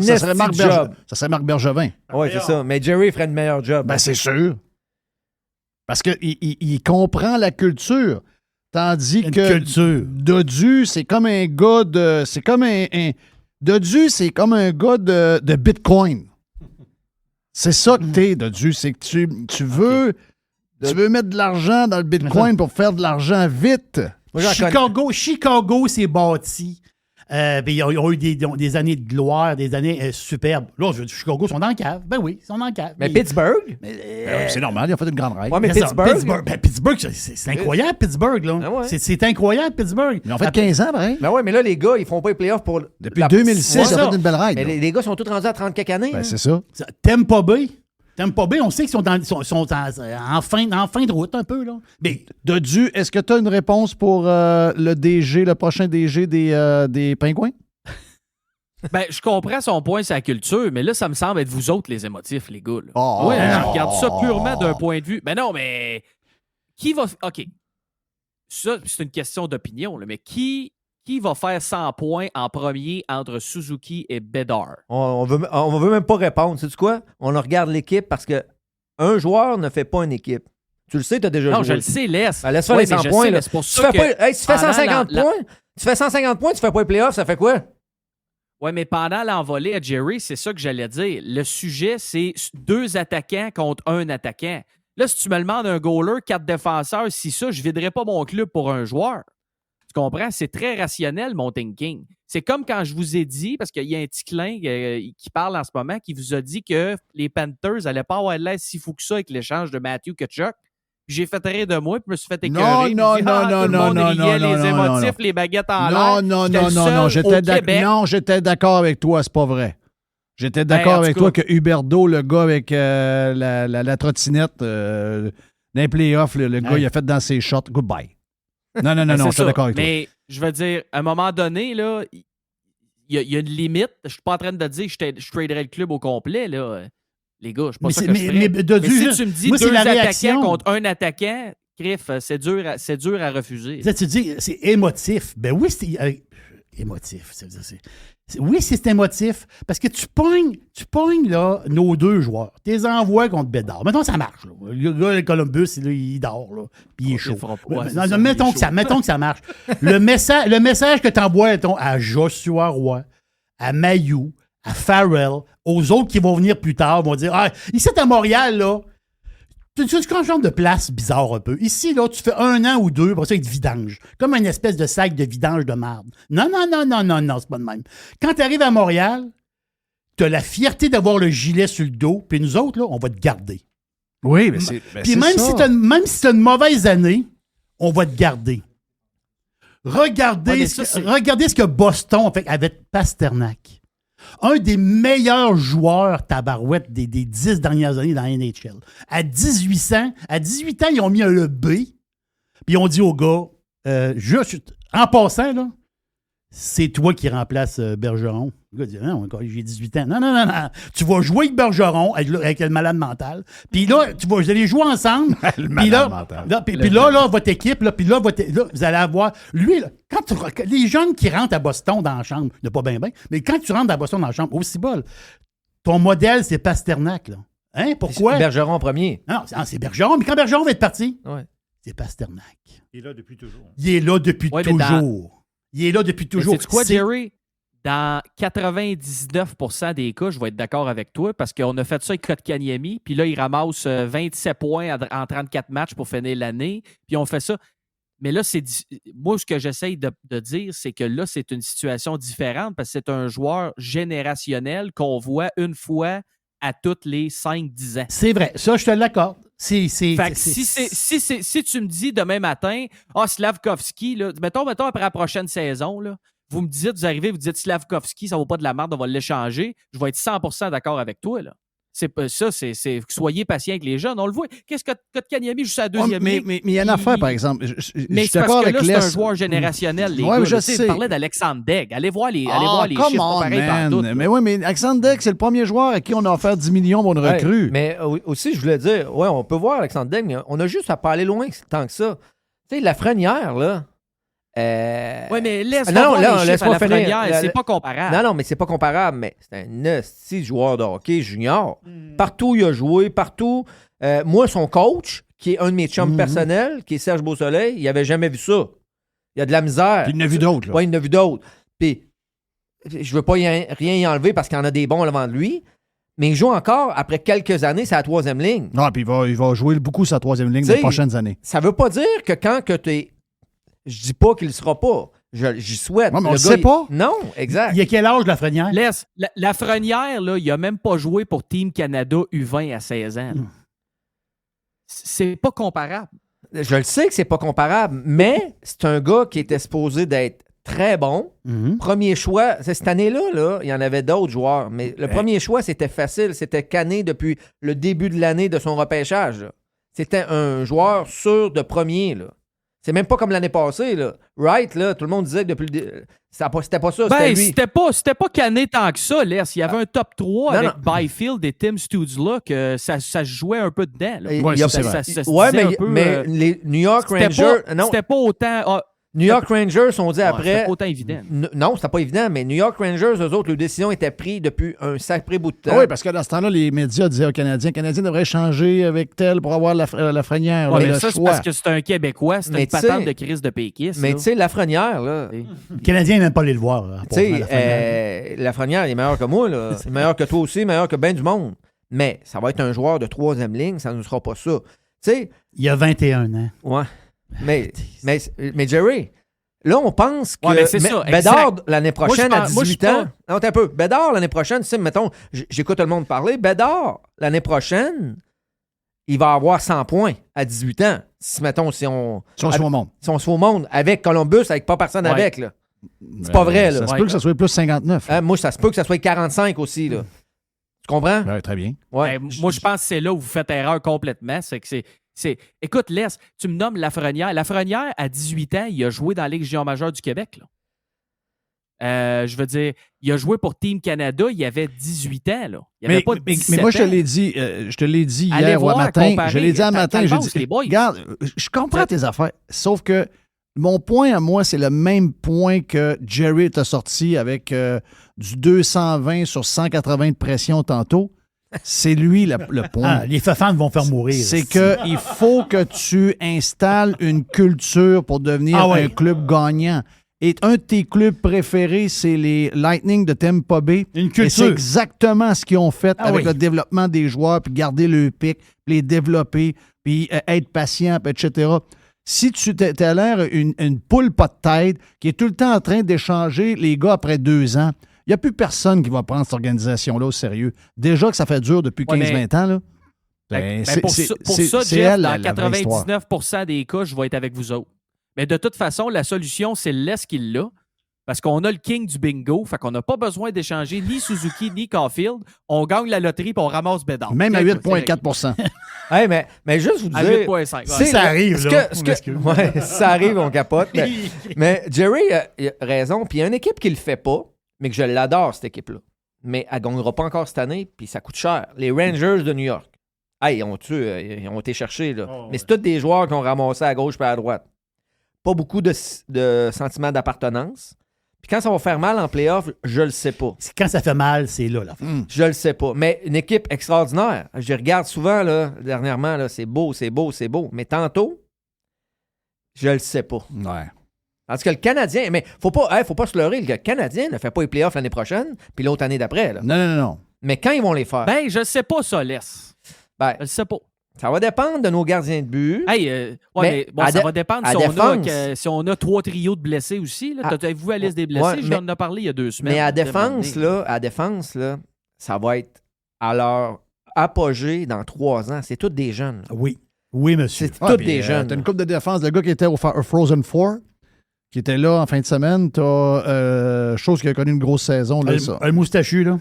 Marc Bergevin. Oui, c'est ça. Mais Jerry ferait le meilleur job. Ben, c'est sûr. Parce qu'il comprend la culture. Tandis Une que culture. Dodu, c'est comme un gars de... C'est comme Dodu, c'est comme un gars de Bitcoin. C'est ça que t'es, Dodu. C'est que tu veux... Tu veux mettre de l'argent dans le Bitcoin pour faire de l'argent vite. Chicago s'est bâti. Ils ont eu des années de gloire, des années superbes. Là, Chicago sont dans le cave. Ben oui, ils sont dans le cave. Mais Pittsburgh? C'est normal, ils ont fait une grande règle. Ouais, mais Pittsburgh, c'est incroyable, Pittsburgh. Là. Ah ouais. C'est incroyable, Pittsburgh. Ils ont fait 15 ans, pareil. Ben ouais, mais là, les gars, ils font pas les playoffs pour... Depuis 2006, ils ont fait une belle règle. Mais les gars sont tous rendus à 30 quelques années. Ben, c'est ça. Tampa Bay, on sait qu'ils sont en fin de route un peu. Là. Mais, Dodu, est-ce que tu as une réponse pour le prochain DG des Pingouins? Ben, je comprends son point sur la culture, mais là, ça me semble être vous autres les émotifs, les gars. Là. Je regarde ça purement d'un point de vue. Mais non, mais qui va... OK. Ça, c'est une question d'opinion, là, mais qui va faire 100 points en premier entre Suzuki et Bedard? On veut même pas répondre. Sais-tu quoi? On regarde l'équipe parce que un joueur ne fait pas une équipe. Tu le sais, tu as déjà joué. Non, je le sais, laisse. Ben, laisse faire les 100 points. Là. C'est pour Tu ça fais que pas, si tu fais 150 points, tu fais 150 points, tu fais pas les playoffs, ça fait quoi? Oui, mais pendant l'envolée à Jerry, c'est ça que j'allais dire. Le sujet, c'est 2 attaquants contre 1 attaquant. Là, si tu me demandes un goaler, 4 défenseurs, si ça, je ne viderais pas mon club pour un joueur. Tu comprends? C'est très rationnel, mon thinking. C'est comme quand je vous ai dit, parce qu'il y a un petit clin qui parle en ce moment, qui vous a dit que les Panthers n'allaient pas avoir l'air si fou que ça avec l'échange de Matthew Tkachuk. J'ai fait rire de moi, puis je me suis fait écœurer. Non, les émotifs, les baguettes en l'air. Non, j'étais d'accord avec toi, c'est pas vrai. J'étais d'accord avec toi que Huberdeau, le gars avec la trottinette, dans les playoffs, le gars, il a fait dans ses shots. Goodbye. Non, je suis d'accord avec toi. Mais je veux dire, à un moment donné, là, il y a une limite. Je suis pas en train de dire que je traderais le club au complet, là. Les gars, je suis pas sûr que je ferais. Mais si tu me dis 2 attaquants contre 1 attaquant, Criff, c'est dur à refuser. Tu dis, c'est émotif. Ben oui, c'est émotif. Oui, c'est émotif. Parce que tu pognes là, nos 2 joueurs. Tu les envoies contre Bédard. Mettons que ça marche. Là. Le gars de Columbus, là, il dort. Là, puis il est chaud. Mettons que ça marche. le message que tu envoies à Joshua Roy, à Mailloux, à Farrell, aux autres qui vont venir plus tard, vont dire ici à Montréal, là, tu as un genre de place bizarre un peu. Ici, là, tu fais 1 an ou 2, pour ça, ils te vidange. Comme une espèce de sac de vidange de marde. Non, c'est pas de même. Quand tu arrives à Montréal, tu as la fierté d'avoir le gilet sur le dos, puis nous autres, là, on va te garder. Oui, mais c'est puis même si tu as une mauvaise année, on va te garder. Regardez ce que Boston a fait avec Pasternak. Un des meilleurs joueurs tabarouettes des 10 dernières années dans la NHL. À 18 ans, ils ont mis le B, puis ils ont dit au gars, juste en passant, là, c'est toi qui remplaces Bergeron. Le gars dit, non, j'ai 18 ans. Non. Tu vas jouer avec Bergeron, avec le malade mental. Puis là, vous allez jouer ensemble. Le malade mental. Puis là, votre équipe, là, vous allez avoir... Lui, là, les jeunes qui rentrent à Boston dans la chambre, il n'y a pas bien, mais quand tu rentres à Boston dans la chambre, aussi bol, ton modèle, c'est Pasternak. Là. Hein? Pourquoi? C'est Bergeron en premier. Non, c'est Bergeron. Mais quand Bergeron va être parti, c'est Pasternak. Il est là depuis toujours. Il est là depuis toujours. Il est là depuis toujours. C'est quoi, Jerry? Dans 99% des cas, je vais être d'accord avec toi parce qu'on a fait ça avec Kotkaniemi, puis là, il ramasse 27 points en 34 matchs pour finir l'année, puis on fait ça. Mais là, moi, ce que j'essaye de dire, c'est que là, c'est une situation différente parce que c'est un joueur générationnel qu'on voit une fois à toutes les 5-10 ans. C'est vrai. Ça, je te l'accorde. Si tu me dis demain matin, Slavkovski, là, mettons après la prochaine saison, là, vous me dites, vous arrivez, vous dites Slavkovski, ça vaut pas de la merde, on va l'échanger, je vais être 100% d'accord avec toi, là. Soyez patient avec les jeunes, on le voit. Qu'est-ce que Kotkaniemi joue à la deuxième ligue? Mais il y a une affaire, par exemple. Mais c'est parce que là, c'est un joueur générationnel, les gars. Je parlais d'Alexandre Daigle. Allez voir les chiffres, pas pareil partout. Mais oui, mais Alexandre Daigle, c'est le premier joueur à qui on a offert 10 millions pour une recrue. Mais aussi, je voulais dire, on peut voir Alexandre Daigle, mais on a juste à pas aller loin tant que ça. Tu sais, Lafrenière, là. Oui, mais laisse-moi finir. C'est pas comparable. Non, mais c'est pas comparable, mais c'est un esti joueur de hockey junior. Partout il a joué, partout. Moi, son coach, qui est un de mes chums personnels, qui est Serge Beausoleil, il n'avait jamais vu ça. Il y a de la misère. Puis il en a vu d'autres. Là. Oui, il en a vu d'autres. Puis, je veux pas rien y enlever parce qu'il y en a des bons devant de lui, mais il joue encore, après quelques années, c'est la 3e ligne. Non, puis il va jouer beaucoup sa 3e ligne dans les prochaines années. Ça veut pas dire que quand que tu es... Je dis pas qu'il le sera pas. J'y souhaite. Ouais, mais on le sait pas. Non, exact. Il y a quel âge, Lafrenière? Laisse. Lafrenière, là, il a même pas joué pour Team Canada U20 à 16 ans. C'est pas comparable. Je le sais que c'est pas comparable, mais c'est un gars qui était supposé d'être très bon. Premier choix, cette année-là, il y en avait d'autres joueurs, mais le premier choix, c'était facile. C'était Canet depuis le début de l'année de son repêchage. Là. C'était un joueur sûr de premier. Là. C'est même pas comme l'année passée. Là. Wright, là, tout le monde disait que depuis le c'était pas ça, c'était lui. C'était pas Canet tant que ça, Les. Il y avait un top 3 avec Byfield et Tim Stützle que ça se jouait un peu dedans. Oui, c'est vrai. Mais les New York Rangers... C'était pas autant... New York Rangers ont dit après... C'était pas autant évident. Non, c'était pas évident, mais New York Rangers, eux autres, leur décision était prise depuis un sacré bout de temps. Oui, parce que dans ce temps-là, les médias disaient aux Canadiens, devrait changer avec tel pour avoir Lafrenière. Ouais, mais ça, c'est parce que c'est un Québécois, c'est une patente de crise de péquiste. Mais tu sais, Lafrenière, là... Le Canadien n'aime pas aller le voir. Tu sais, Lafrenière, il est meilleur que moi, là. Il est meilleur que toi aussi, meilleur que bien du monde. Mais ça va être un joueur de 3e ligne, ça ne sera pas ça. Tu sais... Il y a 21 ans. Ouais. Mais Jerry, là, on pense que ouais, Bédard, l'année prochaine, à 18 ans... Non, un peu. Bédard, l'année prochaine, tu sais, mettons, j'écoute tout le monde parler. Bédard, l'année prochaine, il va avoir 100 points à 18 ans. Si, mettons, si on se fait au monde, avec Columbus, avec pas personne avec, là. C'est pas vrai, là. Ça se peut que ça soit plus 59. Moi, ça se peut que ça soit 45 aussi, là. Tu comprends? Oui, très bien. Ouais. Moi, je pense que c'est là où vous faites erreur complètement. C'est que écoute, Les, tu me nommes Lafrenière. Lafrenière, à 18 ans, il a joué dans la Ligue junior majeure du Québec. Là. Je veux dire, il a joué pour Team Canada, il avait 18 ans. Là. Il avait pas 17 mais moi, je ans. te l'ai dit hier ou matin. Je l'ai dit un matin. Regarde, je comprends tes affaires. Sauf que mon point à moi, c'est le même point que Jerry t'a sorti avec du 220 sur 180 de pression tantôt. C'est lui le point. Les fafans vont faire mourir. C'est qu'il faut que tu installes une culture pour devenir un club gagnant. Et un de tes clubs préférés, c'est les Lightning de Tampa Bay. Une culture. Et c'est exactement ce qu'ils ont fait avec le développement des joueurs, puis garder le pic, puis les développer, puis être patient, puis etc. Si tu as l'air une poule pas de tête qui est tout le temps en train d'échanger les gars après 2 ans, il n'y a plus personne qui va prendre cette organisation-là au sérieux. Déjà que ça fait dur depuis 15-20 ans. Là. Pour ça, Jeff, dans 99% des cas, je vais être avec vous autres. Mais de toute façon, la solution, c'est l'Est qui l'a. Parce qu'on a le king du bingo. Fait qu'on n'a pas besoin d'échanger ni Suzuki ni Caulfield. On gagne la loterie et on ramasse Bédard. Même à 8,4 hey, mais juste vous dire... À 8,5. Si ça arrive, là. Si ça arrive, on capote. mais Jerry a raison. Puis il y a une équipe qui le fait pas, mais que je l'adore, cette équipe-là. Mais elle ne gagnera pas encore cette année, puis ça coûte cher. Les Rangers de New York. Hey, ils ont été cherchés, là. Mais c'est tous des joueurs qui ont ramassé à gauche et à droite. Pas beaucoup de sentiments d'appartenance. Puis quand ça va faire mal en playoff, je le sais pas. Quand ça fait mal, c'est là. Je le sais pas. Mais une équipe extraordinaire. Je regarde souvent, là, dernièrement, là, c'est beau. Mais tantôt, je le sais pas. Ouais. Parce que le Canadien, mais faut pas se leurrer, le Canadien ne fait pas les playoffs l'année prochaine, puis l'autre année d'après. Là. Non. Mais quand ils vont les faire? Ben, je sais pas ça, laisse. Ben, je sais pas. Ça va dépendre de nos gardiens de but. Hey, ça va dépendre si on a 3 trios de blessés aussi. T'as-vous la liste des blessés? J'en ai parlé il y a 2 semaines. Mais à défense, là, ça va être à leur apogée dans 3 ans. C'est tous des jeunes. Là. Oui, monsieur. C'est tous des jeunes. T'as une coupe de défense. Le gars qui était au Frozen Four, qui était là en fin de semaine, t'as chose qui a connu une grosse saison. Là, un moustachu, là.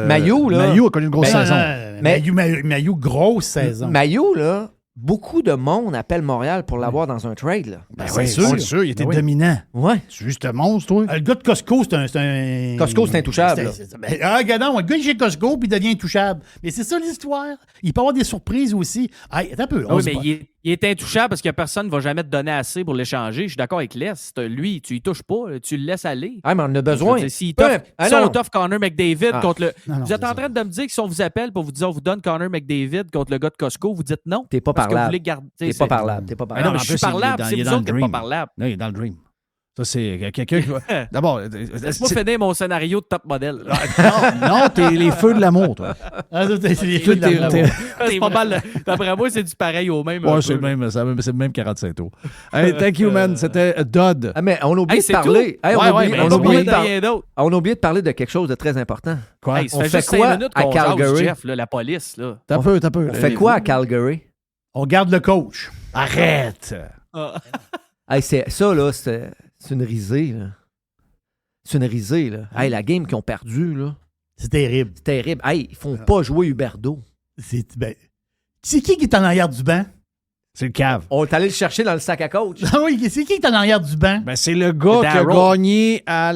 Mailloux, là. Mailloux a connu une grosse saison. Mailloux, grosse saison. Mailloux, là, beaucoup de monde appelle Montréal pour l'avoir dans un trade. Là. C'est sûr, il était dominant. Ouais. C'est juste un monstre, toi. Le gars de Costco, c'est un... Costco, c'est intouchable. Regardons, le gars chez Costco, puis il devient intouchable. Mais c'est ça l'histoire. Il peut avoir des surprises aussi. Attends un peu. Mais il Il est intouchable parce que personne ne va jamais te donner assez pour l'échanger. Je suis d'accord avec Les. Lui, tu y touches pas, tu le laisses aller. Ah, mais on en a besoin. Si on t'offre Connor McDavid contre le... Vous êtes en train de me dire que si on vous appelle pour vous dire on vous donne Connor McDavid contre le gars de Costco, vous dites non. T'es pas parlable. T'es pas parlable. T'es pas parlable. Non, mais je suis parlable. C'est vous autres qui n'êtes pas parlable. Non, il est dans le dream. Ça, c'est quelqu'un qui va... D'abord... Laisse-moi finir mon scénario de top modèle. Non, t'es les feux de l'amour, toi. C'est les feux de l'amour. C'est pas mal. D'après moi, c'est du pareil au même. Ouais, c'est le même 45 tours. Hey, thank you, man. C'était Dodd. Ah, mais on a oublié de parler. On a oublié de parler de quelque chose de très important. Quoi? On fait quoi à Calgary? Jeff, la police. T'as peu. On fait quoi à Calgary? On garde le coach. Arrête! Ça, là, c'est une risée, là. C'est une risée, là. Hey, la game qu'ils ont perdue, là. C'est terrible. C'est terrible. Hey, ils font pas jouer Huberdeau. C'est qui est en arrière du banc? C'est le cave. On est allé le chercher dans le sac à coach. Ah oui, c'est qui est en arrière du banc? Ben, c'est le gars qui a gagné à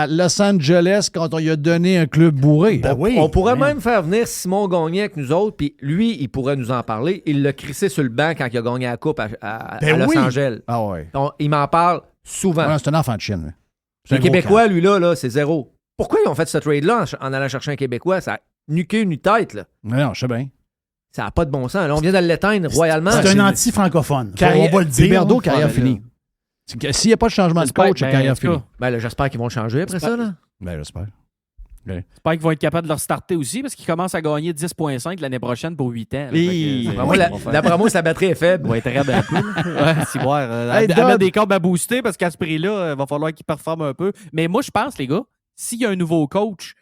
Los Angeles quand on lui a donné un club bourré. Ben oui. On pourrait même faire venir Simon Gagné avec nous autres, puis lui, il pourrait nous en parler. Il l'a crissé sur le banc quand il a gagné la coupe à Los Angeles. Ah ouais. Il m'en parle souvent. Ouais, c'est un enfant de chienne. Lui. Les Québécois, lui, là, c'est zéro. Pourquoi ils ont fait ce trade-là en allant chercher un Québécois? Ça a nuqué une tête, là. Non, je sais bien. Ça n'a pas de bon sens. Là, on vient de l'éteindre royalement. C'est un anti-francophone. On va le dire. Huberdeau, carrière finie. S'il n'y a pas de changement de coach, carrière finie. Ben, là, j'espère qu'ils vont le changer après ça. Là. Ben, j'espère. Okay. J'espère qu'ils vont être capables de leur starter aussi parce qu'ils commencent à gagner 10,5 l'année prochaine pour 8 ans. D'après moi, sa batterie est faible. Il va être raide un peu. Ouais, c'est voir. Mettre des câbles à booster parce qu'à ce prix-là, il va falloir qu'ils performent un peu. Mais moi, je pense, les gars, s'il y a un nouveau coach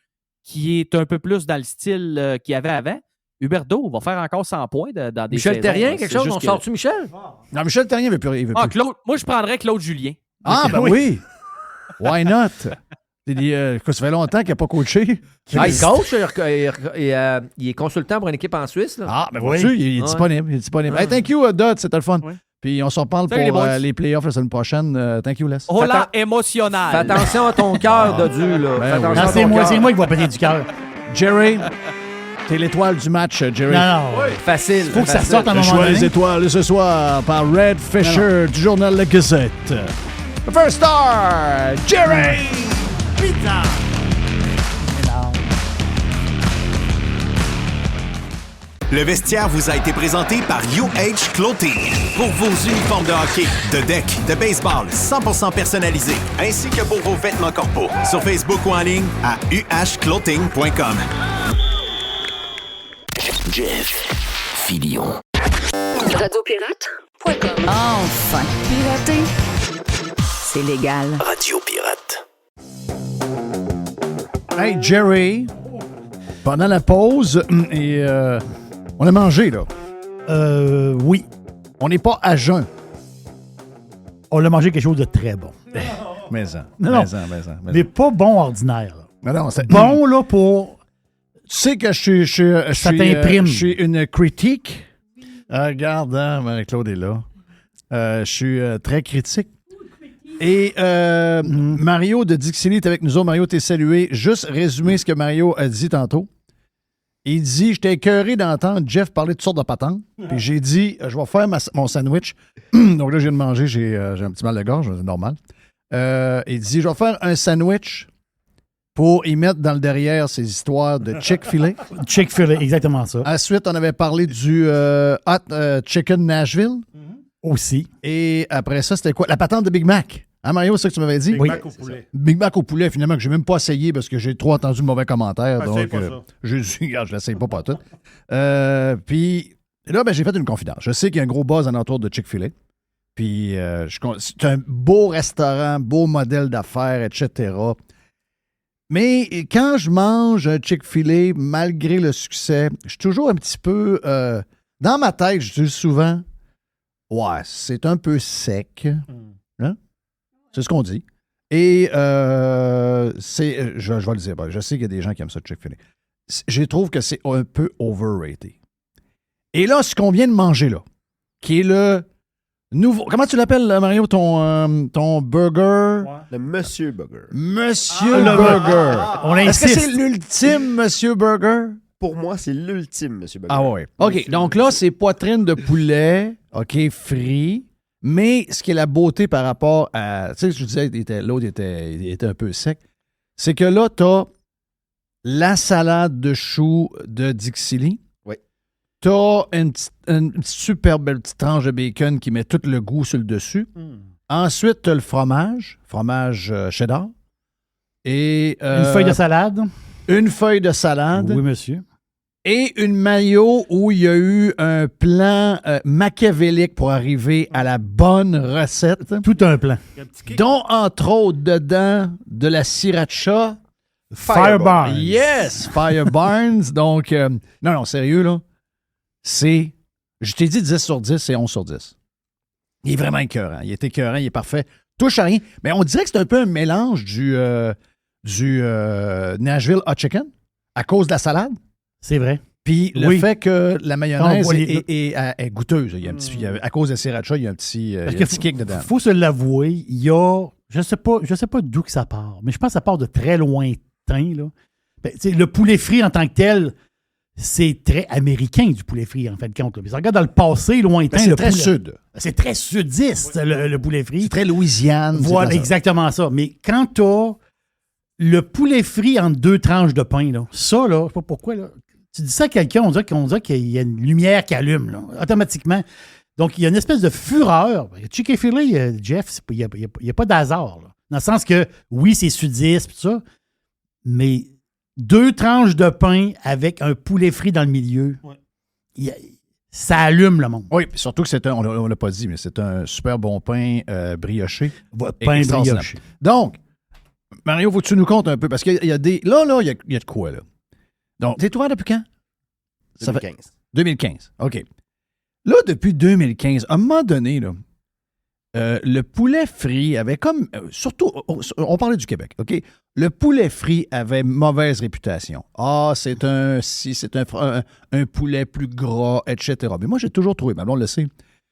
qui est un peu plus dans le style qu'il y avait avant, Huberdeau va faire encore 100 points dans des Michel Therrien, quelque chose? On sort-tu Michel? Non, Michel Therrien veut plus. Claude, moi, je prendrais Claude Julien. Ah, ben oui. Why not? Ça fait longtemps qu'il n'a pas coaché. Il coach, il est consultant pour une équipe en Suisse. Là. Ah, ben vois-tu, il est disponible. Hey, thank you, Dodd, c'était le fun. Oui. Puis on s'en parle pour les playoffs la semaine prochaine. Thank you, Les. Hola émotionnel. Fais attention à ton cœur, Dodu. Là. C'est moi qui va péter du cœur. Jerry, t'es l'étoile du match, Jerry. Non. Facile. Faut que ça sorte à un moment donné. Les étoiles ce soir par Red Fisher du journal La Gazette. First star, Jerry! Pizza! Le vestiaire vous a été présenté par UH Clothing. Pour vos uniformes de hockey, de deck, de baseball 100% personnalisés, ainsi que pour vos vêtements corporels. Sur Facebook ou en ligne à uhclothing.com. Jeff Fillion. Radiopirate.com. Enfin, pirater, c'est légal. Radio Pirate. Hey, Jerry, pendant la pause, et on a mangé, là. Oui. On n'est pas à jeun. On a mangé quelque chose de très bon. Mais Mais pas bon ordinaire. Non, c'est bon, là, pour... Tu sais que ça t'imprime. Je suis une critique. Regarde, Claude est là. Je suis très critique. Et Mario de Dixie est avec nous autres. Mario, t'es salué. Juste résumer ce que Mario a dit tantôt. Il dit, j'étais écœuré d'entendre Jeff parler de toutes sortes de patentes. Puis j'ai dit, je vais faire mon sandwich. Donc là, je viens de manger, j'ai un petit mal de gorge, c'est normal. Il dit, je vais faire un sandwich pour y mettre dans le derrière ces histoires de Chick-fil-A. Chick-fil-A, exactement ça. Ensuite, on avait parlé du Hot Chicken Nashville. Aussi. Et après ça, c'était quoi? La patente de Big Mac. Hein, Mario, c'est ça que tu m'avais dit? Big Mac au poulet. Big Mac au poulet, finalement, que je n'ai même pas essayé parce que j'ai trop entendu de mauvais commentaires. Donc, je l'essaye pas tout. Puis là, j'ai fait une confidence. Je sais qu'il y a un gros buzz alentour de Chick-fil-A. Puis c'est un beau restaurant, beau modèle d'affaires, etc. Mais quand je mange un Chick-fil-A, malgré le succès, je suis toujours un petit peu... dans ma tête, je dis souvent, ouais, c'est un peu sec. Hein? C'est ce qu'on dit. Et je vais le dire, je sais qu'il y a des gens qui aiment ça, Chick-fil-A. Je trouve que c'est un peu overrated. Et là, ce qu'on vient de manger, là, qui est le nouveau... Comment tu l'appelles, Mario, ton burger? Ouais. Le Monsieur Burger. Monsieur Burger. Est-ce que c'est l'ultime Monsieur Burger? Pour moi, c'est l'ultime Monsieur Burger. Ah ouais. OK, donc là, c'est poitrine de poulet OK, frit. Mais ce qui est la beauté par rapport à... Tu sais, je disais, l'autre était un peu sec. C'est que là, tu as la salade de choux de Dixili. Oui. Tu as une super belle petite tranche de bacon qui met tout le goût sur le dessus. Ensuite, tu as le fromage cheddar. Et, une feuille de salade. Une feuille de salade. Oui, monsieur. Et une mayo où il y a eu un plan machiavélique pour arriver à la bonne recette. Tout un plan. Dont, entre autres, dedans, de la sriracha. Firebarns. Yes, Firebarns. Donc, non, sérieux, là. C'est, je t'ai dit 10 sur 10, c'est 11 sur 10. Il est vraiment écœurant. Il est écœurant, il est parfait. Touche à rien. Mais on dirait que c'est un peu un mélange du Nashville Hot Chicken à cause de la salade. C'est vrai. Puis le fait que la mayonnaise est goûteuse. Il y a un petit, à cause de sriracha, il y a un petit kick dedans. Il faut se l'avouer, il y a... Je sais pas d'où que ça part, mais je pense que ça part de très lointain. Là. Ben, le poulet frit en tant que tel, c'est très américain du poulet frit, en fait, compte. Là. Mais si on regarde dans le passé lointain... C'est très sud. C'est très sudiste, le poulet frit. C'est très Louisiane. Voilà, exactement ça. Mais quand tu as le poulet frit entre deux tranches de pain, là, ça, là, je sais pas pourquoi, là, tu dis ça à quelqu'un, on dirait qu'il y a une lumière qui allume, là, automatiquement. Donc, il y a une espèce de fureur. Chick-fil-A, Jeff, il n'y a pas d'hasard. Là. Dans le sens que, oui, c'est sudiste, tout ça, mais 2 tranches de pain avec un poulet frit dans le milieu, ça allume le monde. Oui, puis surtout que on ne l'a pas dit, mais c'est un super bon pain brioché. Pain brioché. Donc, Mario, faut que tu nous comptes un peu, parce qu'il y a des... Là, il y a de quoi, là. Donc, t'es ouvert depuis quand? 2015. 2015, OK. Là, depuis 2015, à un moment donné, là, le poulet frit avait comme... surtout, on parlait du Québec, OK? Le poulet frit avait mauvaise réputation. Ah, c'est un poulet plus gras, etc. Mais moi, j'ai toujours trouvé, mais on le sait,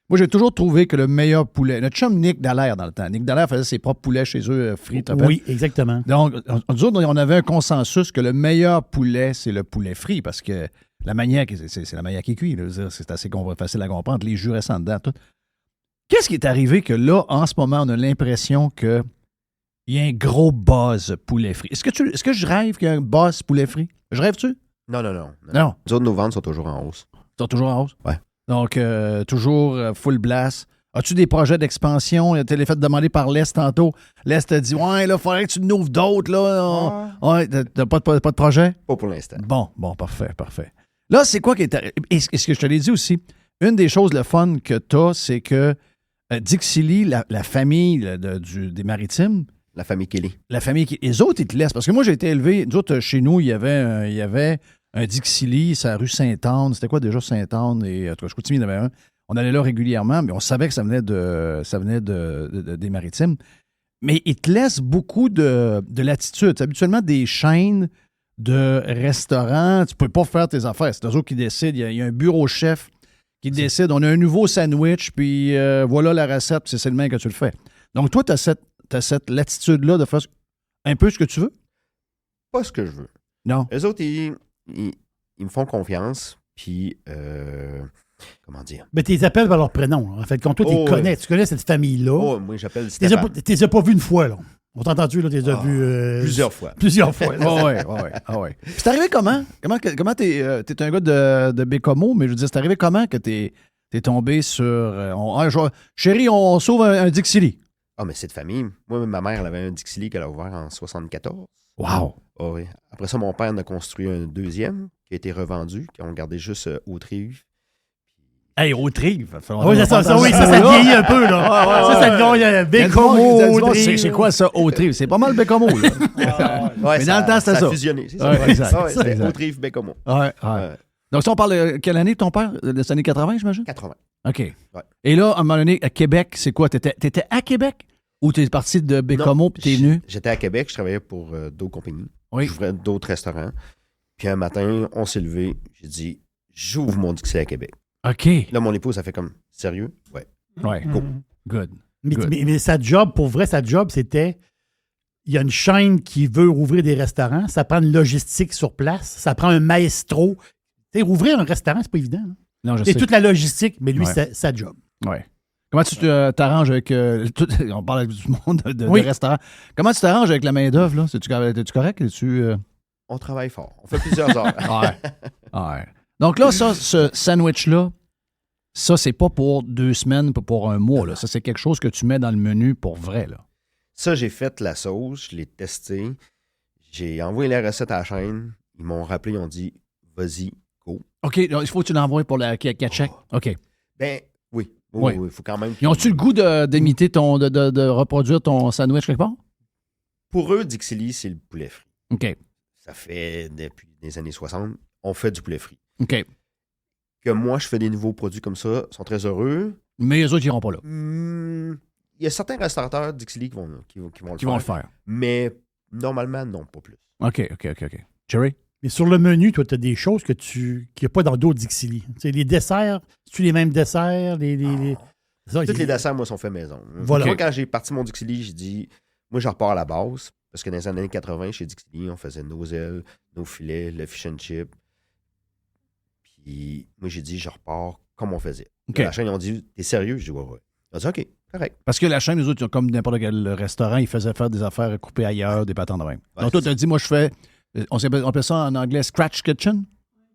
moi, j'ai toujours trouvé que le meilleur poulet... Notre chum Nick Dallaire, dans le temps. Nick Dallaire faisait ses propres poulets chez eux, frits. Oui, exactement. Donc, on avait un consensus que le meilleur poulet, c'est le poulet frit, parce que la manière, c'est la manière qui est cuite. C'est assez facile à comprendre. Les jus restent en dedans, tout. Qu'est-ce qui est arrivé que là, en ce moment, on a l'impression qu'il y a un gros buzz poulet frit? Est-ce que je rêve qu'il y a un buzz poulet frit? Je rêve-tu? Non. Non. Les autres, nos ventes sont toujours en hausse. Sont toujours en hausse? Ouais. Donc, toujours full blast. As-tu des projets d'expansion? Tu l'as fait demander par l'Est tantôt. L'Est a dit, ouais, là, il faudrait que tu nous ouvres d'autres, là. Ouais, t'as pas de projet? Pas pour l'instant. Bon, parfait. Là, c'est quoi qui est arrivé? Est-ce que je te l'ai dit aussi? Une des choses, le fun que t'as, c'est que Dixili, la famille des Maritimes... La famille Kelly. Les autres, ils te laissent. Parce que moi, j'ai été élevé... Nous autres, chez nous, il y avait un Dixili, c'est à rue Sainte-Anne. C'était quoi déjà Sainte-Anne? Et je Chicoutimi, il y en avait un. On allait là régulièrement, mais on savait que ça venait des Maritimes. Mais ils te laissent beaucoup de latitude. C'est habituellement des chaînes de restaurants. Tu ne peux pas faire tes affaires. C'est eux autres qui décident. Il y a un bureau chef qui décide. On a un nouveau sandwich, puis voilà la recette, puis c'est le même que tu le fais. Donc, toi, tu as cette latitude-là de faire un peu ce que tu veux? Pas ce que je veux. Non. Eux autres, ils me font confiance, puis... comment dire? Mais tu les appelles par leur prénom. Là. En fait, quand toi, tu les connais. Tu connais cette famille-là. Oh, moi, j'appelle Stéphane. Tu les as pas vus une fois, là. On t'a entendu, là, tu les as vus... Plusieurs fois. Plusieurs fois. Ouais. C'est arrivé comment? Comment t'es un gars de Bécomo, mais je veux dire, c'est arrivé comment que t'es tombé sur... chérie, on sauve un Dixili. Ah, mais c'est de famille. Moi, ma mère, elle avait un Dixili qu'elle a ouvert en 1974. Wow! Oh, oui. Après ça, mon père en a construit un deuxième qui a été revendu, qui ont gardé juste Haute-Rive. Hey, Haute-Rive! Oui, ça vieillit un peu, là. Ça devient Bécomo, Haute-Rive. C'est quoi ça, Haute-Rive? C'est pas mal Bécomo, là. Mais dans le temps, c'était ça. Ça a fusionné, c'est ça. Exact. Haute-Rive, Bécomo. Ouais. Donc, si on parle de quelle année ton père? Des années 80, j'imagine? 80. OK. Ouais. Et là, à un moment donné, à Québec, c'est quoi? T'étais à Québec? Ou t'es parti de Bécomo puis t'es venu? J'étais à Québec, je travaillais pour d'autres compagnies. Oui. J'ouvrais d'autres restaurants. Puis un matin, on s'est levé. J'ai dit, j'ouvre mon Dixili à Québec. OK. Là, mon épouse a fait comme, sérieux? Ouais. Good. Mais sa job, pour vrai, c'était... Il y a une chaîne qui veut rouvrir des restaurants. Ça prend une logistique sur place. Ça prend un maestro. Tu sais, rouvrir un restaurant, c'est pas évident. Hein? Non, je c'est sais. toute la logistique, mais lui, c'est sa job. Oui. Comment tu t'arranges avec... on parle du monde de Oui. restaurants. Comment tu t'arranges avec la main-d'œuvre, là? Es-tu correct? On travaille fort. On fait plusieurs heures. Ouais. Donc là, ce sandwich-là, ça, c'est pas pour 2 semaines, pas pour un mois. Là. Ça, c'est quelque chose que tu mets dans le menu pour vrai. Là. Ça, j'ai fait la sauce, je l'ai testé. J'ai envoyé la recette à la chaîne. Ils m'ont rappelé, ils ont dit, vas-y, go. OK, donc, il faut que tu l'envoies pour la check. OK. Ben, oui. Oui. Il faut quand même... Ils ont-tu le goût d'imiter de reproduire ton sandwich quelque part? Pour eux, Dixili, c'est le poulet frit. OK. Ça fait depuis les années 60, on fait du poulet frit. OK. Que moi, je fais des nouveaux produits comme ça, ils sont très heureux. Mais les autres, ils n'iront pas là. Il y a certains restaurateurs Dixili qui vont le faire. Mais normalement, non, pas plus. OK. Jerry? Mais sur le menu, toi, tu as des choses qu'il n'y a pas dans d'autres Dixili. Les desserts, c'est-tu les mêmes desserts? Tous les desserts, moi, sont faits maison. Voilà. Moi, quand j'ai parti mon Dixili, j'ai dit, moi, je repars à la base. Parce que dans les années 80, chez Dixili, on faisait nos ailes, nos filets, le fish and chip. Puis moi, j'ai dit, je repars comme on faisait. Okay. La chaîne, ils ont dit, t'es sérieux? Je dis, ouais. Ils ont dit, OK, correct. Parce que la chaîne, nous autres, comme n'importe quel restaurant, ils faisaient faire des affaires coupées ailleurs, des patents de même. Ouais, donc, toi, tu as dit, moi, je fais, on appelle ça en anglais Scratch Kitchen.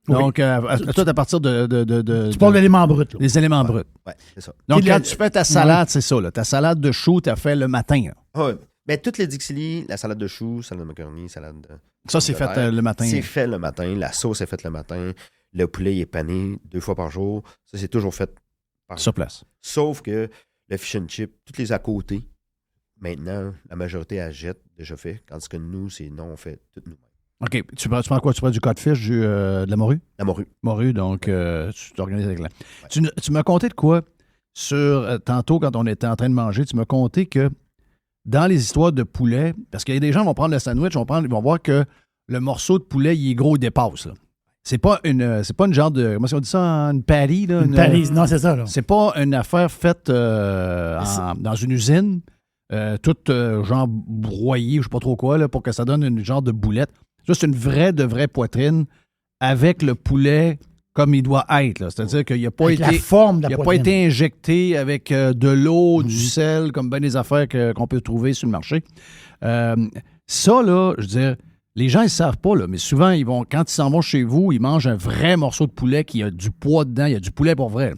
Oui. Donc, toi, à partir de tu parles d'éléments bruts. Là. Les éléments bruts. Ouais, c'est ça. Donc, quand tu fais ta salade, c'est ça. Là, ta salade de choux, tu as fait le matin. Oui. Mais toutes les Dixili, la salade de choux, salade de macaroni, salade de... Ça, c'est fait le matin. C'est fait le matin. La sauce est faite le matin. Le poulet est pané 2 fois par jour. Ça, c'est toujours fait sur place. Sauf que le fish and chip, toutes les à côté, maintenant, la majorité elle jette déjà fait. Tandis que nous, c'est non, on fait tout nous-mêmes. OK. Tu prends quoi? Tu prends du codfish, de la morue? La morue. Morue, donc tu t'organises avec la... Ouais. Tu m'as conté de quoi sur... tantôt, quand on était en train de manger, tu m'as conté que dans les histoires de poulet, parce qu'il y a des gens qui vont prendre le sandwich, ils vont voir que le morceau de poulet, il est gros, il dépasse. Là. C'est pas une genre de... Comment on dit ça? Une patty? Là, une patty, non, c'est ça. Là. C'est pas une affaire faite dans une usine, toute genre broyée, je sais pas trop quoi, là, pour que ça donne une genre de boulette. Ça, c'est une vraie poitrine avec le poulet comme il doit être. Là. C'est-à-dire qu'il n'a pas, pas été injecté avec de l'eau, du sel, comme bien des affaires qu'on peut trouver sur le marché. Ça, là, je veux dire, les gens, ils ne savent pas, là, mais souvent, quand ils s'en vont chez vous, ils mangent un vrai morceau de poulet qui a du poids dedans. Il y a du poulet pour vrai.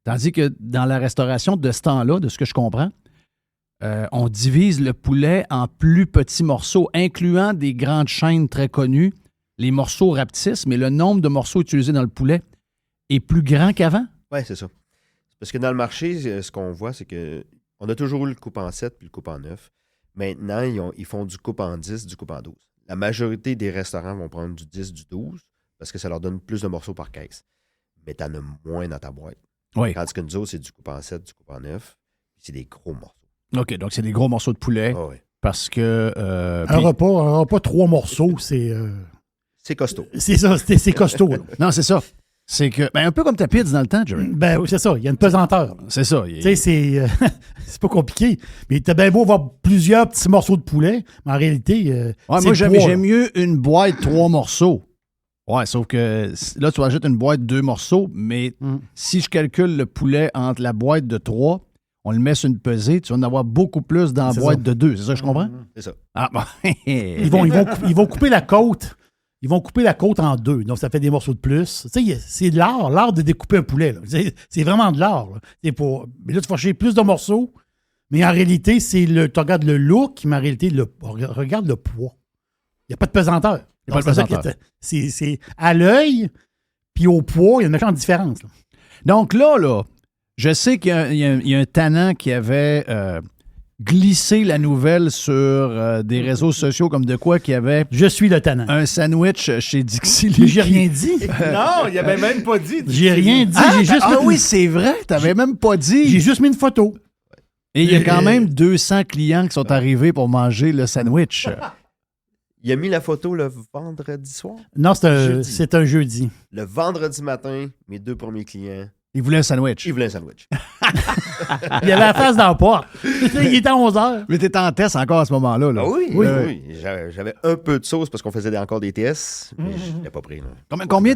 Tandis que dans la restauration de ce temps-là, de ce que je comprends, on divise le poulet en plus petits morceaux, incluant des grandes chaînes très connues. Les morceaux rapetissent, mais le nombre de morceaux utilisés dans le poulet est plus grand qu'avant. Oui, c'est ça. Parce que dans le marché, ce qu'on voit, c'est que on a toujours eu le coupe en 7 puis le coupe en 9. Maintenant, ils font du coupe en 10, du coupe en 12. La majorité des restaurants vont prendre du 10, du 12 parce que ça leur donne plus de morceaux par caisse. Mais tu en as moins dans ta boîte. Oui. Tandis que nous autres, c'est du coupe en 7, du coupe en 9. C'est des gros morceaux. OK, donc c'est des gros morceaux de poulet. Oh, oui. Parce que... un repas 3 morceaux, c'est... C'est costaud. C'est ça, c'est costaud. Non, c'est ça. C'est que, un peu comme ta pizza dans le temps, Jerry. Ben oui, c'est ça. Il y a une pesanteur. C'est ça. Tu sais, c'est pas compliqué. Mais t'as bien beau avoir plusieurs petits morceaux de poulet, mais en réalité, moi, j'aime mieux une boîte 3 morceaux. Ouais, sauf que là, tu achètes une boîte 2 morceaux, mais si je calcule le poulet entre la boîte de 3, on le met sur une pesée, tu vas en avoir beaucoup plus dans la boîte de 2. C'est ça que je comprends? C'est ça. Ah, bon. Ils vont couper la côte. Ils vont couper la côte en 2, donc ça fait des morceaux de plus. Tu sais, c'est de l'art de découper un poulet. Là. C'est vraiment de l'art. Mais là, tu vas chercher plus de morceaux, mais en réalité, tu regardes le look, mais en réalité, regarde le poids. Il n'y a pas de pesanteur. Il n'y a pas de pesanteur. C'est à l'œil, puis au poids, il y a une méchante différence. Là. Donc là, je sais qu'il y a un tannant qui avait glisser la nouvelle sur des réseaux sociaux comme de quoi qu'il y avait... Je suis le tannant. Un sandwich chez Dixili. J'ai rien dit. Non, il avait même pas dit. J'ai rien dit. J'ai juste oui, c'est vrai. T'avais même pas dit. J'ai juste mis une photo. Et il y a quand même 200 clients qui sont arrivés pour manger le sandwich. Il a mis la photo le vendredi soir? Non, c'est un jeudi. Le vendredi matin, mes 2 premiers clients... Il voulait un sandwich. Il voulait un sandwich. Il avait la face dans la porte. Il était à 11h. Mais t'étais en test encore à ce moment-là. Là. Ah oui. J'avais un peu de sauce parce qu'on faisait encore des tests, mais je l'ai pas pris. Là. Combien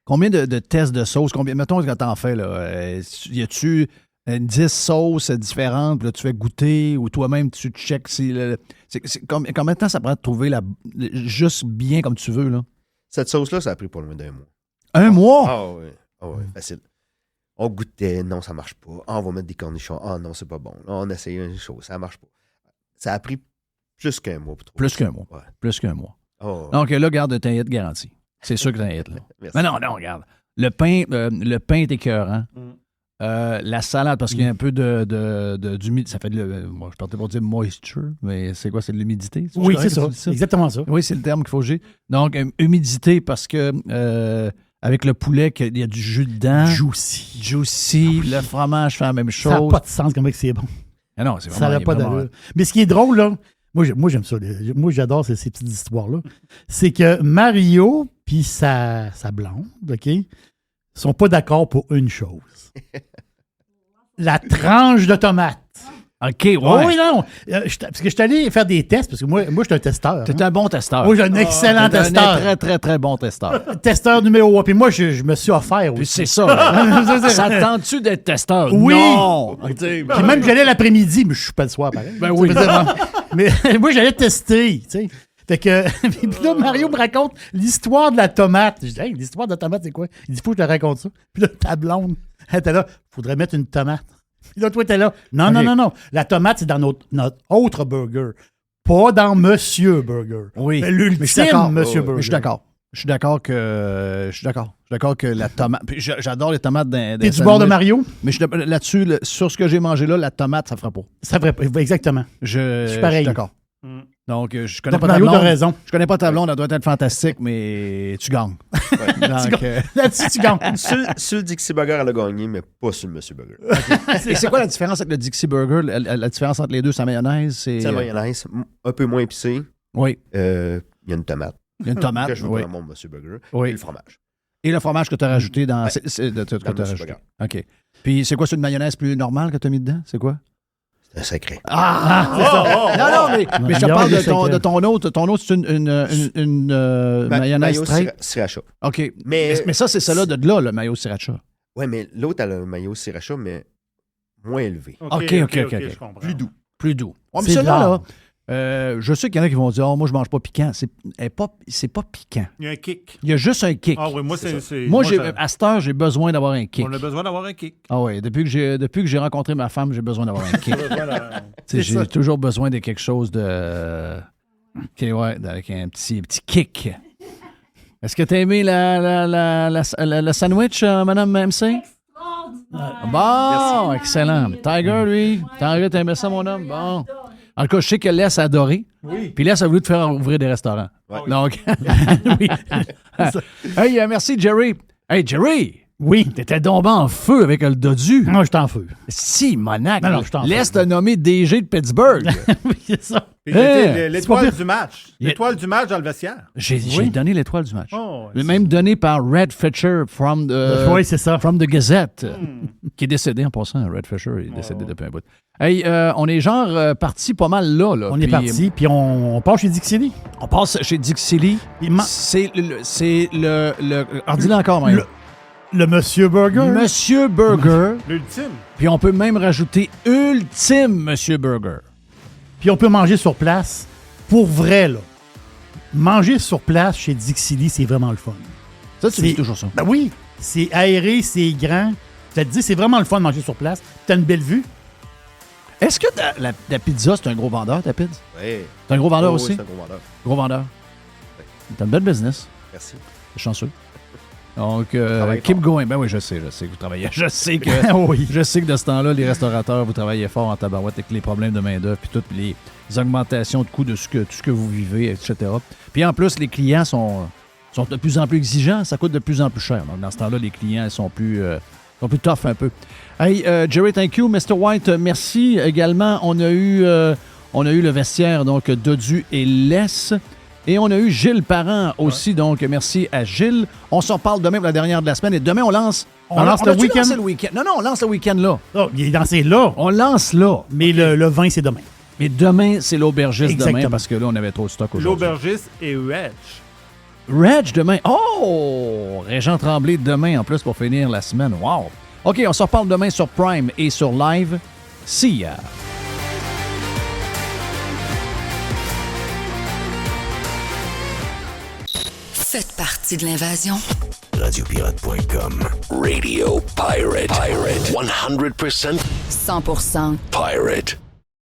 Combien de tests de sauce? Mettons que t'en fais, là. Y a-tu 10 sauces différentes, puis là, tu fais goûter, ou toi-même, tu checkes si... combien de temps ça prend de trouver juste bien comme tu veux, là? Cette sauce-là, ça a pris pas loin d'un mois. Un mois? Ah oui, facile. On goûtait, non, ça marche pas. Ah, on va mettre des cornichons. Ah non, c'est pas bon. Là, on essaye une chose, ça marche pas. Ça a pris plus qu'un mois. Plus qu'un mois. Ouais. Plus qu'un mois. Oh. Donc là, garde, t'as un hit garanti. C'est sûr que t'as un hit, là. Mais non, regarde. Le pain est écœurant. La salade, parce qu'il y a un peu d'humidité. Ça fait moi, je partais pour dire moisture, mais c'est quoi? C'est de l'humidité? Oui, c'est ça. Exactement ça. Oui, c'est le terme qu'il faut j'ai. Donc, humidité, parce que avec le poulet, il y a du jus dedans. Juicy. Le fromage fait la même chose. Ça n'a pas de sens comment c'est bon. Ah non, c'est vraiment... Ça n'a pas d'allure. Mais ce qui est drôle, là, moi j'aime ça. Moi, j'adore ces petites histoires-là. C'est que Mario puis sa blonde, OK, sont pas d'accord pour une chose. La tranche de tomate. OK, ouais. Oh, oui, non. Parce que je suis allé faire des tests, parce que moi je suis un testeur. Tu es un bon testeur. Moi, j'ai un excellent testeur. Un très, très, très bon testeur. Testeur numéro 1. Puis moi, je me suis offert aussi. C'est ça. Ça te tente-tu d'être testeur? Oui. Non. Puis même, j'allais l'après-midi, mais je suis pas le soir, pareil. Ben oui. Mais moi, j'allais tester, tu sais. Fait que, puis là, Mario me raconte l'histoire de la tomate. Je dis, hey, l'histoire de la tomate, c'est quoi? Il dit, faut que je te raconte ça. Puis là, ta blonde, elle était là, faudrait mettre une tomate. Puis là, toi, t'es là. Non, okay. non. La tomate, c'est dans notre autre burger. Pas dans Monsieur Burger. Oui. Mais l'ultime Monsieur Burger. Je suis d'accord. Je suis d'accord que la tomate. Puis j'adore les tomates d'un. T'es du bord de Mario? Mais là-dessus, sur ce que j'ai mangé là, la tomate, ça ferait pas. Ça ferait pas. Exactement. Je suis pareil. Je suis d'accord. Donc, je connais donc, pas Mario, ta blonde. t'as raison. Je connais pas ta blonde, elle doit être fantastique, mais tu gagnes. Donc, là-dessus, tu gagnes. Sur le Dixie Burger, elle a gagné, mais pas sur le Monsieur Burger. Okay. Et c'est quoi la différence avec le Dixie Burger? La différence entre les deux, c'est la mayonnaise? C'est la mayonnaise, un peu moins épicé. Oui. Il y a une tomate. Il y a une tomate, que je veux oui. dans mon Monsieur Burger. Oui. Et le fromage. Et le fromage que tu as rajouté dans... Ouais. que tu as rajouté. Burger. OK. Puis c'est quoi, c'est une mayonnaise plus normale que tu as mis dedans? C'est quoi? C'est un secret. C'est ça. Non, mais je te parle de ton autre. Ton autre, c'est une mayonnaise straight. Sriracha. OK. Mais ça, c'est celle-là de là, le mayo sriracha. Oui, mais l'autre a le mayo sriracha, mais moins élevé. OK. Je comprends. Plus doux. Ouais, mais celui-là, je sais qu'il y en a qui vont dire, moi, je mange pas piquant. C'est pas piquant. Il y a un kick. Il y a juste un kick. Ah oui, moi, à cette heure, j'ai besoin d'avoir un kick. On a besoin d'avoir un kick. Ah oui, depuis que j'ai rencontré ma femme, j'ai besoin d'avoir un kick. J'ai toujours besoin de quelque chose de... avec un petit kick. Est-ce que tu as aimé le sandwich, Madame MC? Bon, excellent. Tiger, lui. Tiger, t'aimais ça, mon homme? Bon. En tout cas, je sais que Les a adoré. Oui. Puis Les a voulu te faire ouvrir des restaurants. Ouais. Donc, oui. Hey, merci, Jerry. Hey, Jerry! Oui. T'étais tombé en feu avec le dodu. Non, j'étais en feu. Si, monac. Non, je t'en feu. Laisse te nommer DG de Pittsburgh. Oui, c'est ça. L'étoile du match. L'étoile du match dans le vestiaire. J'ai donné l'étoile du match. Oh, même donné par Red Fisher from the Gazette, qui est décédé en passant. Red Fisher est décédé depuis un bout. Hey, on est genre parti pas mal là. On est parti, puis on part chez Dixie. On passe chez Dixie. C'est le alors dis-le encore, même. Le Monsieur Burger. Monsieur Burger. L'ultime. Puis on peut même rajouter Ultime Monsieur Burger. Puis on peut manger sur place. Pour vrai, là. Manger sur place chez Dixie, c'est vraiment le fun. Ça, tu dis toujours ça. Ben oui. C'est aéré, c'est grand. Je te dis, c'est vraiment le fun de manger sur place. T'as une belle vue. Est-ce que la pizza, c'est un gros vendeur, ta pizza? Oui. C'est un gros vendeur aussi? Oui, c'est un gros vendeur. Gros vendeur. Oui. T'as une belle business. Merci. C'est chanceux. Donc, keep going. Ben oui, je sais que vous travaillez. Je sais que de ce temps-là, les restaurateurs, vous travaillez fort en tabarouette avec les problèmes de main-d'œuvre puis toutes les augmentations de coûts de tout ce que vous vivez, etc. Puis en plus, les clients sont de plus en plus exigeants. Ça coûte de plus en plus cher. Donc, dans ce temps-là, les clients ils sont plus tough un peu. Hey, Jerry, thank you. Mr. White, merci. Également, on a eu le vestiaire, donc, Dodu et Less. Et on a eu Gilles Parent aussi, donc merci à Gilles. On s'en parle demain pour la dernière de la semaine. Et demain, on lance le week-end. Non, on lance le week-end là. Oh, il est lancé là. On lance là. Mais le vin, c'est demain. Mais demain, c'est l'aubergiste demain parce que là, on avait trop de stock aujourd'hui. L'aubergiste et Wedge. Reg demain. Oh! Régent Tremblay demain en plus pour finir la semaine. Wow! OK, on se reparle demain sur Prime et sur Live. See ya! Faites partie de l'invasion. Radiopirate.com. Radio Pirate. 100% 100% Pirate.